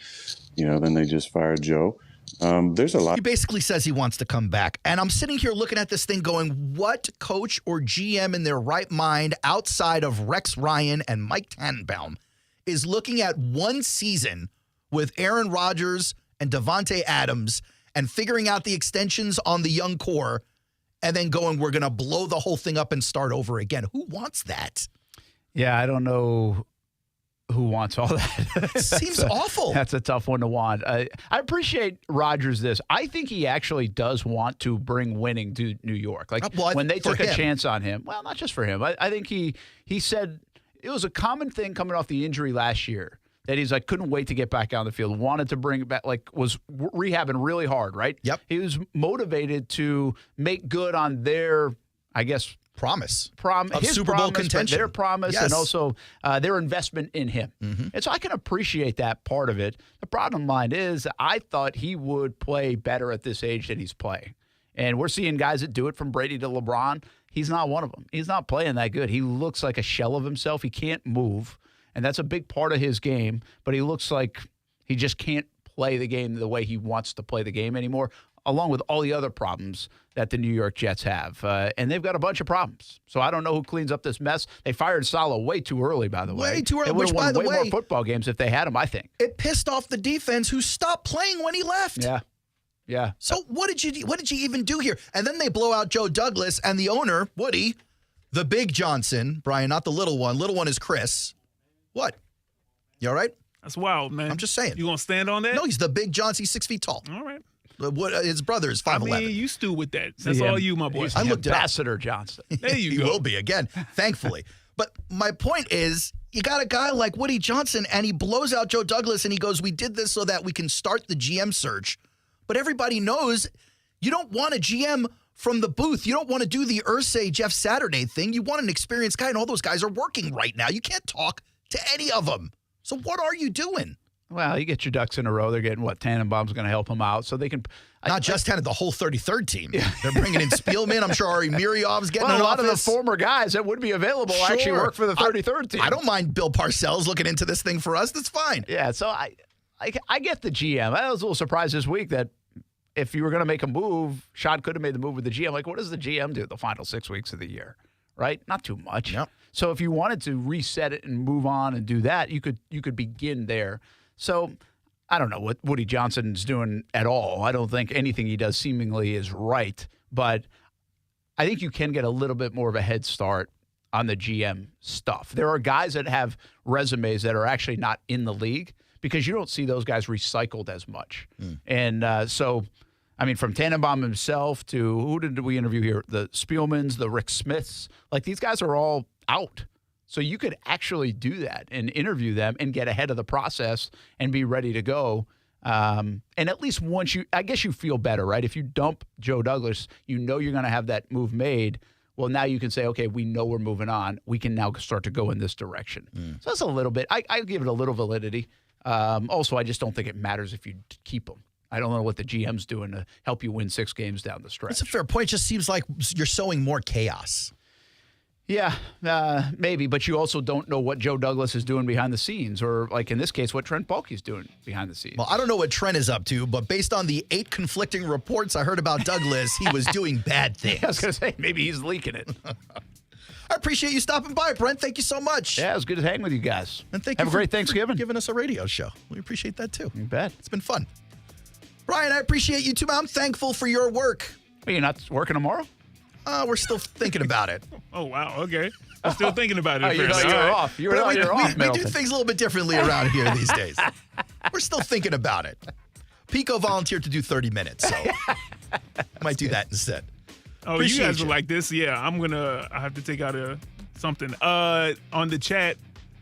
then they just fired Joe. There's a lot. He basically says he wants to come back, and I'm sitting here looking at this thing, going, "What coach or GM in their right mind, outside of Rex Ryan and Mike Tannenbaum, is looking at one season with Aaron Rodgers and Devontae Adams and figuring out the extensions on the young core?" And then going, we're going to blow the whole thing up and start over again. Who wants that? Yeah, I don't know who wants all that. It seems awful. That's a tough one to want. I appreciate Rodgers this. I think he actually does want to bring winning to New York. Like when they took a chance on him. Well, not just for him. I think he said it was a common thing coming off the injury last year. That he's like, couldn't wait to get back on the field, wanted to bring it back, like was rehabbing really hard, right? Yep. He was motivated to make good on their, I guess, promise of Super Bowl contention. Their promise, yes. And also their investment in him. Mm-hmm. And so I can appreciate that part of it. The bottom line is I thought he would play better at this age than he's playing. And we're seeing guys that do it from Brady to LeBron. He's not one of them. He's not playing that good. He looks like a shell of himself. He can't move. And that's a big part of his game, but he looks like he just can't play the game the way he wants to play the game anymore, along with all the other problems that the New York Jets have. And they've got a bunch of problems. So I don't know who cleans up this mess. They fired Saleh way too early, by the way. Way too early, They would have which, by won the way way, more football games if they had him, I think. It pissed off the defense, who stopped playing when he left. Yeah. So what did you even do here? And then they blow out Joe Douglas and the owner, Woody, the big Johnson, Brian, not the little one. Little one is Chris. What? You all right? That's wild, man. I'm just saying. You gonna stand on that? No, he's the big Johnson. He's 6 feet tall. All right. His brother is 5'11". I mean, you stew with that. That's all you, my boy. I looked Ambassador Johnson. There you he go. He will be again, thankfully. But my point is, you got a guy like Woody Johnson, and he blows out Joe Douglas, and he goes, we did this so that we can start the GM search. But everybody knows you don't want a GM from the booth. You don't want to do the Irsay Jeff Saturday thing. You want an experienced guy, and all those guys are working right now. You can't talk to any of them. So what are you doing? Well, you get your ducks in a row. They're getting what? Tannenbaum's going to help them out, so they can. Not just the whole 33rd team. Yeah. They're bringing in Spielman. I'm sure Ari Miriov's getting a lot office. of the former guys that would be available actually work for the 33rd team. I don't mind Bill Parcells looking into this thing for us. That's fine. Yeah, so I get the GM. I was a little surprised this week that if you were going to make a move, Sean could have made the move with the GM. Like, what does the GM do the final 6 weeks of the year? Right? Not too much. Yep. So if you wanted to reset it and move on and do that, you could begin there. So I don't know what Woody Johnson's doing at all. I don't think anything he does seemingly is right, but I think you can get a little bit more of a head start on the GM stuff. There are guys that have resumes that are actually not in the league because you don't see those guys recycled as much. And so, I mean, from Tannenbaum himself to who did we interview here? The Spielmans, the Rick Smiths. Like, these guys are all out. So you could actually do that and interview them and get ahead of the process and be ready to go. And at least once I guess you feel better, right? If you dump Joe Douglas, you know you're going to have that move made. Well, now you can say, okay, we know we're moving on. We can now start to go in this direction. So that's a little bit. I give it a little validity. Also, I just don't think it matters if you keep them. I don't know what the GM's doing to help you win 6 games down the stretch. That's a fair point. It just seems like you're sowing more chaos. Yeah, maybe, but you also don't know what Joe Douglas is doing behind the scenes, or like in this case, what Trent Baalke's doing behind the scenes. Well, I don't know what Trent is up to, but based on the 8 conflicting reports I heard about Douglas, he was doing bad things. I was going to say, maybe he's leaking it. I appreciate you stopping by, Brent. Thank you so much. Yeah, it was good to hang with you guys. And Have a great Thanksgiving. For giving us a radio show. We appreciate that, too. You bet. It's been fun. Brian, I appreciate you, too. I'm thankful for your work. Are you not working tomorrow? We're still thinking about it. Oh, wow. Okay. I'm still thinking about it. You're off. You're off, we do Middleton. things a little bit differently around here these days. We're still thinking about it. Pico volunteered to do 30 minutes, so I might do that instead. Oh, Appreciate you guys you. are like this? Yeah, I have to take out something. On the chat,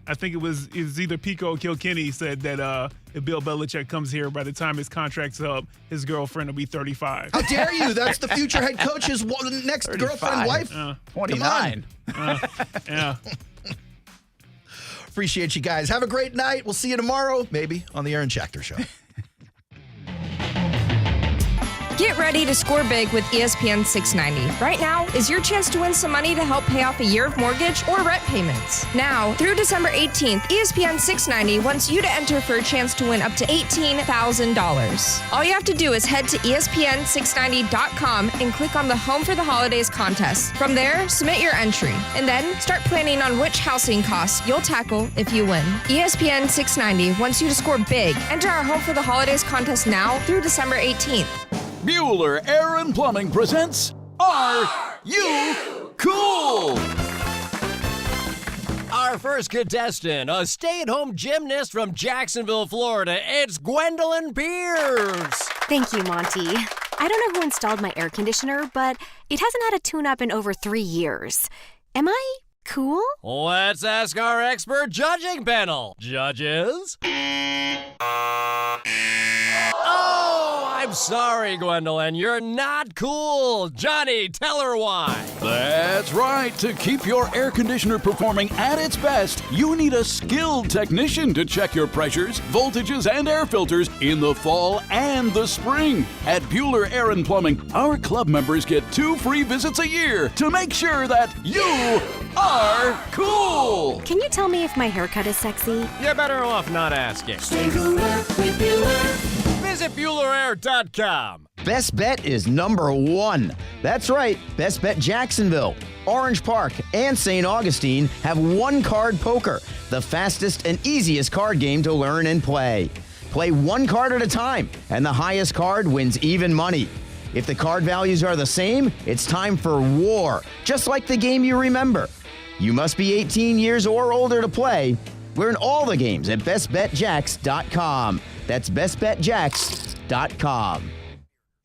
I think it was either Pico or Kilkenny said that if Bill Belichick comes here, by the time his contract's up, his girlfriend will be 35. How dare you? That's the future head coach's next 35. girlfriend, wife. 29. Yeah. Appreciate you guys. Have a great night. We'll see you tomorrow, maybe, on the Aaron Schachter Show. Get ready to score big with ESPN 690. Right now is your chance to win some money to help pay off a year of mortgage or rent payments. Now, through December 18th, ESPN 690 wants you to enter for a chance to win up to $18,000. All you have to do is head to ESPN690.com and click on the Home for the Holidays contest. From there, submit your entry, and then start planning on which housing costs you'll tackle if you win. ESPN 690 wants you to score big. Enter our Home for the Holidays contest now through December 18th. Bueller Air & Plumbing presents Are You Cool? Our first contestant, a stay-at-home gymnast from Jacksonville, Florida, it's Gwendolyn Pierce. Thank you, Monty. I don't know who installed my air conditioner, but it hasn't had a tune-up in over 3 years. Am I cool? Let's ask our expert judging panel. Judges? Oh, I'm sorry, Gwendolyn. You're not cool. Johnny, tell her why. That's right. To keep your air conditioner performing at its best, you need a skilled technician to check your pressures, voltages, and air filters in the fall and the spring. At Bueller Air & Plumbing, our club members get 2 free visits a year to make sure that you are cool. Can you tell me if my haircut is sexy? You're better off not asking. Stay cooler with Bueller. Visit BuellerAir.com. Best Bet is number 1. That's right, Best Bet Jacksonville, Orange Park, and St. Augustine have one-card poker, the fastest and easiest card game to learn and play. Play one card at a time, and the highest card wins even money. If the card values are the same, it's time for war, just like the game you remember. You must be 18 years or older to play. Learn all the games at bestbetjax.com. That's bestbetjax.com.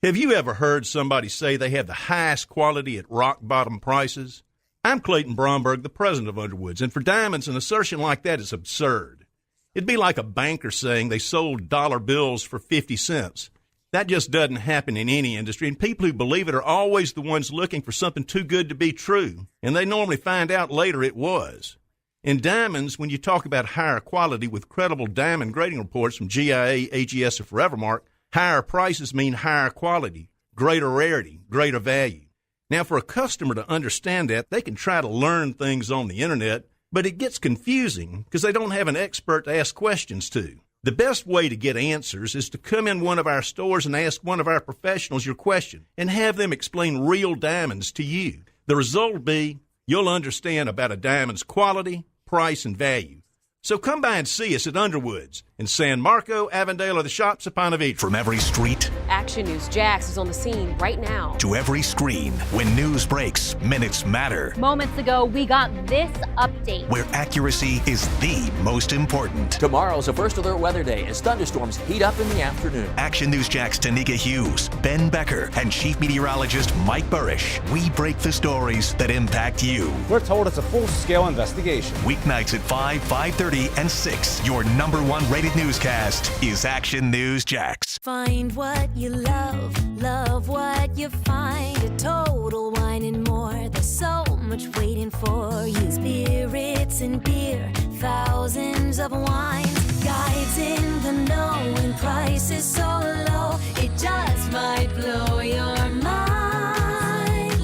Have you ever heard somebody say they have the highest quality at rock-bottom prices? I'm Clayton Bromberg, the president of Underwoods, and for diamonds, an assertion like that is absurd. It'd be like a banker saying they sold dollar bills for 50 cents. That just doesn't happen in any industry, and people who believe it are always the ones looking for something too good to be true, and they normally find out later it was. In diamonds, when you talk about higher quality with credible diamond grading reports from GIA, AGS, or Forevermark, higher prices mean higher quality, greater rarity, greater value. Now, for a customer to understand that, they can try to learn things on the internet, but it gets confusing because they don't have an expert to ask questions to. The best way to get answers is to come in one of our stores and ask one of our professionals your question and have them explain real diamonds to you. The result will be you'll understand about a diamond's quality, price, and value. So come by and see us at Underwoods in San Marco, Avondale, or the shops at Ponte Vedra. From every street Action News Jax is on the scene right now. to every screen, when news breaks, minutes matter. Moments ago, we got this update. Where accuracy is the most important. Tomorrow's a first alert weather day as thunderstorms heat up in the afternoon. Action News Jack's Tanika Hughes, Ben Becker, and Chief Meteorologist Mike Burrish. We break the stories that impact you. We're told it's a full-scale investigation. Weeknights at 5, 5:30, and 6. Your number 1 rated newscast is Action News Jax. Find what you love, love what you find. A total wine and more. There's so much waiting for you. Spirits and beer, thousands of wines. Guides in the know and prices so low. It just might blow your mind.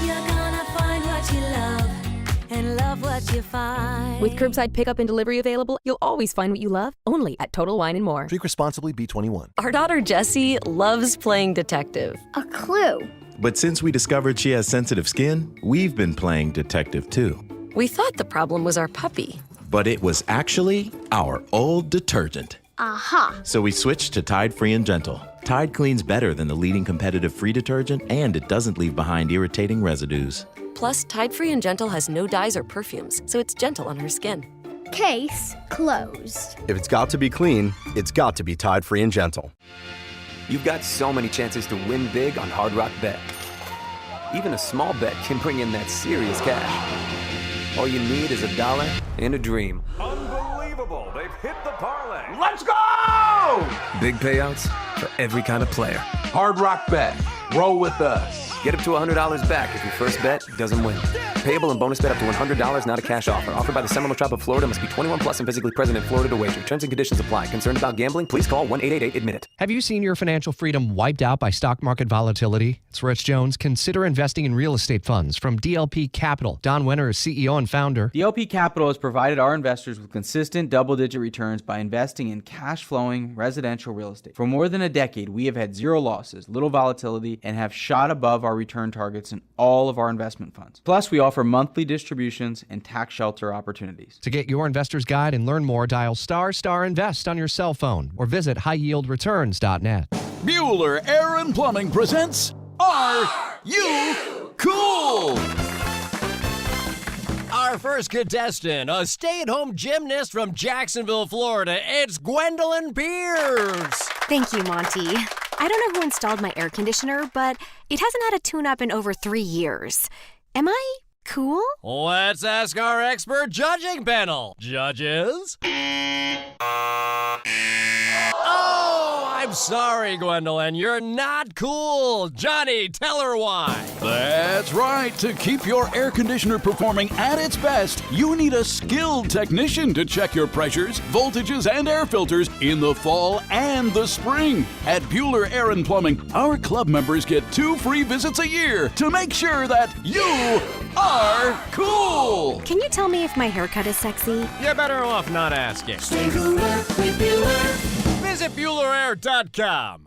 You're gonna find what you love. what you find. With curbside pickup and delivery available, you'll always find what you love, only at Total Wine & More. Drink responsibly, B21. Our daughter Jessie loves playing detective. A clue. But since we discovered she has sensitive skin, we've been playing detective too. We thought the problem was our puppy. But it was actually our old detergent. Aha. So we switched to Tide Free and Gentle. Tide cleans better than the leading competitive free detergent, and it doesn't leave behind irritating residues. Plus, Tide Free and Gentle has no dyes or perfumes, so it's gentle on her skin. Case closed. If it's got to be clean, it's got to be Tide Free and Gentle. You've got so many chances to win big on Hard Rock Bet. Even a small bet can bring in that serious cash. All you need is $1 and a dream. Unbelievable. They've hit the parlay. Let's go! Big payouts for every kind of player. Hard Rock Bet. Roll with us. Get up to $100 back if your first bet doesn't win. Payable and bonus bet up to $100, not a cash offer. Offered by the Seminole Tribe of Florida. Must be 21 plus and physically present in Florida to wager. Terms and conditions apply. Concerned about gambling? Please call 1-888-ADMIT-IT. Have you seen your financial freedom wiped out by stock market volatility? It's Rich Jones. Consider investing in real estate funds from DLP Capital. Don Wenner is CEO and founder. DLP Capital has provided our investors with consistent double-digit returns by investing in cash-flowing residential real estate. For more than a decade, we have had zero losses, little volatility, and have shot above our return targets in all of our investment funds. Plus, we offer monthly distributions and tax shelter opportunities. To get your investor's guide and learn more, dial **invest on your cell phone or visit highyieldreturns.net. Bueller Air and Plumbing presents Are You Cool? Our first contestant, a stay-at-home gymnast from Jacksonville, Florida, it's Gwendolyn Pierce. Thank you, Monty. I don't know who installed my air conditioner, but it hasn't had a tune-up in over 3 years. Am I cool? Let's ask our expert judging panel. Judges? Oh, I'm sorry, Gwendolyn. You're not cool. Johnny, tell her why. That's right. To keep your air conditioner performing at its best, you need a skilled technician to check your pressures, voltages, and air filters in the fall and the spring. At Bueller Air and Plumbing, our club members get 2 free visits a year to make sure that you are cool. Can you tell me if my haircut is sexy? You're better off not asking. Stay cooler with Bueller. Visit BuellerAir.com.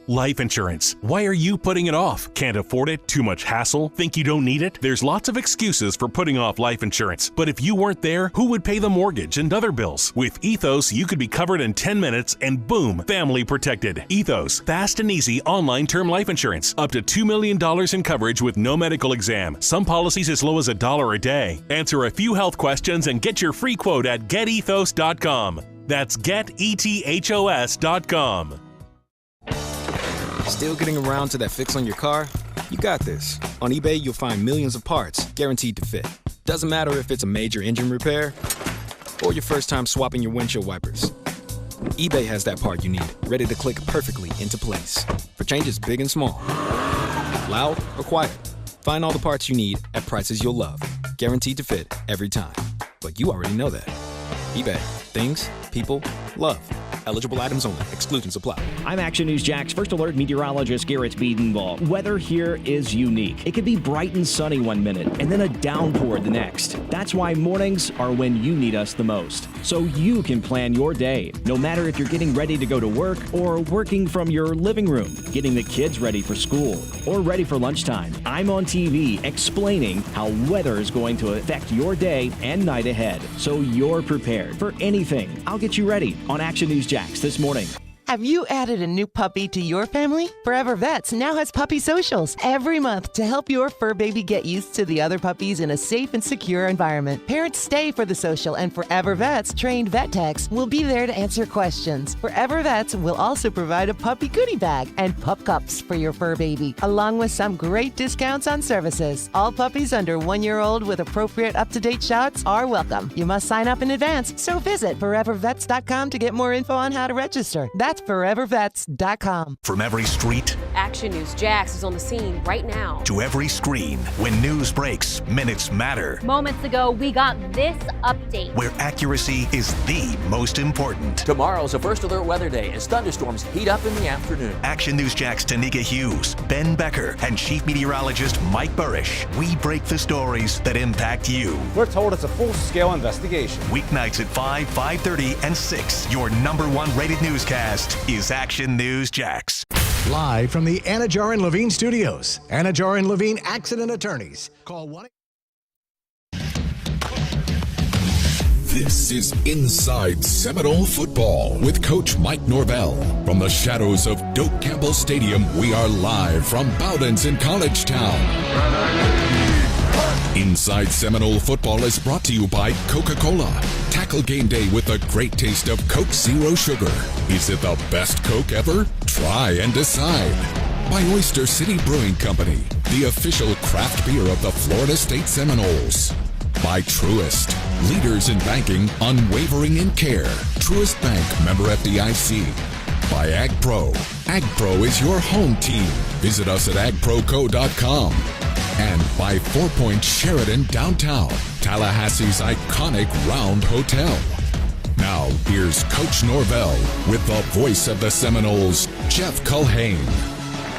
Life insurance. Why are you putting it off? Can't afford it? Too much hassle? Think you don't need it? There's lots of excuses for putting off life insurance. But if you weren't there, who would pay the mortgage and other bills? With Ethos, you could be covered in 10 minutes and boom, family protected. Ethos, fast and easy online term life insurance. Up to $2 million in coverage with no medical exam. Some policies as low as $1 a day. Answer a few health questions and get your free quote at getethos.com. That's getethos.com. Still getting around to that fix on your car? You got this. On eBay, you'll find millions of parts guaranteed to fit. Doesn't matter if it's a major engine repair or your first time swapping your windshield wipers. eBay has that part you need, ready to click perfectly into place for changes big and small. Loud or quiet, find all the parts you need at prices you'll love. Guaranteed to fit every time. But you already know that. eBay. Things people love. Eligible items only. Exclusions apply. I'm Action News Jax First Alert meteorologist Garrett Biedenball. Weather here is unique. It could be bright and sunny one minute and then a downpour the next. That's why mornings are when you need us the most. So you can plan your day. No matter if you're getting ready to go to work or working from your living room, getting the kids ready for school, or ready for lunchtime. I'm on TV explaining how weather is going to affect your day and night ahead. So you're prepared for anything. I'll get you ready on Action News Jax this morning. Have you added a new puppy to your family? Forever Vets now has puppy socials every month to help your fur baby get used to the other puppies in a safe and secure environment. Parents stay for the social, and Forever Vets trained vet techs will be there to answer questions. Forever Vets will also provide a puppy goodie bag and pup cups for your fur baby, along with some great discounts on services. All puppies under 1 year old with appropriate up-to-date shots are welcome. You must sign up in advance, so visit forevervets.com to get more info on how to register. That's forevervets.com. From every street Action News Jax is on the scene right now. to every screen, when news breaks, minutes matter. Moments ago, we got this update. Where accuracy is the most important. Tomorrow's a first alert weather day as thunderstorms heat up in the afternoon. Action News Jax Tanika Hughes, Ben Becker, and Chief Meteorologist Mike Burrish. We break the stories that impact you. We're told it's a full-scale investigation. Weeknights at 5, 5:30, and 6. Your #1 rated newscast is Action News Jax. Live from the Anajar and Levine Studios. Anajar and Levine Accident Attorneys. Call 1. This is Inside Seminole Football with Coach Mike Norvell. From the shadows of Doak Campbell Stadium, we are live from Bowdens in College Town. Inside Seminole Football is brought to you by Coca-Cola. Tackle game day with the great taste of Coke Zero Sugar. Is it the best Coke ever? Try and decide. By Oyster City Brewing Company, the official craft beer of the Florida State Seminoles. By Truist, leaders in banking, unwavering in care. Truist Bank, member FDIC. By AgPro. AgPro is your home team. Visit us at agproco.com. And by 4 Point Sheridan Downtown, Tallahassee's iconic Round Hotel. Now, here's Coach Norvell with the voice of the Seminoles, Jeff Culhane.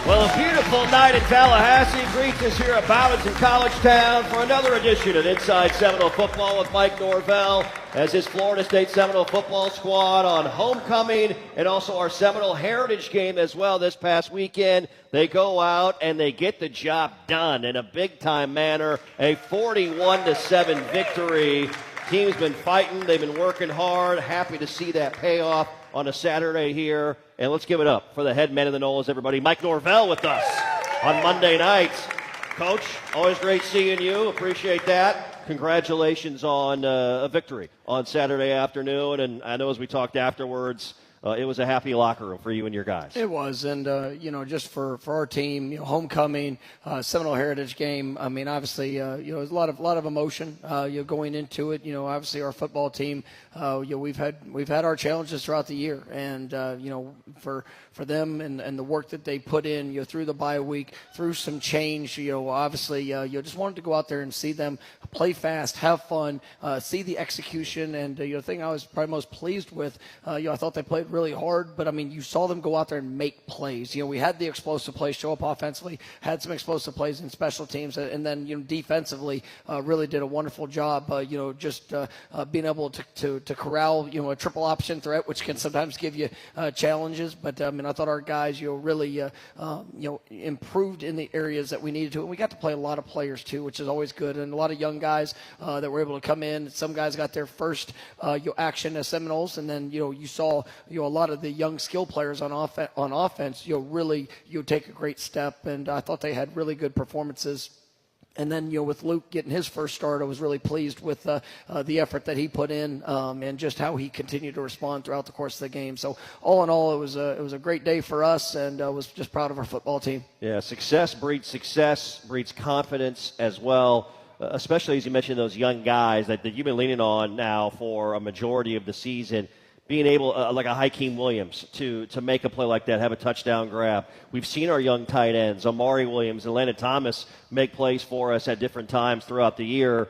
Well, a beautiful night in Tallahassee greets us here at Bowdens in College Town for another edition of Inside Seminole Football with Mike Norvell as his Florida State Seminole football squad on homecoming and also our Seminole Heritage game as well this past weekend. They go out and they get the job done in a big-time manner, a 41-7 victory. Team's been fighting. They've been working hard. Happy to see that payoff on a Saturday here. And let's give it up for the head man of the Noles, everybody. Mike Norvell with us on Monday nights. Coach, always great seeing you. Appreciate that. Congratulations on a victory on Saturday afternoon. And I know as we talked afterwards, it was a happy locker room for you and your guys. It was, and just for our team, homecoming, Seminole Heritage game. I mean, obviously, there's a lot of emotion, going into it. Obviously, our football team, we've had our challenges throughout the year, and for them and the work that they put in, through the bye week, through some change, obviously, just wanted to go out there and see them play fast, have fun, see the execution, and the thing I was probably most pleased with, I thought they played really hard, but I mean, you saw them go out there and make plays. We had the explosive plays show up offensively, had some explosive plays in special teams, and then defensively really did a wonderful job. Just being able to corral a triple option threat, which can sometimes give you challenges. But I thought our guys really improved in the areas that we needed to, and we got to play a lot of players too, which is always good, and a lot of young guys that were able to come in. Some guys got their first action as Seminoles, and then you saw a lot of the young skill players on offense, really take a great step, and I thought they had really good performances. And then, with Luke getting his first start, I was really pleased with the effort that he put in and just how he continued to respond throughout the course of the game. So, all in all, it was a great day for us, and I was just proud of our football team. Yeah, success, breeds confidence as well, especially as you mentioned those young guys that you've been leaning on now for a majority of the season. Being able, like a Hakeem Williams, to make a play like that, have a touchdown grab. We've seen our young tight ends, Amari Williams and Landon Thomas, make plays for us at different times throughout the year.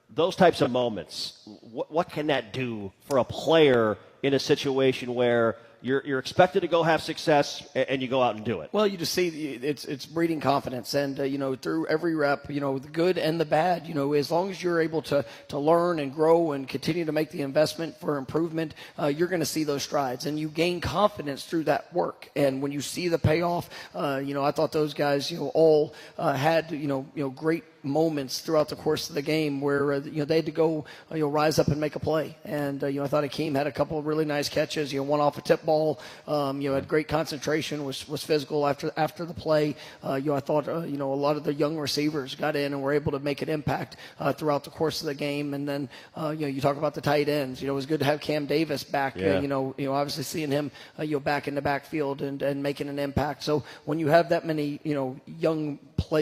Those types of moments, what can that do for a player in a situation where you're expected to go have success and you go out and do it? Well, you just see it's breeding confidence, and through every rep, the good and the bad, as long as you're able to learn and grow and continue to make the investment for improvement, you're going to see those strides, and you gain confidence through that work. And when you see the payoff, I thought those guys, all had great moments throughout the course of the game where they had to go rise up and make a play, and I thought Hakeem had a couple of really nice catches, one off a tip ball, had great concentration, was physical after the play. I thought a lot of the young receivers got in and were able to make an impact throughout the course of the game. And then you talk about the tight ends, it was good to have Cam Davis back. Obviously seeing him back in the backfield and making an impact. So when you have that many young players